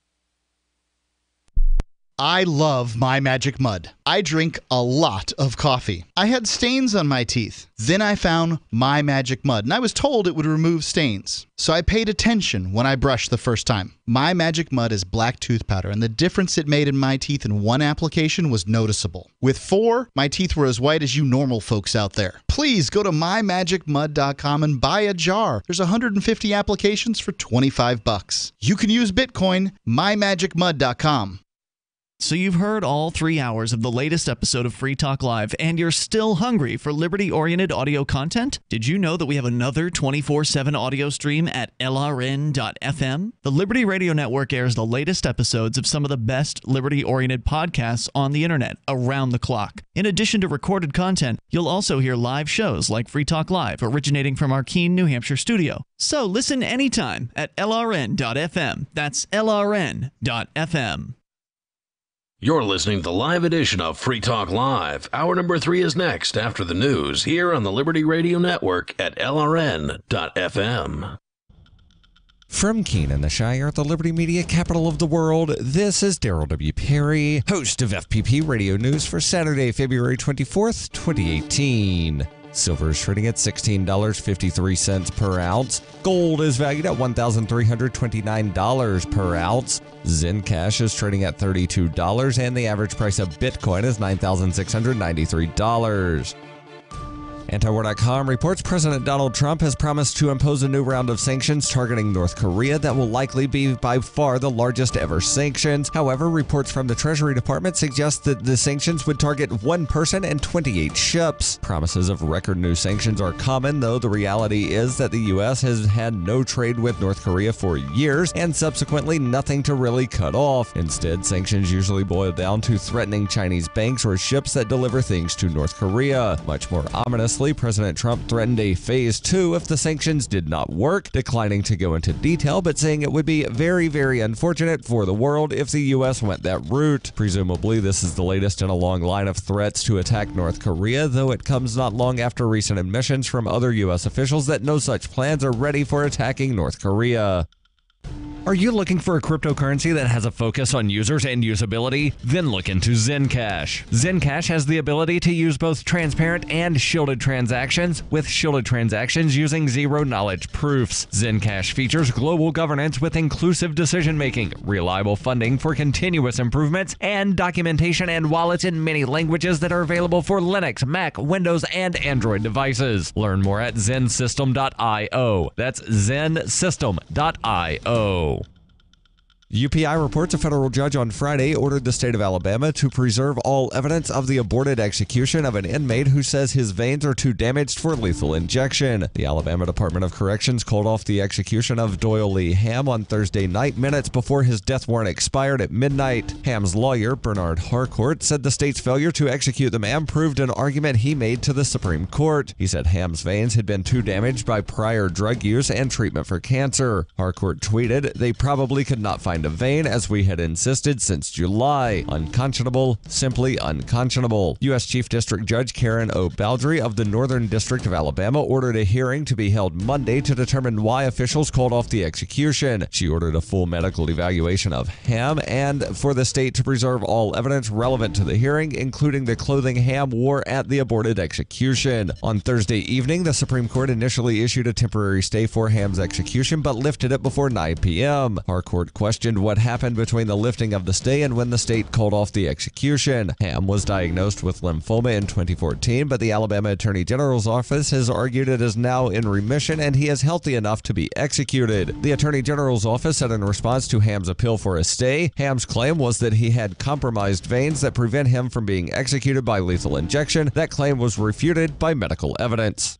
I love My Magic Mud. I drink a lot of coffee. I had stains on my teeth. Then I found My Magic Mud, and I was told it would remove stains. So I paid attention when I brushed the first time. My Magic Mud is black tooth powder, and the difference it made in my teeth in one application was noticeable. With 4, my teeth were as white as you normal folks out there. Please go to mymagicmud.com and buy a jar. There's 150 applications for $25. You can use Bitcoin, mymagicmud.com. So you've heard all 3 hours of the latest episode of Free Talk Live, and you're still hungry for liberty-oriented audio content? Did you know that we have another 24/7 audio stream at LRN.FM? The Liberty Radio Network airs the latest episodes of some of the best liberty-oriented podcasts on the internet around the clock. In addition to recorded content, you'll also hear live shows like Free Talk Live, originating from our Keene, New Hampshire studio. So listen anytime at LRN.FM. That's LRN.FM. You're listening to the live edition of Free Talk Live. Hour number 3 is next after the news here on the Liberty Radio Network at LRN.FM. From Keene in the Shire, the Liberty Media capital of the world, this is Daryl W. Perry, host of FPP Radio News for Saturday, February 24th, 2018. Silver is trading at $16.53 per ounce. Gold is valued at $1,329 per ounce. Zencash is trading at $32, and the average price of Bitcoin is $9,693. Antiwar.com reports President Donald Trump has promised to impose a new round of sanctions targeting North Korea that will likely be by far the largest ever sanctions. However, reports from the Treasury Department suggest that the sanctions would target 1 person and 28 ships. Promises of record new sanctions are common, though the reality is that the U.S. has had no trade with North Korea for years and subsequently nothing to really cut off. Instead, sanctions usually boil down to threatening Chinese banks or ships that deliver things to North Korea. Much more ominously, President Trump threatened a phase 2 if the sanctions did not work, declining to go into detail, but saying it would be very, very unfortunate for the world if the U.S. went that route. Presumably, this is the latest in a long line of threats to attack North Korea, though it comes not long after recent admissions from other U.S. officials that no such plans are ready for attacking North Korea. Are you looking for a cryptocurrency that has a focus on users and usability? Then look into Zencash. Zencash has the ability to use both transparent and shielded transactions, with shielded transactions using zero-knowledge proofs. Zencash features global governance with inclusive decision-making, reliable funding for continuous improvements, and documentation and wallets in many languages that are available for Linux, Mac, Windows, and Android devices. Learn more at zensystem.io. That's zensystem.io. UPI reports a federal judge on Friday ordered the state of Alabama to preserve all evidence of the aborted execution of an inmate who says his veins are too damaged for lethal injection. The Alabama Department of Corrections called off the execution of Doyle Lee Ham on Thursday night, minutes before his death warrant expired at midnight. Ham's lawyer, Bernard Harcourt, said the state's failure to execute the man proved an argument he made to the Supreme Court. He said Ham's veins had been too damaged by prior drug use and treatment for cancer. Harcourt tweeted, "They probably could not find a vein, as we had insisted since July. Unconscionable, simply unconscionable." U.S. Chief District Judge Karen O. Baldry of the Northern District of Alabama ordered a hearing to be held Monday to determine why officials called off the execution. She ordered a full medical evaluation of Ham and for the state to preserve all evidence relevant to the hearing, including the clothing Ham wore at the aborted execution. On Thursday evening, the Supreme Court initially issued a temporary stay for Ham's execution, but lifted it before 9 p.m. Harcourt questioned questioned what happened between the lifting of the stay and when the state called off the execution. Ham was diagnosed with lymphoma in 2014, but the Alabama Attorney General's office has argued it is now in remission and he is healthy enough to be executed. The Attorney General's office said in response to Ham's appeal for a stay, Ham's claim was that he had compromised veins that prevent him from being executed by lethal injection. That claim was refuted by medical evidence.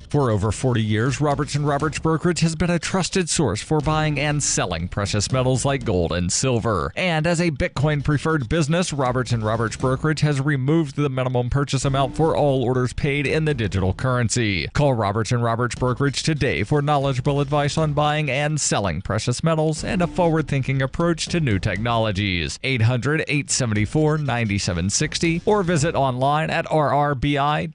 For over 40 years, Roberts & Roberts Brokerage has been a trusted source for buying and selling precious metals like gold and silver. And as a Bitcoin-preferred business, Roberts & Roberts Brokerage has removed the minimum purchase amount for all orders paid in the digital currency. Call Roberts & Roberts Brokerage today for knowledgeable advice on buying and selling precious metals and a forward-thinking approach to new technologies. 800-874-9760 or visit online at rrbi.co.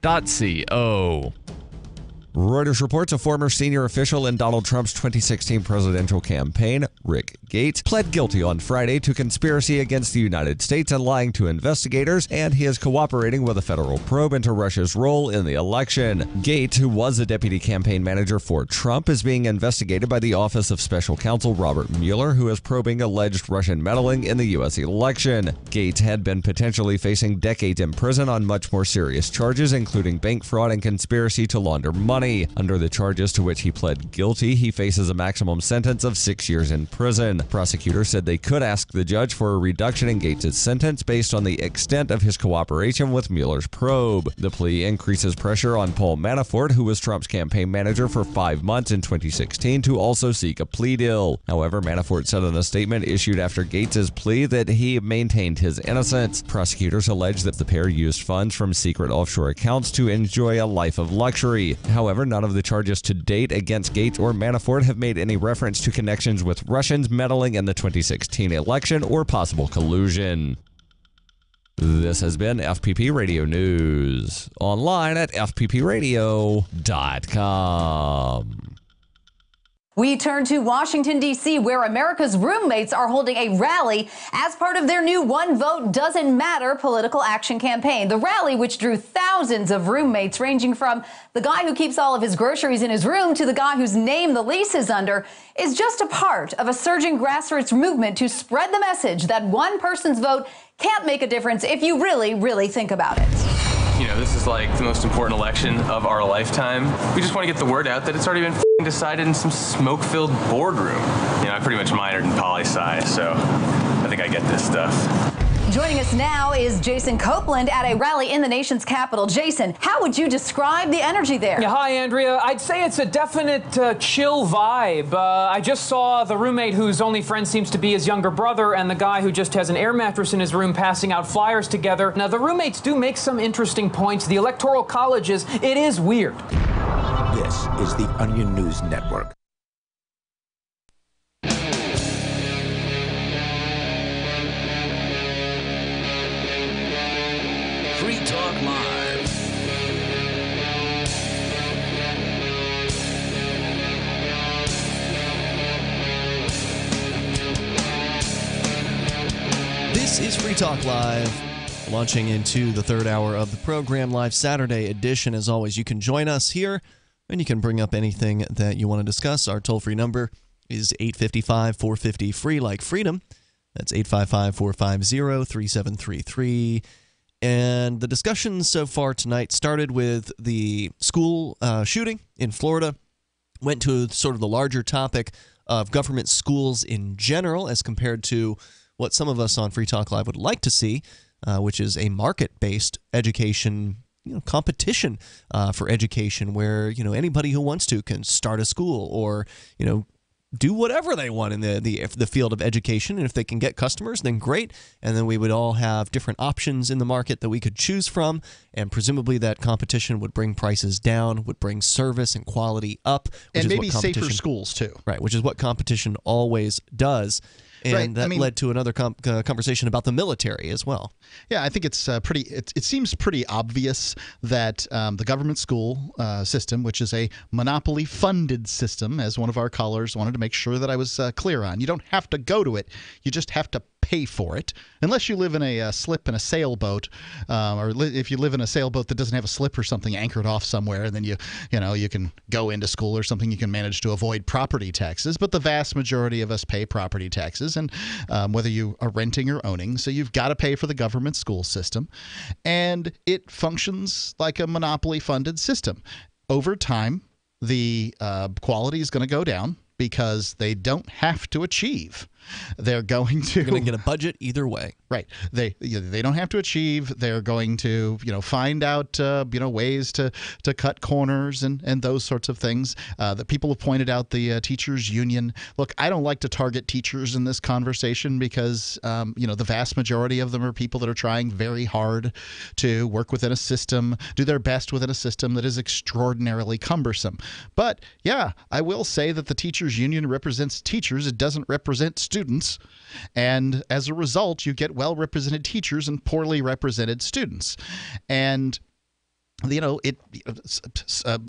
Reuters reports a former senior official in Donald Trump's 2016 presidential campaign, Rick Gates, pled guilty on Friday to conspiracy against the United States and lying to investigators, and he is cooperating with a federal probe into Russia's role in the election. Gates, who was a deputy campaign manager for Trump, is being investigated by the Office of Special Counsel Robert Mueller, who is probing alleged Russian meddling in the U.S. election. Gates had been potentially facing decades in prison on much more serious charges, including bank fraud and conspiracy to launder money. Under the charges to which he pled guilty, he faces a maximum sentence of 6 years in prison. Prosecutors said they could ask the judge for a reduction in Gates' sentence based on the extent of his cooperation with Mueller's probe. The plea increases pressure on Paul Manafort, who was Trump's campaign manager for 5 months in 2016, to also seek a plea deal. However, Manafort said in a statement issued after Gates' plea that he maintained his innocence. Prosecutors allege that the pair used funds from secret offshore accounts to enjoy a life of luxury. However, none of the charges to date against Gates or Manafort have made any reference to connections with Russians meddling in the 2016 election or possible collusion. This has been FPP Radio News. Online at fppradio.com. We turn to Washington, D.C., where America's roommates are holding a rally as part of their new One Vote Doesn't Matter political action campaign. The rally, which drew thousands of roommates, ranging from the guy who keeps all of his groceries in his room to the guy whose name the lease is under, is just a part of a surging grassroots movement to spread the message that one person's vote can't make a difference if you really, really think about it. You know, this is like the most important election of our lifetime. We just want to get the word out that it's already been decided in some smoke-filled boardroom. You know, I pretty much minored in poli-sci, so I think I get this stuff. Joining us now is Jason Copeland at a rally in the nation's capital. Jason, how would you describe the energy there? Yeah, hi, Andrea. I'd say it's a definite chill vibe. I just saw the roommate whose only friend seems to be his younger brother and the guy who just has an air mattress in his room passing out flyers together. Now, the roommates do make some interesting points. The Electoral College it is weird. This is the Onion News Network. Free Talk Live. This is Free Talk Live, launching into the third hour of the program, live Saturday edition. As always, you can join us here, and you can bring up anything that you want to discuss. Our toll-free number is 855-450-FREE, like freedom. That's 855-450-3733. And the discussion so far tonight started with the school shooting in Florida, went to sort of the larger topic of government schools in general as compared to what some of us on Free Talk Live would like to see, which is a market-based education, competition for education where, anybody who wants to can start a school or, do whatever they want in the field of education. And if they can get customers, then great. And then we would all have different options in the market that we could choose from. And presumably that competition would bring prices down, would bring service and quality up. And maybe safer schools, too. Right, which is what competition always does. And that led to another conversation about the military as well. Yeah, I think it's it seems pretty obvious that the government school system, which is a monopoly-funded system, as one of our callers wanted to make sure that I was clear on. You don't have to go to it. You just have to pay for it, unless you live in a slip in a sailboat, if you live in a sailboat that doesn't have a slip or something anchored off somewhere, and then you can go into school or something, you can manage to avoid property taxes. But the vast majority of us pay property taxes, and whether you are renting or owning, so you've got to pay for the government school system, and it functions like a monopoly-funded system. Over time, the quality is going to go down because they don't have to achieve. They're going to get a budget either way. Right. They don't have to achieve. They're going to find out ways to cut corners and those sorts of things that people have pointed out. The teachers union. Look, I don't like to target teachers in this conversation because the vast majority of them are people that are trying very hard to work within a system, do their best within a system that is extraordinarily cumbersome. But yeah, I will say that the teachers union represents teachers. It doesn't represent students, and as a result, you get well-represented teachers and poorly represented students. And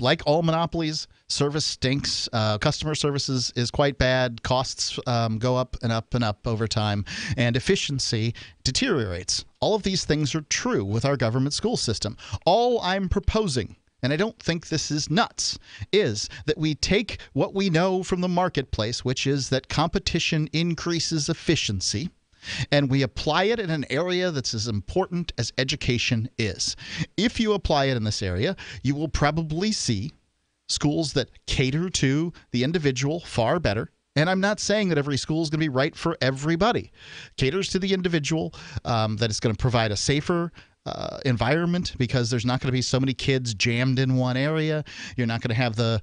like all monopolies, service stinks. Customer service is quite bad. Costs go up and up and up over time, and efficiency deteriorates. All of these things are true with our government school system. All I'm proposing, and I don't think this is nuts, is that we take what we know from the marketplace, which is that competition increases efficiency, and we apply it in an area that's as important as education is. If you apply it in this area, you will probably see schools that cater to the individual far better. And I'm not saying that every school is going to be right for everybody. Caters to the individual, that it's going to provide a safer environment because there's not going to be so many kids jammed in one area. You're not going to have the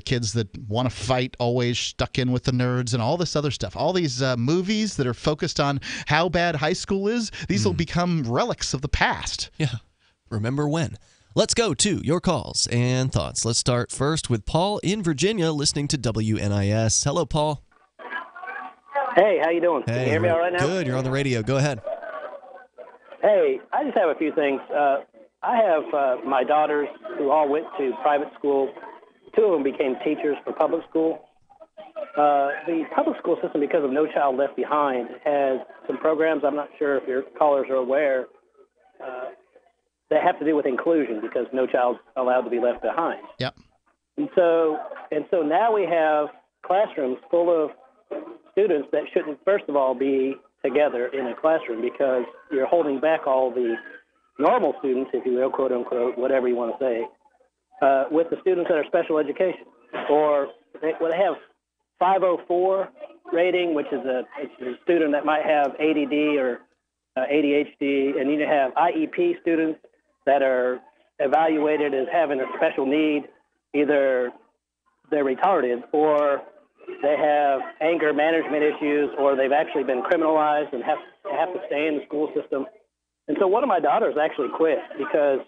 kids that want to fight always stuck in with the nerds and all this other stuff. All these movies that are focused on how bad high school is, these will become relics of the past. Yeah. Remember when? Let's go to your calls and thoughts. Let's start first with Paul in Virginia listening to WNIS. Hello, Paul. Hey, how you doing? Hey, Can you hear me all right now? Good. You're on the radio. Go ahead. Hey, I just have a few things. I have my daughters who all went to private school. Two of them became teachers for public school. The public school system, because of No Child Left Behind, has some programs, I'm not sure if your callers are aware, that have to do with inclusion because no child's allowed to be left behind. Yep. And so now we have classrooms full of students that shouldn't, first of all, be together in a classroom because you're holding back all the normal students, if you will, quote unquote, whatever you want to say, with the students that are special education. Or they have 504 rating, which is a student that might have ADD or ADHD, and you have IEP students that are evaluated as having a special need. Either they're retarded or they have anger management issues, or they've actually been criminalized and have to stay in the school system. And so one of my daughters actually quit because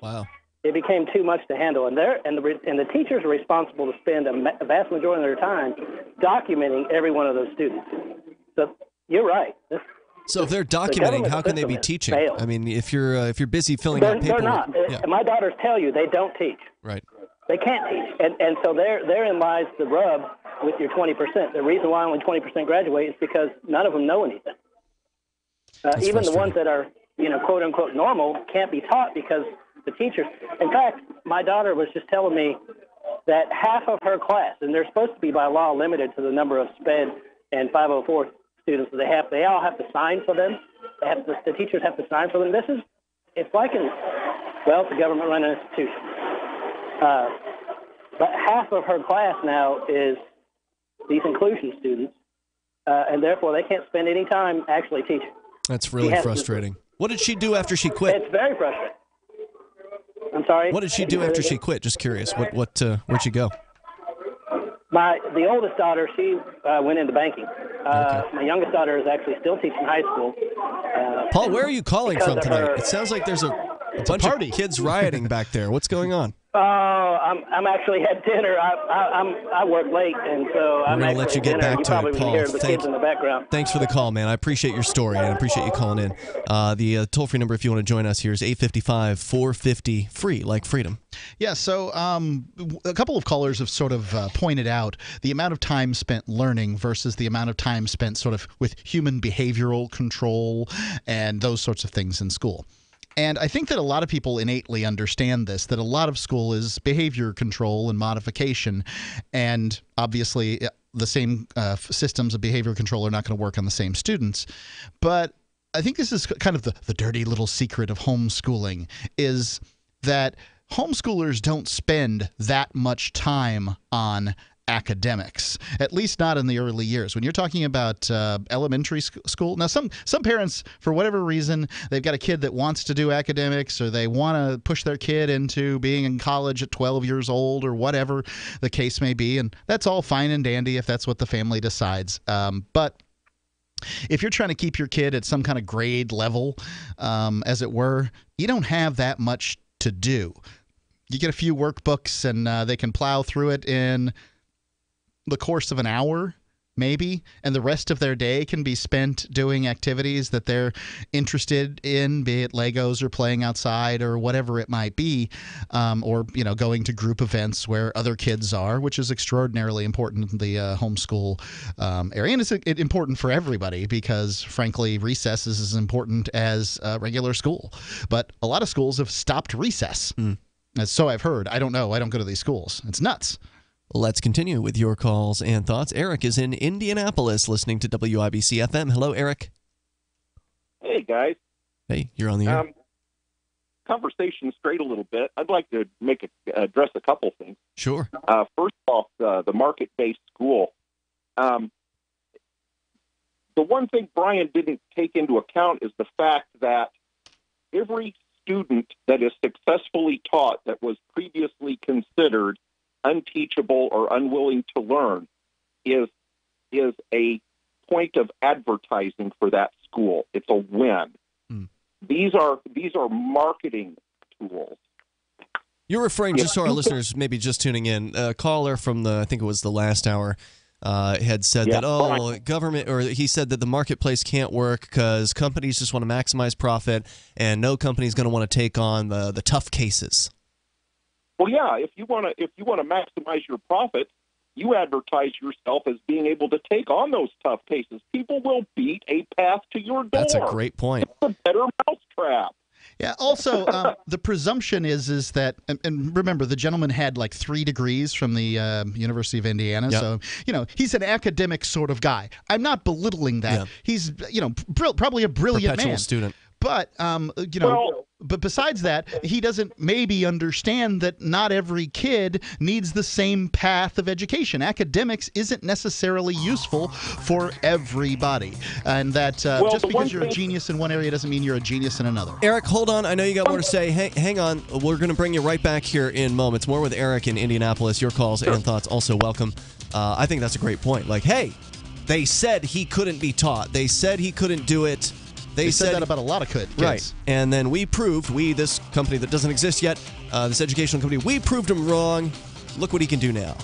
it became too much to handle. And the teachers are responsible to spend a vast majority of their time documenting every one of those students. So you're right. So if they're documenting, how can they be teaching? Failed. I mean, if you're busy filling out paperwork. They're not. Yeah. My daughters tell you they don't teach. Right. They can't teach. And so therein lies the rub with your 20%. The reason why only 20% graduate is because none of them know anything. Even the ones that are, quote unquote normal can't be taught because the teachers. In fact, my daughter was just telling me that half of her class, and they're supposed to be by law limited to the number of SPED and 504 students that they all have to sign for them. The teachers have to sign for them. It's like it's a government-run institution. But half of her class now is these inclusion students, and therefore they can't spend any time actually teaching. That's really frustrating. What did she do after she quit? It's very frustrating. I'm sorry? What did she do after she quit? Just curious. Where'd she go? The oldest daughter, she went into banking. My youngest daughter is actually still teaching high school. Paul, where are you calling from tonight? It sounds like there's a bunch of kids rioting back there. What's going on? I'm actually at dinner. I work late, and so I'm We're going to actually let you at get dinner. back You to probably it, can Paul. hear the kids in the background. Thanks for the call, man. I appreciate your story, and I appreciate you calling in. The toll-free number, if you want to join us here, is 855-450-FREE, like freedom. Yeah, so a couple of callers have sort of pointed out the amount of time spent learning versus the amount of time spent sort of with human behavioral control and those sorts of things in school. And I think that a lot of people innately understand this, that a lot of school is behavior control and modification. And obviously, the same systems of behavior control are not going to work on the same students. But I think this is kind of the dirty little secret of homeschooling, is that homeschoolers don't spend that much time on academics, at least not in the early years. When you're talking about elementary school, now some parents, for whatever reason, they've got a kid that wants to do academics, or they want to push their kid into being in college at 12 years old, or whatever the case may be, and that's all fine and dandy if that's what the family decides. But if you're trying to keep your kid at some kind of grade level, as it were, you don't have that much to do. You get a few workbooks, and they can plow through it in the course of an hour, maybe, and the rest of their day can be spent doing activities that they're interested in, be it Legos or playing outside or whatever it might be, or going to group events where other kids are, which is extraordinarily important in the homeschool area. And it's important for everybody because, frankly, recess is as important as regular school. But a lot of schools have stopped recess. So I've heard. I don't know. I don't go to these schools. It's nuts. Let's continue with your calls and thoughts. Eric is in Indianapolis listening to WIBC FM. Hello, Eric. Hey, guys. Hey, you're on the air. Conversation straight a little bit. I'd like to address a couple things. Sure. First off, the market-based school. The one thing Brian didn't take into account is the fact that every student that is successfully taught that was previously considered unteachable or unwilling to learn is a point of advertising for that school. It's a win. These are marketing tools. You're referring, just so our listeners maybe just tuning in, a caller from I think it was the last hour, had said that, government, or he said that the marketplace can't work because companies just want to maximize profit and no company is going to want to take on the tough cases. Well, yeah, if you want to maximize your profit, you advertise yourself as being able to take on those tough cases. People will beat a path to your door. That's a great point. It's a better mousetrap. Yeah. Also, the presumption is that, and remember, the gentleman had like 3 degrees from the University of Indiana. Yep. So, he's an academic sort of guy. I'm not belittling that. Yeah. He's, probably a brilliant perpetual student. But, but besides that, he doesn't maybe understand that not every kid needs the same path of education. Academics isn't necessarily useful for everybody. And that just because you're a genius in one area doesn't mean you're a genius in another. Eric, hold on. I know you got more to say. Hang on. We're going to bring you right back here in moments. More with Eric in Indianapolis. Your calls and thoughts also welcome. I think that's a great point. Like, hey, they said he couldn't be taught. They said he couldn't do it. They said that about a lot of kids. Right. And then this company that doesn't exist yet, this educational company, we proved him wrong. Look what he can do now.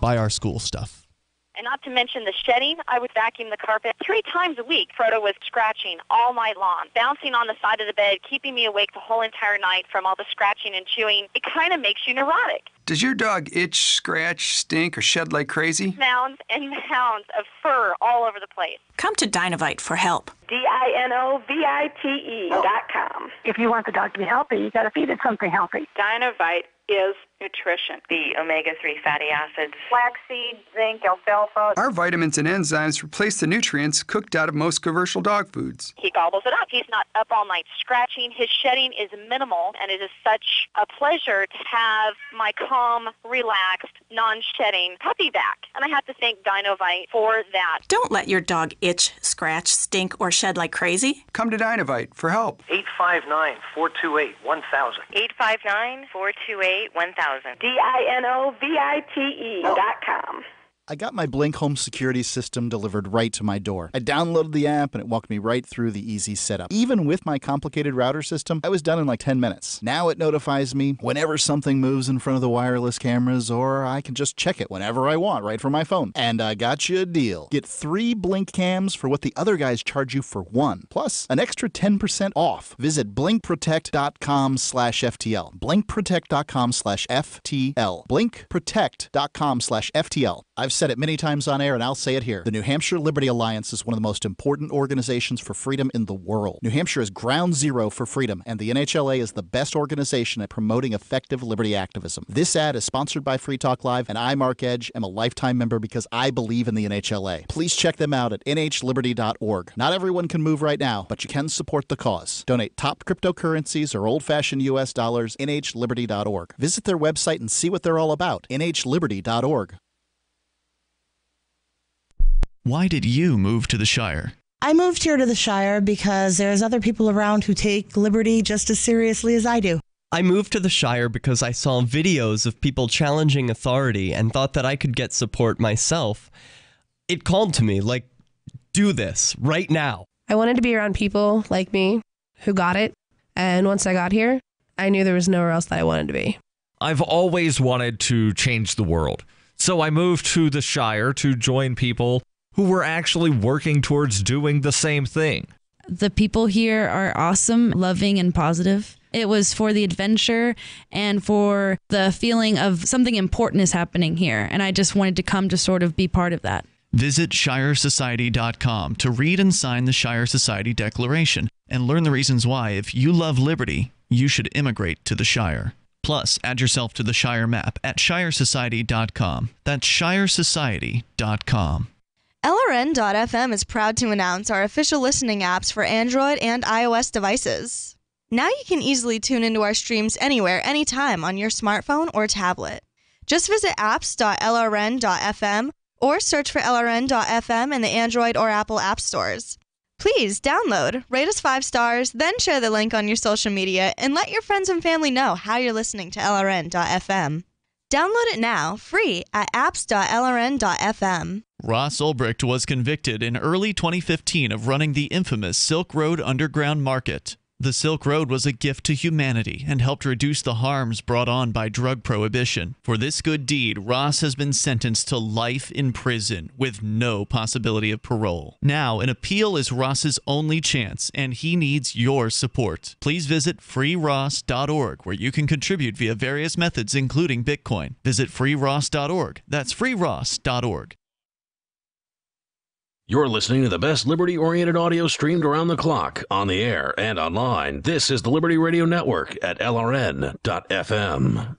Buy our school stuff. And not to mention the shedding, I would vacuum the carpet 3 times a week. Frodo was scratching all night long, bouncing on the side of the bed, keeping me awake the whole entire night from all the scratching and chewing. It kind of makes you neurotic. Does your dog itch, scratch, stink, or shed like crazy? Mounds and mounds of fur all over the place. Come to Dinovite for help. DINOVITE.com. If you want the dog to be healthy, you got to feed it something healthy. Dinovite is nutrition. The omega-3 fatty acids. Flaxseed, zinc, alfalfa. Our vitamins and enzymes replace the nutrients cooked out of most commercial dog foods. He gobbles it up. He's not up all night scratching. His shedding is minimal, and it is such a pleasure to have my calm, relaxed, non-shedding puppy back. And I have to thank Dinovite for that. Don't let your dog itch, scratch, stink, or shed like crazy. Come to Dinovite for help. 859-428-1000. 859-428-1000. DINOVITE.com. I got my Blink home security system delivered right to my door. I downloaded the app and it walked me right through the easy setup. Even with my complicated router system, I was done in like 10 minutes. Now it notifies me whenever something moves in front of the wireless cameras, or I can just check it whenever I want right from my phone. And I got you a deal. Get 3 Blink cams for what the other guys charge you for 1, plus an extra 10% off. Visit blinkprotect.com/FTL. blinkprotect.com/FTL. blinkprotect.com/FTL. I've said it many times on air, and I'll say it here. The New Hampshire Liberty Alliance is one of the most important organizations for freedom in the world. New Hampshire is ground zero for freedom, and the NHLA is the best organization at promoting effective liberty activism. This ad is sponsored by Free Talk Live, and I, Mark Edge, am a lifetime member because I believe in the NHLA. Please check them out at nhliberty.org. Not everyone can move right now, but you can support the cause. Donate top cryptocurrencies or old-fashioned U.S. dollars, nhliberty.org. Visit their website and see what they're all about, nhliberty.org. Why did you move to the Shire? I moved here to the Shire because there's other people around who take liberty just as seriously as I do. I moved to the Shire because I saw videos of people challenging authority and thought that I could get support myself. It called to me, like, do this right now. I wanted to be around people like me who got it, and once I got here, I knew there was nowhere else that I wanted to be. I've always wanted to change the world, so I moved to the Shire to join people who were actually working towards doing the same thing. The people here are awesome, loving, and positive. It was for the adventure and for the feeling of something important is happening here, and I just wanted to come to sort of be part of that. Visit ShireSociety.com to read and sign the Shire Society Declaration and learn the reasons why, if you love liberty, you should immigrate to the Shire. Plus, add yourself to the Shire map at ShireSociety.com. That's ShireSociety.com. LRN.FM is proud to announce our official listening apps for Android and iOS devices. Now you can easily tune into our streams anywhere, anytime on your smartphone or tablet. Just visit apps.lrn.fm or search for LRN.FM in the Android or Apple app stores. Please download, rate us 5 stars, then share the link on your social media and let your friends and family know how you're listening to LRN.FM. Download it now, free at apps.lrn.fm. Ross Ulbricht was convicted in early 2015 of running the infamous Silk Road Underground Market. The Silk Road was a gift to humanity and helped reduce the harms brought on by drug prohibition. For this good deed, Ross has been sentenced to life in prison with no possibility of parole. Now, an appeal is Ross's only chance, and he needs your support. Please visit freeross.org, where you can contribute via various methods, including Bitcoin. Visit freeross.org. That's freeross.org. You're listening to the best liberty-oriented audio streamed around the clock, on the air, and online. This is the Liberty Radio Network at LRN.FM.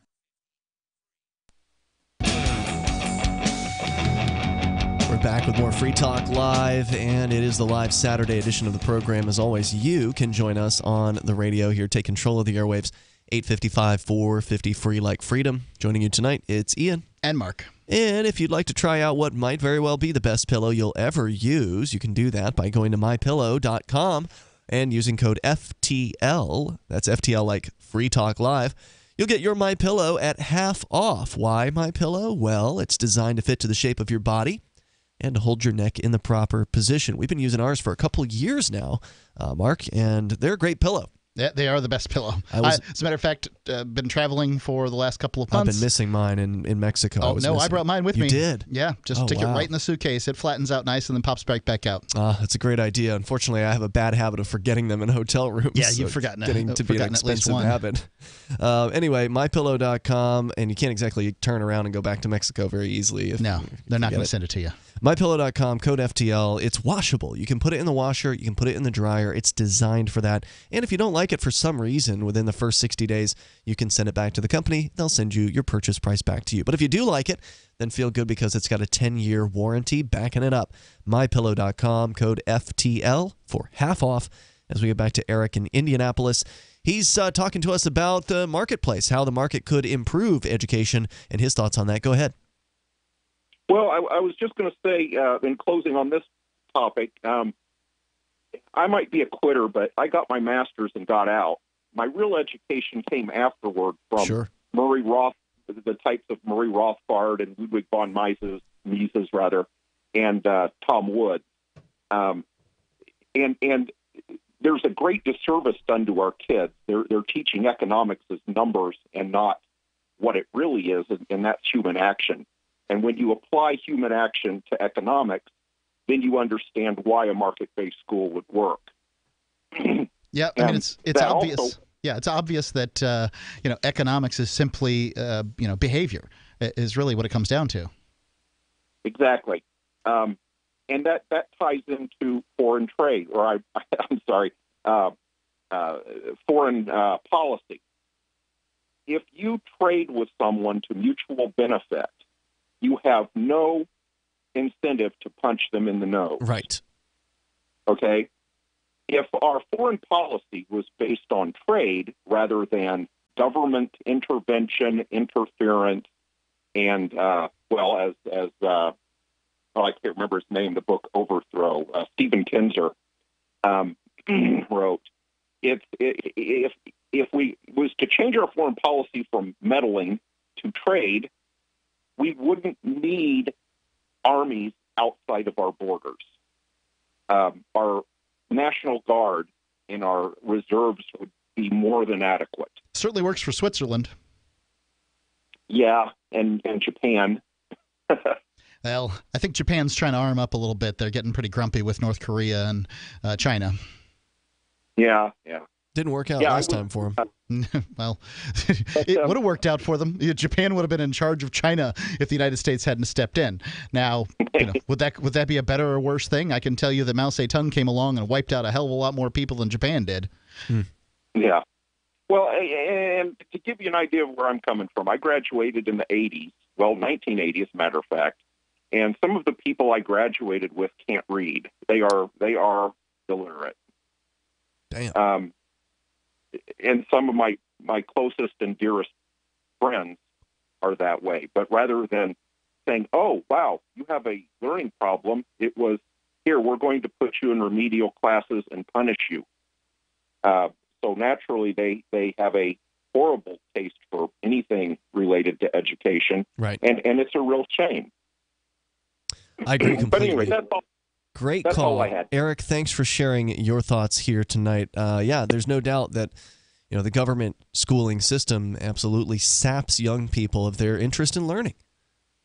We're back with more Free Talk Live, and it is the live Saturday edition of the program. As always, you can join us on the radio here. Take control of the airwaves. 855 450 free like freedom. Joining you tonight, it's Ian. And Mark. And if you'd like to try out what might very well be the best pillow you'll ever use, you can do that by going to mypillow.com and using code FTL. That's FTL like Free Talk Live. You'll get your MyPillow at half off. Why MyPillow? Well, it's designed to fit to the shape of your body and to hold your neck in the proper position. We've been using ours for a couple years now, Mark, and they're a great pillow. Yeah, they are the best pillow. As a matter of fact, been traveling for the last couple of months. I've been missing mine in Mexico. Oh, no, I brought mine with me. You did? Yeah, just stick it right in the suitcase. It flattens out nice and then pops back out. That's a great idea. Unfortunately, I have a bad habit of forgetting them in hotel rooms. Yeah, you've forgotten it. Getting to be an expensive habit. Anyway, mypillow.com, and you can't exactly turn around and go back to Mexico very easily. No, they're not going to send it to you. MyPillow.com, code FTL. It's washable. You can put it in the washer. You can put it in the dryer. It's designed for that. And if you don't like it for some reason, within the first 60 days, you can send it back to the company. They'll send you your purchase price back to you. But if you do like it, then feel good because it's got a 10-year warranty backing it up. MyPillow.com, code FTL for half off. As we get back to Eric in Indianapolis, he's talking to us about the marketplace, how the market could improve education, and his thoughts on that. Go ahead. Well, I was just going to say, in closing on this topic, I might be a quitter, but I got my master's and got out. My real education came afterward from Murray Roth, the types of Murray Rothbard and Ludwig von Mises Mises rather, and Tom Wood. And there's a great disservice done to our kids. They're teaching economics as numbers and not what it really is, and that's human action. And when you apply human action to economics, then you understand why a market-based school would work. Yeah, I mean, it's obvious. Also, it's obvious that economics is simply behavior is really what it comes down to. Exactly, and that ties into foreign trade, or I'm sorry, foreign policy. If you trade with someone to mutual benefit, you have no incentive to punch them in the nose. Right. Okay? If our foreign policy was based on trade rather than government intervention, interference, and, I can't remember his name, the book Overthrow, Stephen Kinzer wrote, if we was to change our foreign policy from meddling to trade, we wouldn't need armies outside of our borders. Our National Guard and our reserves would be more than adequate. Certainly works for Switzerland. Yeah, and Japan. Well, I think Japan's trying to arm up a little bit. They're getting pretty grumpy with North Korea and China. Yeah. Didn't work out last time for them. Well, it would have worked out for them. Japan would have been in charge of China if the United States hadn't stepped in. Now, would that be a better or worse thing? I can tell you that Mao Zedong came along and wiped out a hell of a lot more people than Japan did. Yeah. Well, and to give you an idea of where I'm coming from, I graduated in the 80s, 1980 as a matter of fact, and some of the people I graduated with can't read. They are illiterate. Damn. And some of my closest and dearest friends are that way. But rather than saying, oh, wow, you have a learning problem, it was, here, we're going to put you in remedial classes and punish you. So naturally, they have a horrible taste for anything related to education. Right. And it's a real shame. I agree completely. But anyway, that's all. Great That's call. all I had. Eric, thanks for sharing your thoughts here tonight. There's no doubt that the government schooling system absolutely saps young people of their interest in learning.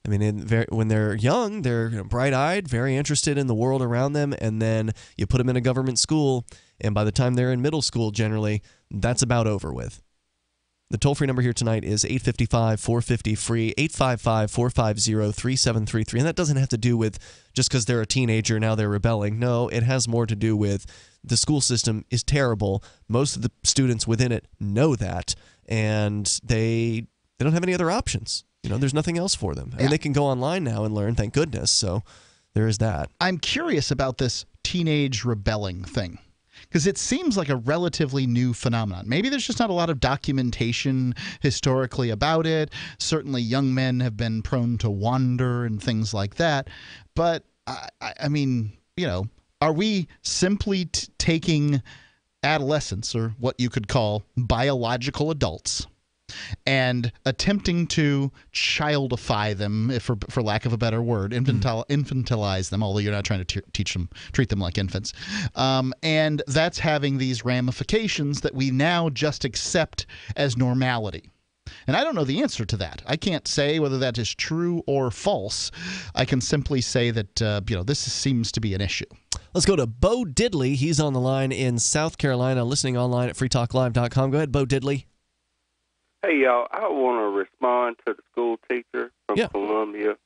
I mean, when they're young, they're bright-eyed, very interested in the world around them, and then you put them in a government school, and by the time they're in middle school, generally, that's about over with. The toll-free number here tonight is 855-450-FREE, 855-450-3733. And that doesn't have to do with just because they're a teenager, now they're rebelling. No, it has more to do with the school system is terrible. Most of the students within it know that, and they don't have any other options. There's nothing else for them. I mean, they can go online now and learn, thank goodness. So there is that. I'm curious about this teenage rebelling thing, because it seems like a relatively new phenomenon. Maybe there's just not a lot of documentation historically about it. Certainly young men have been prone to wander and things like that. But, I mean, are we simply taking adolescents, or what you could call biological adults, and attempting to childify them, if for lack of a better word, infantilize them, although you're not trying to treat them like infants. And that's having these ramifications that we now just accept as normality. And I don't know the answer to that. I can't say whether that is true or false. I can simply say that this seems to be an issue. Let's go to Bo Diddley. He's on the line in South Carolina, listening online at freetalklive.com. Go ahead, Bo Diddley. Hey, y'all, I want to respond to the school teacher from Columbia.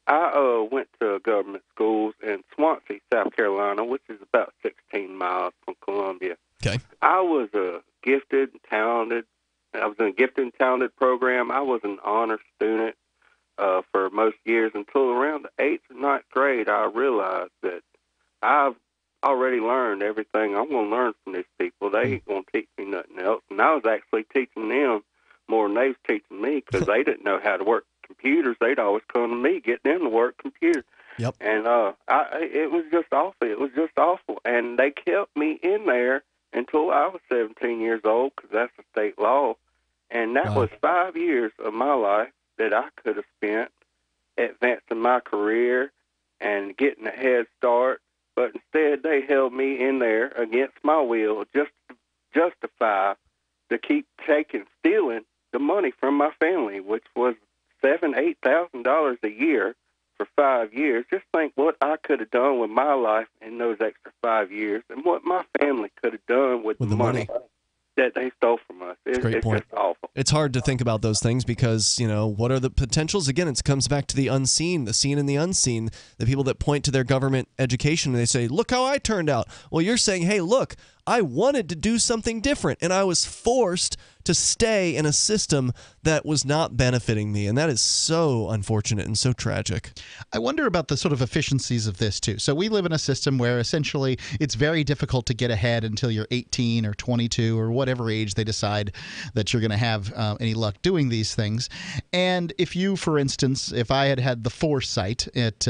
I went to government schools in Swansea, South Carolina, which is about 16 miles from Columbia. Okay. I was a gifted and talented. I was in a gifted and talented program. I was an honor student for most years until around the 8th or 9th grade. I realized that I've already learned everything I'm going to learn from these people. They ain't going to teach me nothing else. And I was actually teaching them more than they was teaching me, because they didn't know how to work computers. They'd always come to me, get them to work computers. Yep. And it was just awful. It was just awful. And they kept me in there until I was 17 years old, because that's the state law. And that was 5 years of my life that I could have spent advancing my career and getting a head start, but instead they held me in there against my will just to justify to keep stealing the money from my family, which was $8,000 a year for 5 years. Just think what I could have done with my life in those extra 5 years and what my family could have done with the money that they stole from us. It's Great point. just awful. It's hard to think about those things because, what are the potentials? Again, it comes back to the unseen, the seen and the unseen, the people that point to their government education and they say, look how I turned out. Well, you're saying, hey, look, I wanted to do something different and I was forced to stay in a system that was not benefiting me. And that is so unfortunate and so tragic. I wonder about the sort of efficiencies of this, too. So we live in a system where essentially it's very difficult to get ahead until you're 18 or 22 or whatever age they decide that you're going to have any luck doing these things. And if you, for instance, if I had had the foresight at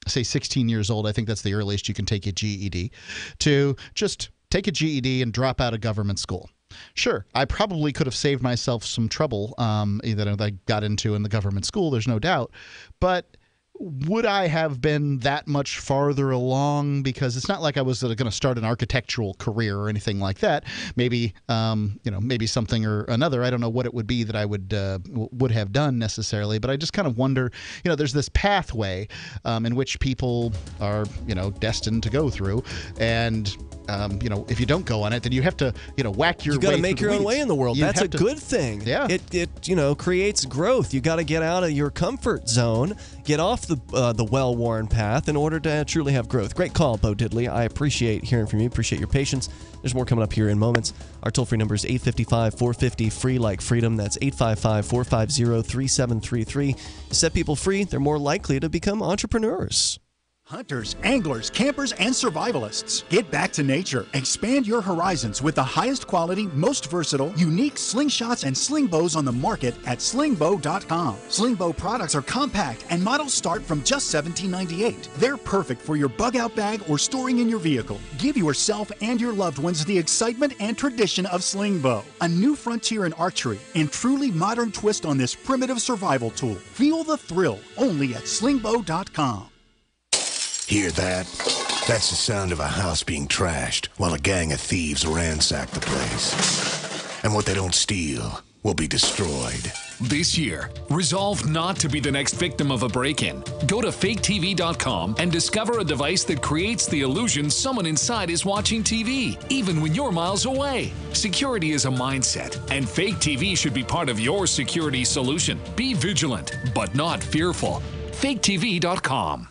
say 16 years old, I think that's the earliest you can take a GED, to just take a GED and drop out of government school. Sure, I probably could have saved myself some trouble that I got into in the government school, there's no doubt. But would I have been that much farther along? Because it's not like I was going to start an architectural career or anything like that. Maybe, maybe something or another. I don't know what it would be that I would have done necessarily. But I just kind of wonder, there's this pathway in which people are, destined to go through. And if you don't go on it, then you have to, whack your way. You got to make your own way in the world. That's a good thing. Yeah. It creates growth. You got to get out of your comfort zone, get off the well-worn path in order to truly have growth. Great call, Bo Diddley. I appreciate hearing from you. Appreciate your patience. There's more coming up here in moments. Our toll-free number is 855-450 free like freedom. That's 855-450-3733. Set people free. They're more likely to become entrepreneurs. Hunters, anglers, campers, and survivalists. Get back to nature. Expand your horizons with the highest quality, most versatile, unique slingshots and sling bows on the market at slingbow.com. Sling bow products are compact and models start from just $17.98. They're perfect for your bug out bag or storing in your vehicle. Give yourself and your loved ones the excitement and tradition of sling bow. A new frontier in archery and truly modern twist on this primitive survival tool. Feel the thrill only at slingbow.com. Hear that? That's the sound of a house being trashed while a gang of thieves ransack the place. And what they don't steal will be destroyed. This year, resolve not to be the next victim of a break-in. Go to faketv.com and discover a device that creates the illusion someone inside is watching TV, even when you're miles away. Security is a mindset, and Fake TV should be part of your security solution. Be vigilant, but not fearful. faketv.com.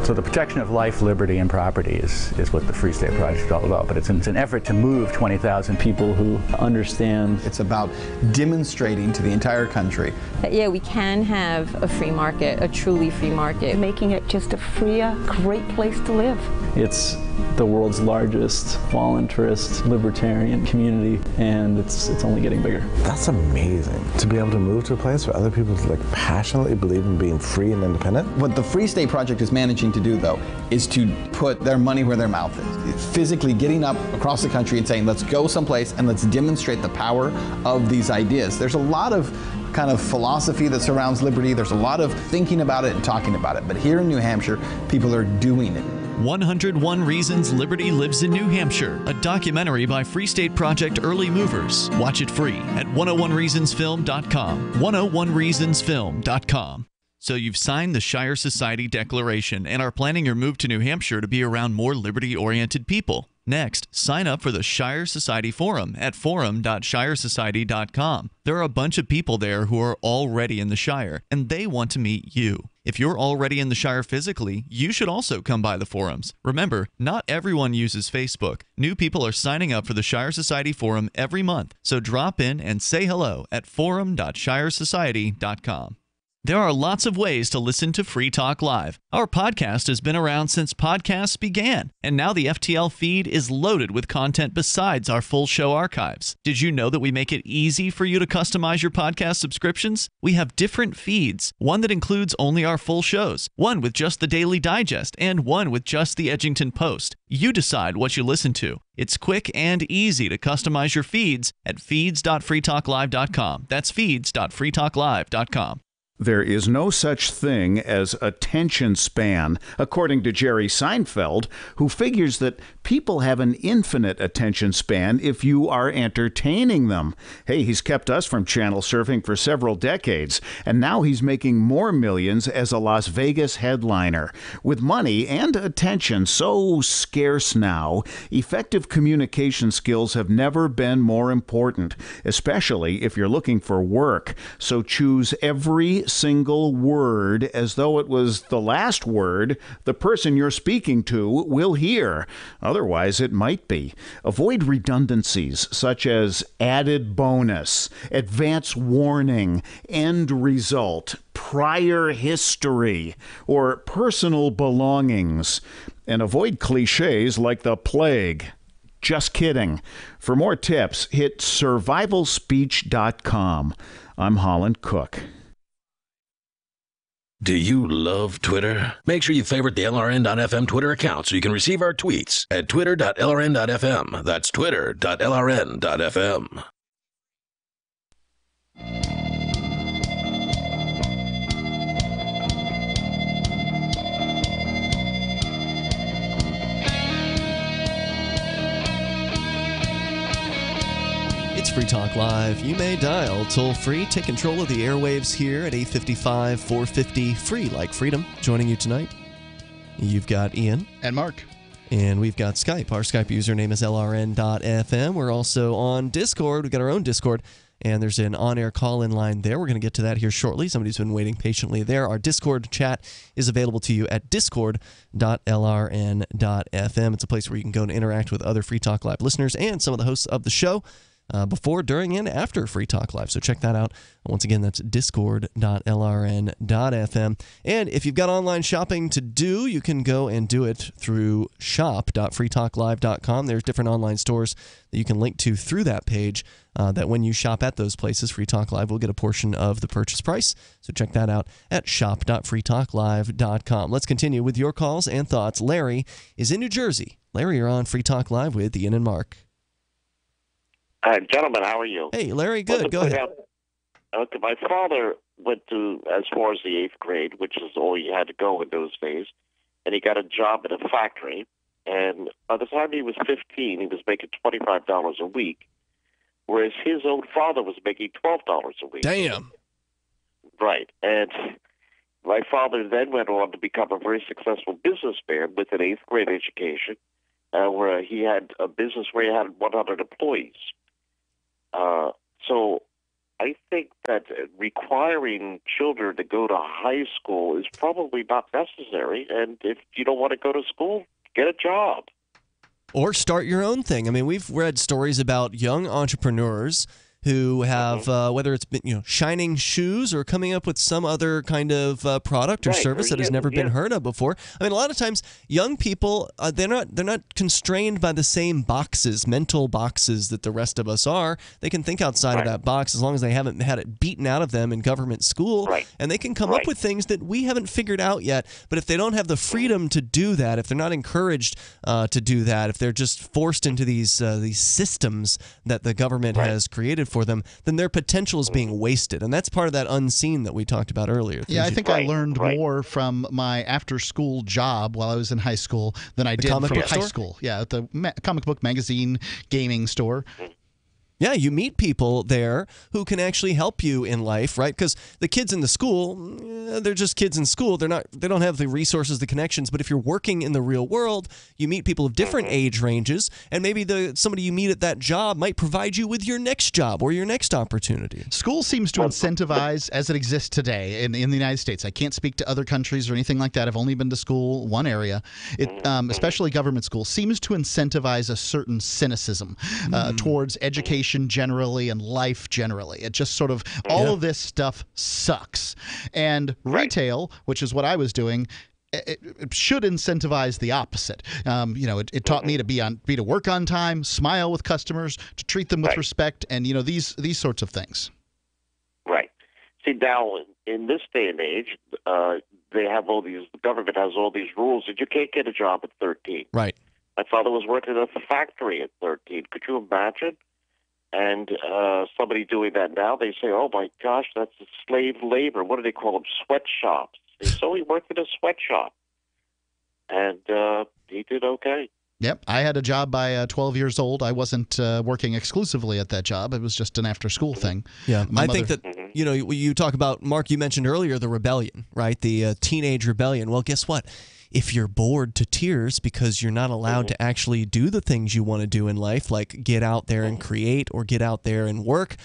So the protection of life, liberty, and property is what the Free State Project is all about. But it's an effort to move 20,000 people who understand. It's about demonstrating to the entire country that, yeah, we can have a free market, a truly free market. Making it just a freer, great place to live. It's the world's largest voluntarist libertarian community, and it's only getting bigger. That's amazing, to be able to move to a place where other people passionately believe in being free and independent. What the Free State Project is managing to do, though, is to put their money where their mouth is. It's physically getting up across the country and saying, let's go someplace and let's demonstrate the power of these ideas. There's a lot of kind of philosophy that surrounds liberty. There's a lot of thinking about it and talking about it. But here in New Hampshire, people are doing it. 101 Reasons Liberty Lives in New Hampshire, a documentary by Free State Project Early Movers. Watch it free at 101reasonsfilm.com. 101reasonsfilm.com. So you've signed the Shire Society Declaration and are planning your move to New Hampshire to be around more liberty-oriented people. Next, sign up for the Shire Society Forum at forum.shiresociety.com. There are a bunch of people there who are already in the Shire, and they want to meet you. If you're already in the Shire physically, you should also come by the forums. Remember, not everyone uses Facebook. New people are signing up for the Shire Society Forum every month, so drop in and say hello at forum.shiresociety.com. There are lots of ways to listen to Free Talk Live. Our podcast has been around since podcasts began, and now the FTL feed is loaded with content besides our full show archives. Did you know that we make it easy for you to customize your podcast subscriptions? We have different feeds, one that includes only our full shows, one with just the Daily Digest, and one with just the Edgington Post. You decide what you listen to. It's quick and easy to customize your feeds at feeds.freetalklive.com. That's feeds.freetalklive.com. There is no such thing as attention span, according to Jerry Seinfeld, who figures that people have an infinite attention span if you are entertaining them. Hey, he's kept us from channel surfing for several decades, and now he's making more millions as a Las Vegas headliner. With money and attention so scarce now, effective communication skills have never been more important, especially if you're looking for work. So choose every single word as though it was the last word the person you're speaking to will hear. Otherwise, it might be. Avoid redundancies such as added bonus, advance warning, end result, prior history, or personal belongings. And avoid cliches like the plague. Just kidding. For more tips, hit survivalspeech.com. I'm Holland Cook. Do you love Twitter? Make sure you favorite the LRN.FM Twitter account so you can receive our tweets at twitter.lrn.fm. That's twitter.lrn.fm. It's Free Talk Live. You may dial toll-free. Take control of the airwaves here at 855-450, free like freedom. Joining you tonight, you've got Ian. And Mark. And we've got Skype. Our Skype username is lrn.fm. We're also on Discord. We've got our own Discord, and there's an on-air call-in line there. We're going to get to that here shortly. Somebody's been waiting patiently there. Our Discord chat is available to you at discord.lrn.fm. It's a place where you can go and interact with other Free Talk Live listeners and some of the hosts of the show. Before, during, and after Free Talk Live. So check that out. Once again, that's discord.lrn.fm. And if you've got online shopping to do, you can go and do it through shop.freetalklive.com. There's different online stores that you can link to through that page that when you shop at those places, Free Talk Live will get a portion of the purchase price. So check that out at shop.freetalklive.com. Let's continue with your calls and thoughts. Larry is in New Jersey. Larry, you're on Free Talk Live with Ian and Mark. Gentlemen, how are you? Hey, Larry, good. Go ahead. Okay, my father went to as far as the 8th grade, which is all you had to go in those days, and he got a job at a factory. And by the time he was 15, he was making $25 a week, whereas his own father was making $12 a week. Damn. Right. And my father then went on to become a very successful businessman with an 8th grade education, where he had a business where he had 100 employees. So I think that requiring children to go to high school is probably not necessary. And if you don't want to go to school, get a job. Or start your own thing. I mean, we've read stories about young entrepreneurs who have, whether it's been, shining shoes or coming up with some other kind of product or service that has never been heard of before. I mean, a lot of times, young people they're not constrained by the same mental boxes that the rest of us are. They can think outside of that box as long as they haven't had it beaten out of them in government school, and they can come up with things that we haven't figured out yet. But if they don't have the freedom to do that, if they're not encouraged to do that, if they're just forced into these systems that the government has created for them, then their potential is being wasted. And that's part of that unseen that we talked about earlier. Yeah, I think I learned more from my after-school job while I was in high school than I did from high school. Yeah, at the comic book magazine gaming store. Yeah, you meet people there who can actually help you in life, right? Because the kids in the school, they're just kids in school. They don't have the resources, the connections. But if you're working in the real world, you meet people of different age ranges, and maybe somebody you meet at that job might provide you with your next job or your next opportunity. School seems to incentivize, as it exists today in the United States. I can't speak to other countries or anything like that. I've only been to school one area. Especially government school seems to incentivize a certain cynicism towards education education generally and life generally. It just sort of, all of this stuff sucks. And retail, which is what I was doing, it should incentivize the opposite. It taught me to to work on time, smile with customers, to treat them with respect, and these sorts of things. Right. See, now in this day and age, they have all these. The government has all these rules that you can't get a job at 13. Right. My father was working at a factory at 13. Could you imagine? And somebody doing that now, they say, "Oh my gosh, that's slave labor." What do they call them? Sweatshops. So he worked in a sweatshop, and he did okay. Yep, I had a job by 12 years old. I wasn't working exclusively at that job. It was just an after-school thing. Yeah, I think that, you talk about, Mark, you mentioned earlier the rebellion, right? The teenage rebellion. Well, guess what? If you're bored to tears because you're not allowed to actually do the things you want to do in life, like get out there and create or get out there and work,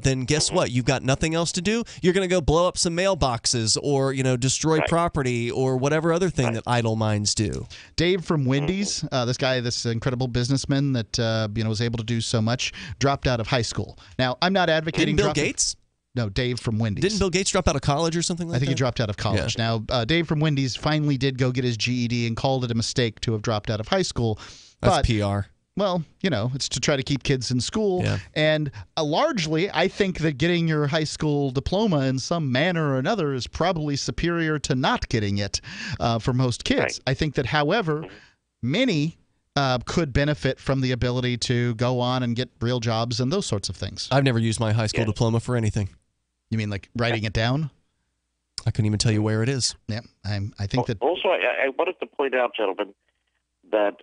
then guess what? You've got nothing else to do. You're going to go blow up some mailboxes or, destroy property or whatever other thing that idle minds do. Dave from Wendy's, this incredible businessman that was able to do so much, dropped out of high school. Now, I'm not advocating Bill Gates? No, Dave from Wendy's. Didn't Bill Gates drop out of college or something like that? I think he dropped out of college. Yeah. Now, Dave from Wendy's finally did go get his GED and called it a mistake to have dropped out of high school. That's PR. Well, it's to try to keep kids in school. Yeah. And largely, I think that getting your high school diploma in some manner or another is probably superior to not getting it for most kids. Right. I think that, however, many could benefit from the ability to go on and get real jobs and those sorts of things. I've never used my high school diploma for anything. You mean like writing it down? I couldn't even tell you where it is. Yeah, I think that. Also, I wanted to point out, gentlemen, that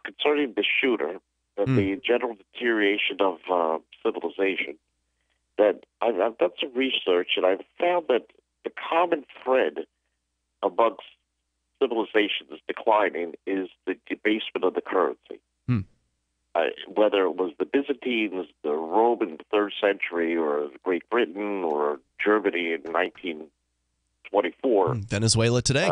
concerning the shooter, the general deterioration of civilization, that I've done some research and I've found that the common thread amongst civilizations declining is the debasement of the currency. Whether it was the Byzantines, the Rome in the 3rd century, or Great Britain, or Germany in 1924. Venezuela today.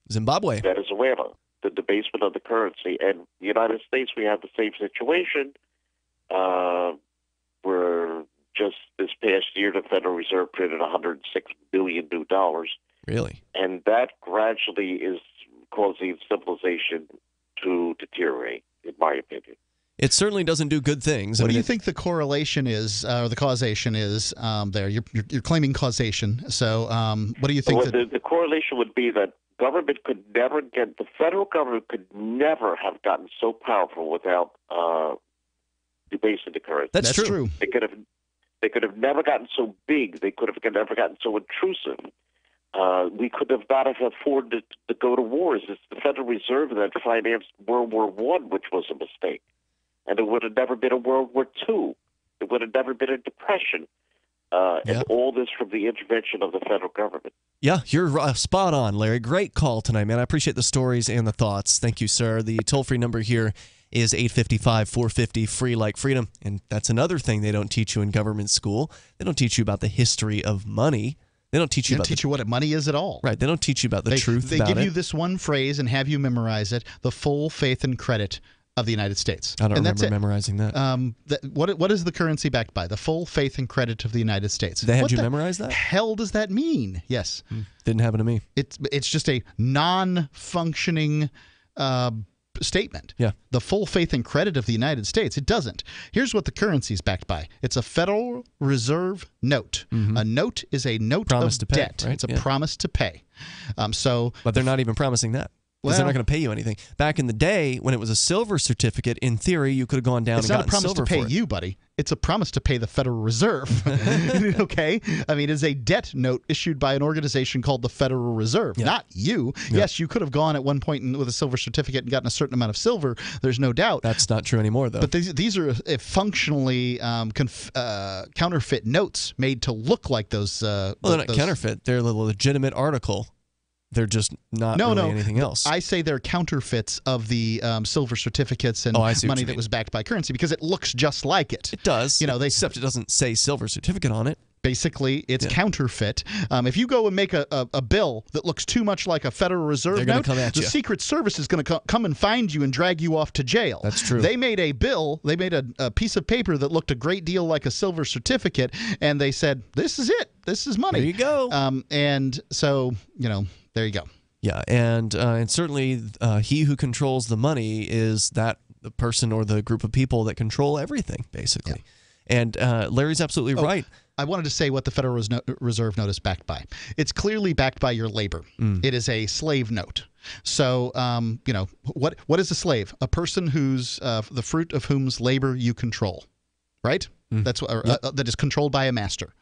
Zimbabwe. Venezuela. The debasement of the currency. And the United States, we have the same situation. Where just this past year, the Federal Reserve printed $106 billion new dollars. Really? And that gradually is causing civilization to deteriorate, in my opinion. It certainly doesn't do good things. What do you think the correlation is, or the causation is there? You're claiming causation. So what do you think? The correlation would be that the federal government could never have gotten so powerful without debasing the currency. That's true. They could have never gotten so big. They could have never gotten so intrusive. We could have not have afforded to go to wars. It's the Federal Reserve that financed World War I, which was a mistake. And it would have never been a World War II. It would have never been a depression. And all this from the intervention of the federal government. Yeah, you're spot on, Larry. Great call tonight, man. I appreciate the stories and the thoughts. Thank you, sir. The toll-free number here is 855-450-FREE like freedom. And that's another thing they don't teach you in government school. They don't teach you about the history of money. They don't teach you what money is at all. Right. They don't teach you about the truth about it. They give you this one phrase and have you memorize it, the full faith and credit of the United States. I don't remember memorizing that. What is the currency backed by? The full faith and credit of the United States. They had you memorize that? What the hell does that mean? Yes. Didn't happen to me. It's just a non-functioning statement. Yeah. The full faith and credit of the United States. It doesn't. Here's what the currency is backed by. It's a Federal Reserve note. A note is a note promise of to pay, debt. Right? It's a promise to pay. But they're not even promising that. Because they're not going to pay you anything. Back in the day, when it was a silver certificate, in theory, you could have gone down and gotten silver for it. It's not a promise to pay you, buddy. It's a promise to pay the Federal Reserve. Okay? I mean, it's a debt note issued by an organization called the Federal Reserve, not you. Yeah. Yes, you could have gone at one point with a silver certificate and gotten a certain amount of silver. There's no doubt. That's not true anymore, though. But these are functionally counterfeit notes made to look like those. Well, they're not counterfeit. They're a legitimate article. They're just not really anything else. I say they're counterfeits of the silver certificates and money that was backed by currency because it looks just like it. It does. Except it doesn't say silver certificate on it. Basically, it's counterfeit. If you go and make a bill that looks too much like a Federal Reserve note, the Secret Service is going to come and find you and drag you off to jail. That's true. They made a bill, they made a piece of paper that looked a great deal like a silver certificate, and they said, this is it. This is money. There you go. And so, there you go. Yeah, and certainly he who controls the money is the person or the group of people that control everything, basically. Yeah. And Larry's absolutely right. I wanted to say what the Federal Reserve note is backed by. It's clearly backed by your labor. It is a slave note. So, what is a slave? A person who's the fruit of whom's labor you control, right? That's that is controlled by a master.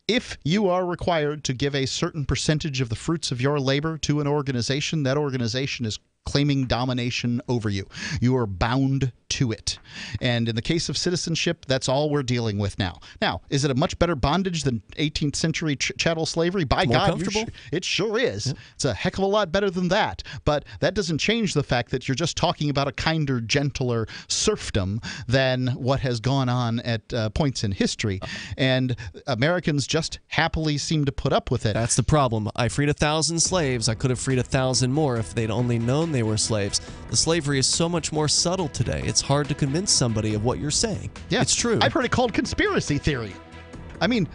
If you are required to give a certain percentage of the fruits of your labor to an organization, that organization is claiming domination over you. You are bound to it. And in the case of citizenship, that's all we're dealing with now. Now, is it a much better bondage than 18th century chattel slavery? By More God, comfortable? It sure is. It's a heck of a lot better than that. But that doesn't change the fact that you're just talking about a kinder, gentler serfdom than what has gone on at points in history. And Americans just happily seem to put up with it. That's the problem. I freed 1,000 slaves. I could have freed 1,000 more if they'd only known they were slaves. The slavery is so much more subtle today. It's hard to convince somebody of what you're saying. Yeah, it's true. I've heard it called conspiracy theory. I mean,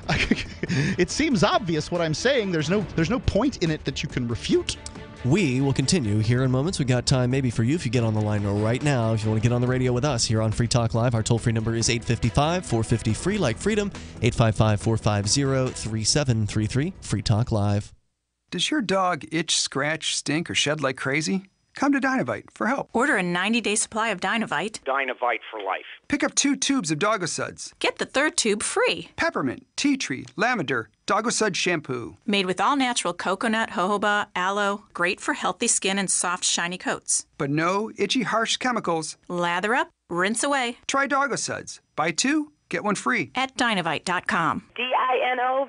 it seems obvious what I'm saying. There's no point in it that you can refute. We will continue here in moments. We got time maybe for you if you get on the line right now. If you want to get on the radio with us here on Free Talk Live, our toll-free number is 855-450-FREE like freedom, 855-450-3733, Free Talk Live. Does your dog itch, scratch, stink, or shed like crazy? Come to Dynavite for help. Order a 90-day supply of Dynavite. Dynavite for life. Pick up 2 tubes of Doggo Suds. Get the 3rd tube free. Peppermint, tea tree, lavender, Doggo Sud shampoo. Made with all-natural coconut, jojoba, aloe. Great for healthy skin and soft, shiny coats. But no itchy, harsh chemicals. Lather up, rinse away. Try Doggo Suds. Buy 2, get 1 free. At Dynavite.com. DINOVITE.com.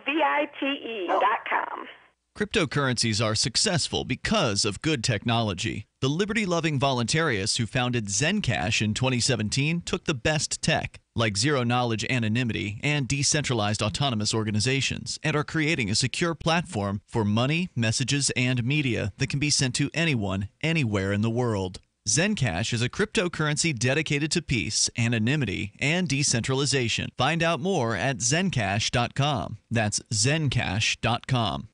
Cryptocurrencies are successful because of good technology. The liberty-loving voluntarists who founded Zencash in 2017 took the best tech, like zero-knowledge anonymity and decentralized autonomous organizations, and are creating a secure platform for money, messages, and media that can be sent to anyone, anywhere in the world. Zencash is a cryptocurrency dedicated to peace, anonymity, and decentralization. Find out more at zencash.com. That's zencash.com.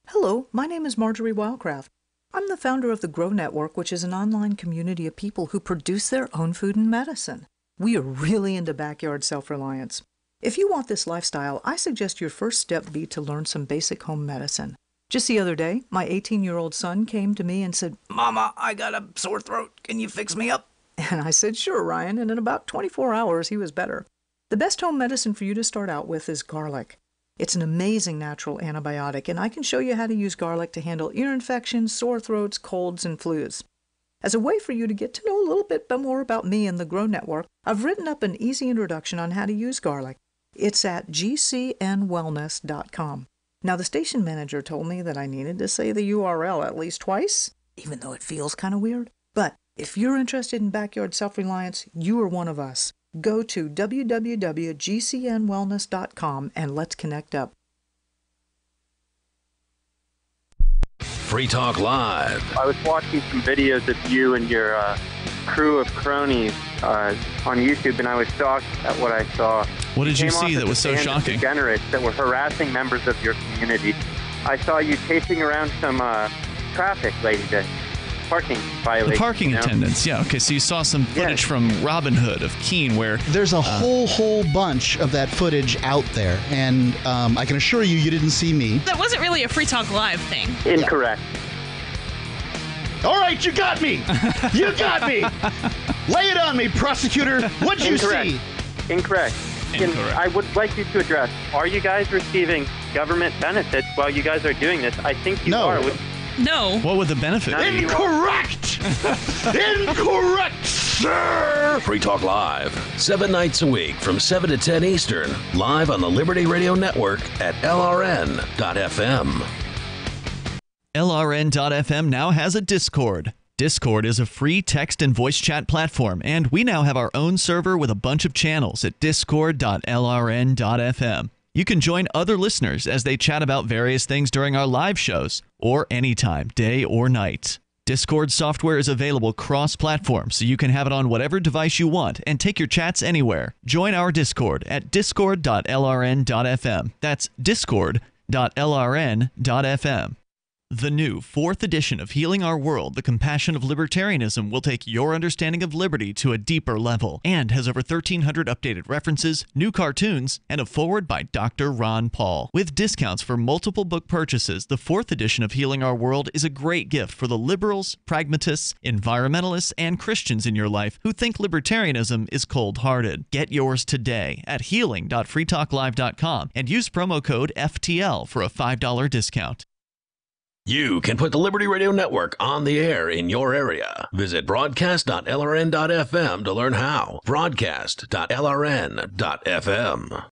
Hello, my name is Marjorie Wildcraft. I'm the founder of the Grow Network, which is an online community of people who produce their own food and medicine. We are really into backyard self-reliance. If you want this lifestyle, I suggest your first step be to learn some basic home medicine. Just the other day, my 18-year-old son came to me and said, "Mama, I got a sore throat. Can you fix me up?" And I said, "Sure, Ryan," and in about 24 hours, he was better. The best home medicine for you to start out with is garlic. It's an amazing natural antibiotic, and I can show you how to use garlic to handle ear infections, sore throats, colds, and flus. As a way for you to get to know a little bit more about me and the Grow Network, I've written up an easy introduction on how to use garlic. It's at gcnwellness.com. Now, the station manager told me that I needed to say the URL at least twice, even though it feels kind of weird. But if you're interested in backyard self-reliance, you are one of us. Go to www.gcnwellness.com and let's connect up. Free Talk Live. I was watching some videos of you and your crew of cronies on YouTube, and I was shocked at what I saw. What did you see that was so shocking? Degenerates that were harassing members of your community. I saw you chasing around some traffic lady that parking violation. The parking attendants, yeah. Okay, so you saw some footage from Robin Hood of Keene where... There's a whole bunch of that footage out there, and I can assure you didn't see me. That wasn't really a Free Talk Live thing. Incorrect. All right, you got me. You got me. Lay it on me, prosecutor. What'd you see? Incorrect. I would like you to address, are you guys receiving government benefits while you guys are doing this? I think you are. No. What would the benefit be? Incorrect! Incorrect, sir! Free Talk Live, 7 nights a week from 7 to 10 Eastern, live on the Liberty Radio Network at LRN.FM. LRN.FM now has a Discord. Discord is a free text and voice chat platform, and we now have our own server with a bunch of channels at discord.lrn.fm. You can join other listeners as they chat about various things during our live shows or anytime, day or night. Discord software is available cross-platform, so you can have it on whatever device you want and take your chats anywhere. Join our Discord at discord.lrn.fm. That's discord.lrn.fm. The new 4th edition of Healing Our World, The Compassion of Libertarianism, will take your understanding of liberty to a deeper level and has over 1,300 updated references, new cartoons, and a foreword by Dr. Ron Paul. With discounts for multiple book purchases, the 4th edition of Healing Our World is a great gift for the liberals, pragmatists, environmentalists, and Christians in your life who think libertarianism is cold-hearted. Get yours today at healing.freetalklive.com and use promo code FTL for a $5 discount. You can put the Liberty Radio Network on the air in your area. Visit broadcast.lrn.fm to learn how. Broadcast.lrn.fm.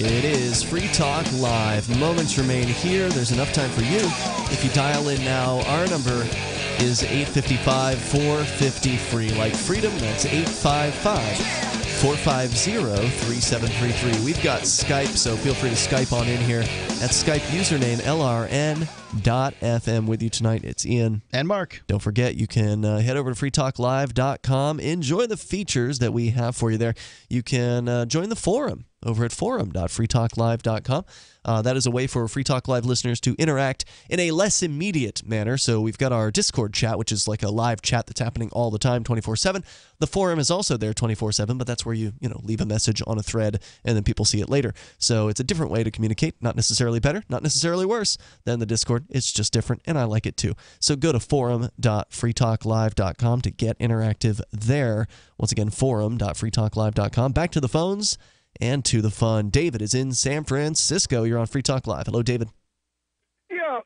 It is Free Talk Live. Moments remain here. There's enough time for you. If you dial in now, our number is 855-450-FREE. Like freedom, that's 855-450-3733. We've got Skype, so feel free to Skype on in here. That's Skype username LRN.FM. With you tonight, it's Ian. And Mark. Don't forget, you can head over to freetalklive.com. Enjoy the features that we have for you there. You can join the forum over at forum.freetalklive.com. That is a way for Free Talk Live listeners to interact in a less immediate manner. So we've got our Discord chat, which is like a live chat that's happening all the time, 24/7. The forum is also there 24/7, but that's where you leave a message on a thread and then people see it later. So it's a different way to communicate. Not necessarily better, not necessarily worse than the Discord. It's just different, and I like it too. So go to forum.freetalklive.com to get interactive there. Once again, forum.freetalklive.com. Back to the phones and to the fun. David is in San Francisco. You're on Free Talk Live. Hello, David. Yeah,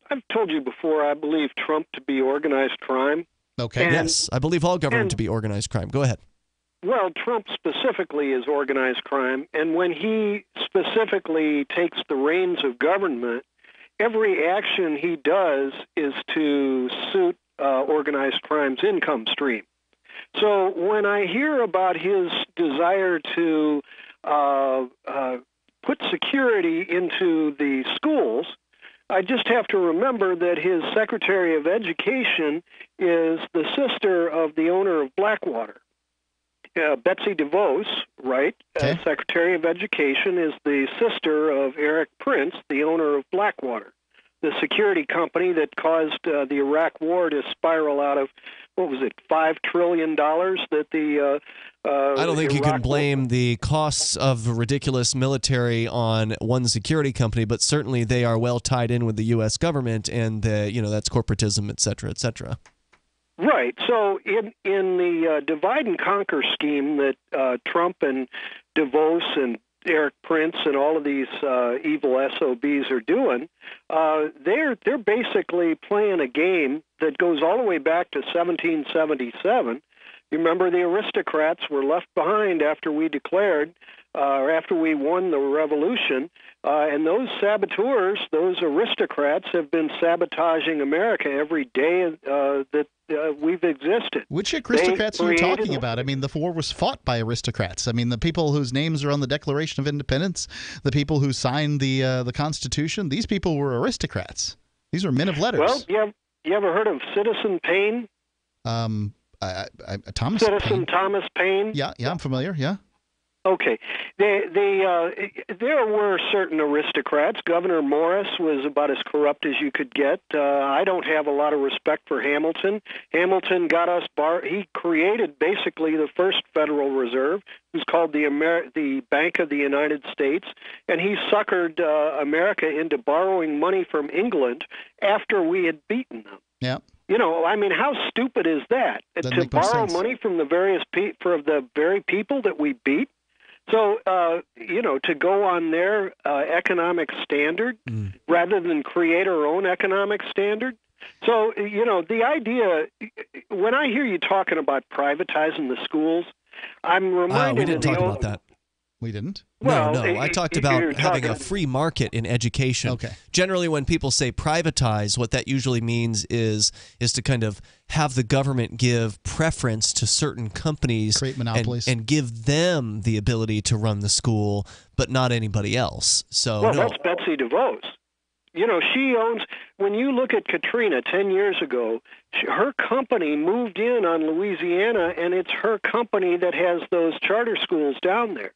I've told you before, I believe Trump to be organized crime. Okay. Yes, I believe all government to be organized crime. Go ahead. Well, Trump specifically is organized crime, and when he specifically takes the reins of government, every action he does is to suit organized crime's income stream. So when I hear about his desire to put security into the schools, I just have to remember that his Secretary of Education is the sister of the owner of Blackwater. Betsy DeVos, right? Okay. Secretary of Education is the sister of Eric Prince, the owner of Blackwater, the security company that caused the Iraq War to spiral out of, what was it, $5 trillion that the I don't think you can blame the costs of ridiculous military on one security company, but certainly they are well tied in with the U.S. government, and that's corporatism, et cetera, et cetera. Right. So in the divide and conquer scheme that Trump and DeVos and Eric Prince and all of these evil SOBs are doing, they're basically playing a game that goes all the way back to 1777. You remember the aristocrats were left behind after we declared, or after we won the revolution, and those saboteurs, those aristocrats, have been sabotaging America every day that we've existed. Which aristocrats are you talking about? I mean, the war was fought by aristocrats. I mean, the people whose names are on the Declaration of Independence, the people who signed the Constitution, these people were aristocrats. These were men of letters. Well, you ever heard of Citizen Paine? Thomas Citizen Paine. Thomas Paine? Yeah, I'm familiar, yeah. Okay. There were certain aristocrats. Governor Morris was about as corrupt as you could get. I don't have a lot of respect for Hamilton. Hamilton got us he created basically the first Federal Reserve. It was called the Bank of the United States, and he suckered America into borrowing money from England after we had beaten them. Yeah. I mean, how stupid is that? To borrow money from the very people that we beat? So, to go on their economic standard rather than create our own economic standard. So, the idea, when I hear you talking about privatizing the schools, I'm reminded we didn't talk about that. We didn't? No. I talked about having a free market in education. Okay. Generally, when people say privatize, what that usually means is to kind of have the government give preference to certain companies, create monopolies, and give them the ability to run the school, but not anybody else. So that's Betsy DeVos. She owns. When you look at Katrina 10 years ago, her company moved in on Louisiana, and it's her company that has those charter schools down there.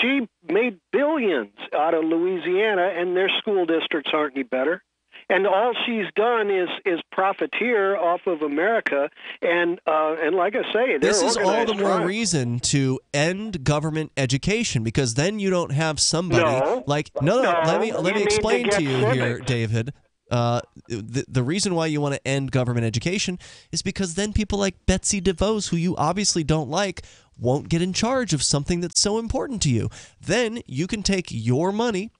She made billions out of Louisiana, and their school districts aren't any better. And all she's done is profiteer off of America. And like I say, this is all the more reason to end government education, because then you don't have somebody Let me explain to you here, David. The reason why you want to end government education is because then people like Betsy DeVos, who you obviously don't like, won't get in charge of something that's so important to you. Then you can take your money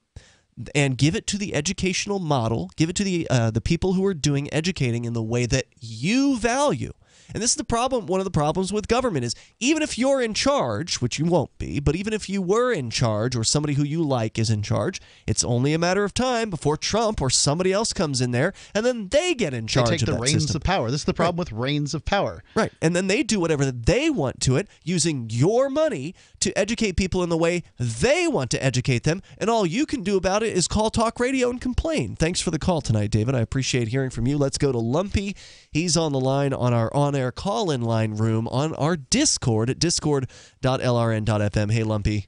and give it to the educational model, give it to the people who are doing educating in the way that you value. And this is the problem. One of the problems with government is, even if you're in charge, which you won't be, but even if you were in charge, or somebody who you like is in charge, it's only a matter of time before Trump or somebody else comes in there, and then they get in charge of that system. They take the reins of power. This is the problem with reins of power. Right. And then they do whatever they want to it, using your money to educate people in the way they want to educate them, and all you can do about it is call talk radio and complain. Thanks for the call tonight, David. I appreciate hearing from you. Let's go to Lumpy. He's on the line on our on-air call-in line room on our Discord at discord.lrn.fm. Hey, Lumpy.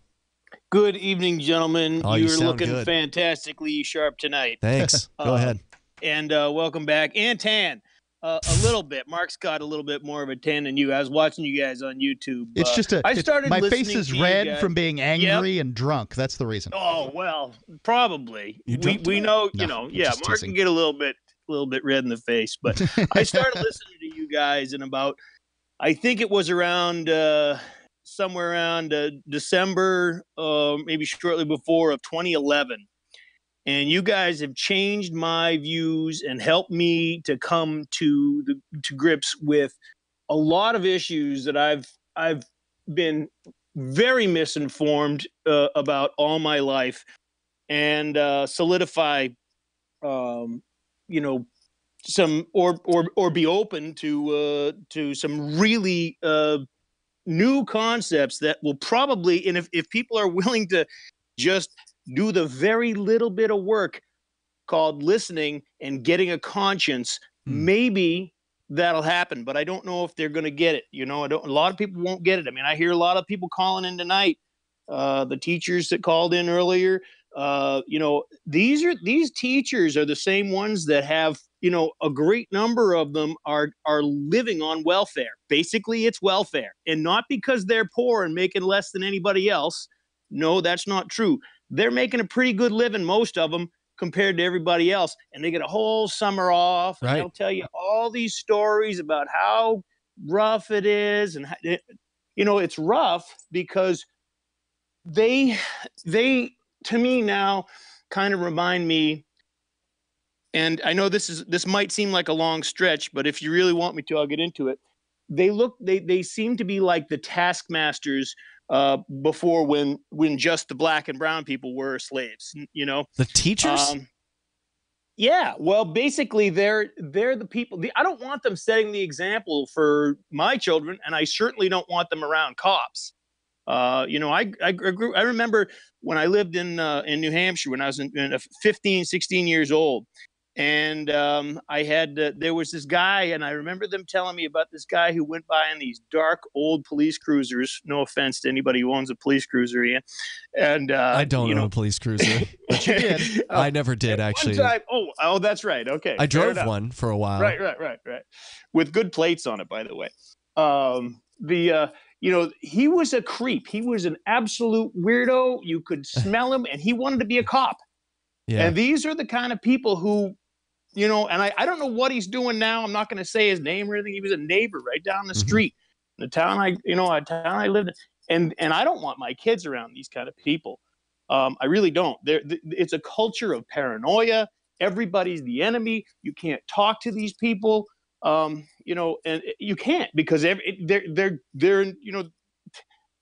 Good evening, gentlemen. Oh, You're looking fantastically sharp tonight. Thanks. Go ahead. And welcome back. And Tan, a little bit. Mark's got a little bit more of a tan than you. I was watching you guys on YouTube. It's just my face is red from being angry and drunk. That's the reason. Oh, well, probably. We know, Mark can get a little bit red in the face, but I started listening to you guys in about, I think it was around somewhere around December, maybe shortly before, of 2011. And you guys have changed my views and helped me to come to grips with a lot of issues that I've been very misinformed about all my life, and solidify some or be open to some really new concepts that will probably, and if people are willing to just do the very little bit of work called listening and getting a conscience, maybe that'll happen. But I don't know if they're going to get it. A lot of people won't get it. I mean, I hear a lot of people calling in tonight. The teachers that called in earlier. These teachers are the same ones that have, a great number of them are living on welfare. Basically, it's welfare, and not because they're poor and making less than anybody else. No, that's not true. They're making a pretty good living, most of them, compared to everybody else, and they get a whole summer off. Right. And they'll tell you all these stories about how rough it is, and it's rough because they to me now kind of remind me, and I know this might seem like a long stretch, but if you really want me to, I'll get into it. They seem to be like the taskmasters before, when just the black and brown people were slaves. The teachers. Yeah, well, basically they're the people. I don't want them setting the example for my children, and I certainly don't want them around cops. I remember when I lived in New Hampshire when I was 15, 16 years old. And I had there was this guy, and I remember them telling me about this guy who went by in these dark old police cruisers. No offense to anybody who owns a police cruiser, Ian. And I don't own a police cruiser, but you did. I never did, actually. Time, oh, that's right. Okay, I drove one for a while. Right, with good plates on it, by the way. He was a creep. He was an absolute weirdo. You could smell him, and he wanted to be a cop. Yeah. And these are the kind of people who, and I don't know what he's doing now. I'm not going to say his name or anything. He was a neighbor right down the street, the town I lived in. And I don't want my kids around these kind of people. I really don't. It's a culture of paranoia. Everybody's the enemy. You can't talk to these people. And you can't, because they're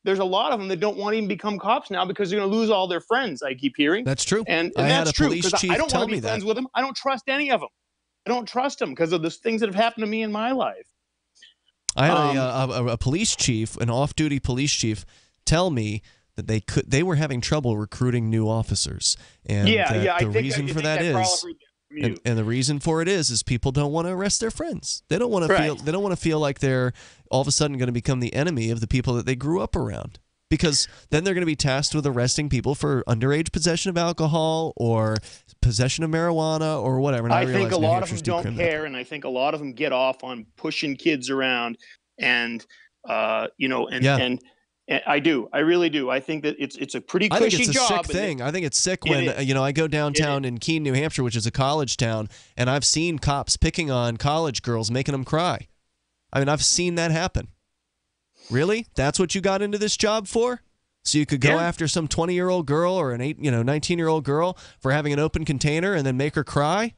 there's a lot of them that don't want to even become cops now because they're going to lose all their friends, I keep hearing. That's true. And I had that's a true, police because chief I don't tell want to me be friends that. with them. I don't trust any of them. I don't trust them because of the things that have happened to me in my life. I had a police chief, an off-duty police chief, tell me that they were having trouble recruiting new officers, and the reason for that is, and the reason for it is people don't want to arrest their friends. They don't want to feel like they're all of a sudden going to become the enemy of the people that they grew up around, because then they're going to be tasked with arresting people for underage possession of alcohol or possession of marijuana or whatever. And I think a lot of them don't care, and I think a lot of them get off on pushing kids around, and and I do. I really do. I think that it's a pretty cushy job. I think it's a sick thing. I think it's sick when I go downtown in Keene, New Hampshire, which is a college town, and I've seen cops picking on college girls, making them cry. I mean, I've seen that happen. Really? That's what you got into this job for? So you could go after some 20-year-old girl or an 19-year-old girl for having an open container and then make her cry?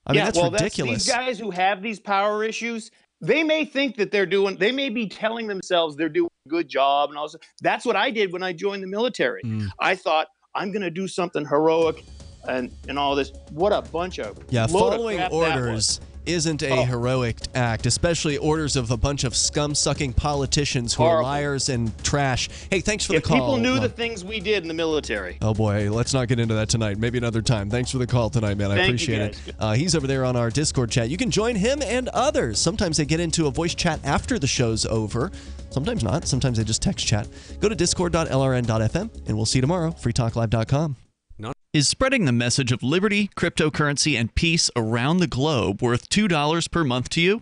I mean, that's ridiculous. These guys who have these power issues, they may think that they may be telling themselves they're doing a good job and all this. That's what I did when I joined the military. I thought, I'm going to do something heroic and all this. What a bunch of following orders isn't a heroic act, especially orders of a bunch of scum-sucking politicians who are liars and trash. Hey, thanks for the call. People knew the things we did in the military. Oh boy, let's not get into that tonight. Maybe another time. Thanks for the call tonight, man. I appreciate it. He's over there on our Discord chat. You can join him and others. Sometimes they get into a voice chat after the show's over. Sometimes not. Sometimes they just text chat. Go to discord.lrn.fm, and we'll see you tomorrow. freetalklive.com. Is spreading the message of liberty, cryptocurrency, and peace around the globe worth $2 per month to you?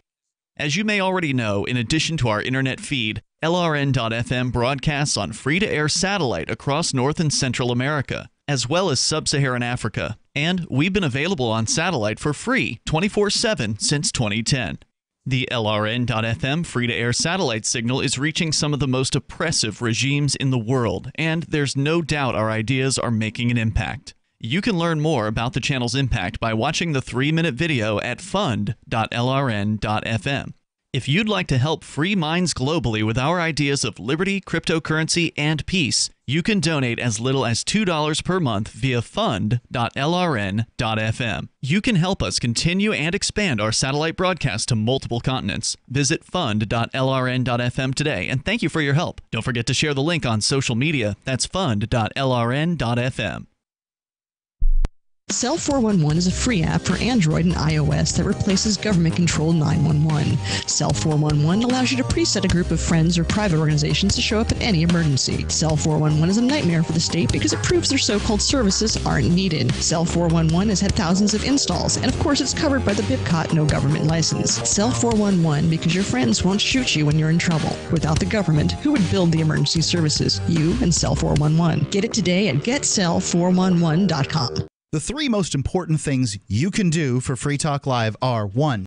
As you may already know, in addition to our internet feed, LRN.FM broadcasts on free-to-air satellite across North and Central America, as well as Sub-Saharan Africa. And we've been available on satellite for free 24/7 since 2010. The LRN.FM free-to-air satellite signal is reaching some of the most oppressive regimes in the world, and there's no doubt our ideas are making an impact. You can learn more about the channel's impact by watching the 3-minute video at fund.lrn.fm. If you'd like to help free minds globally with our ideas of liberty, cryptocurrency, and peace, you can donate as little as $2 per month via fund.lrn.fm. You can help us continue and expand our satellite broadcast to multiple continents. Visit fund.lrn.fm today, and thank you for your help. Don't forget to share the link on social media. That's fund.lrn.fm. Cell 411 is a free app for Android and iOS that replaces government-controlled 911. Cell 411 allows you to preset a group of friends or private organizations to show up at any emergency. Cell 411 is a nightmare for the state because it proves their so-called services aren't needed. Cell 411 has had thousands of installs, and of course it's covered by the BIPCOT no government license. Cell 411 because your friends won't shoot you when you're in trouble. Without the government, who would build the emergency services? You and Cell 411. Get it today at getcell411.com. The 3 most important things you can do for Free Talk Live are: 1,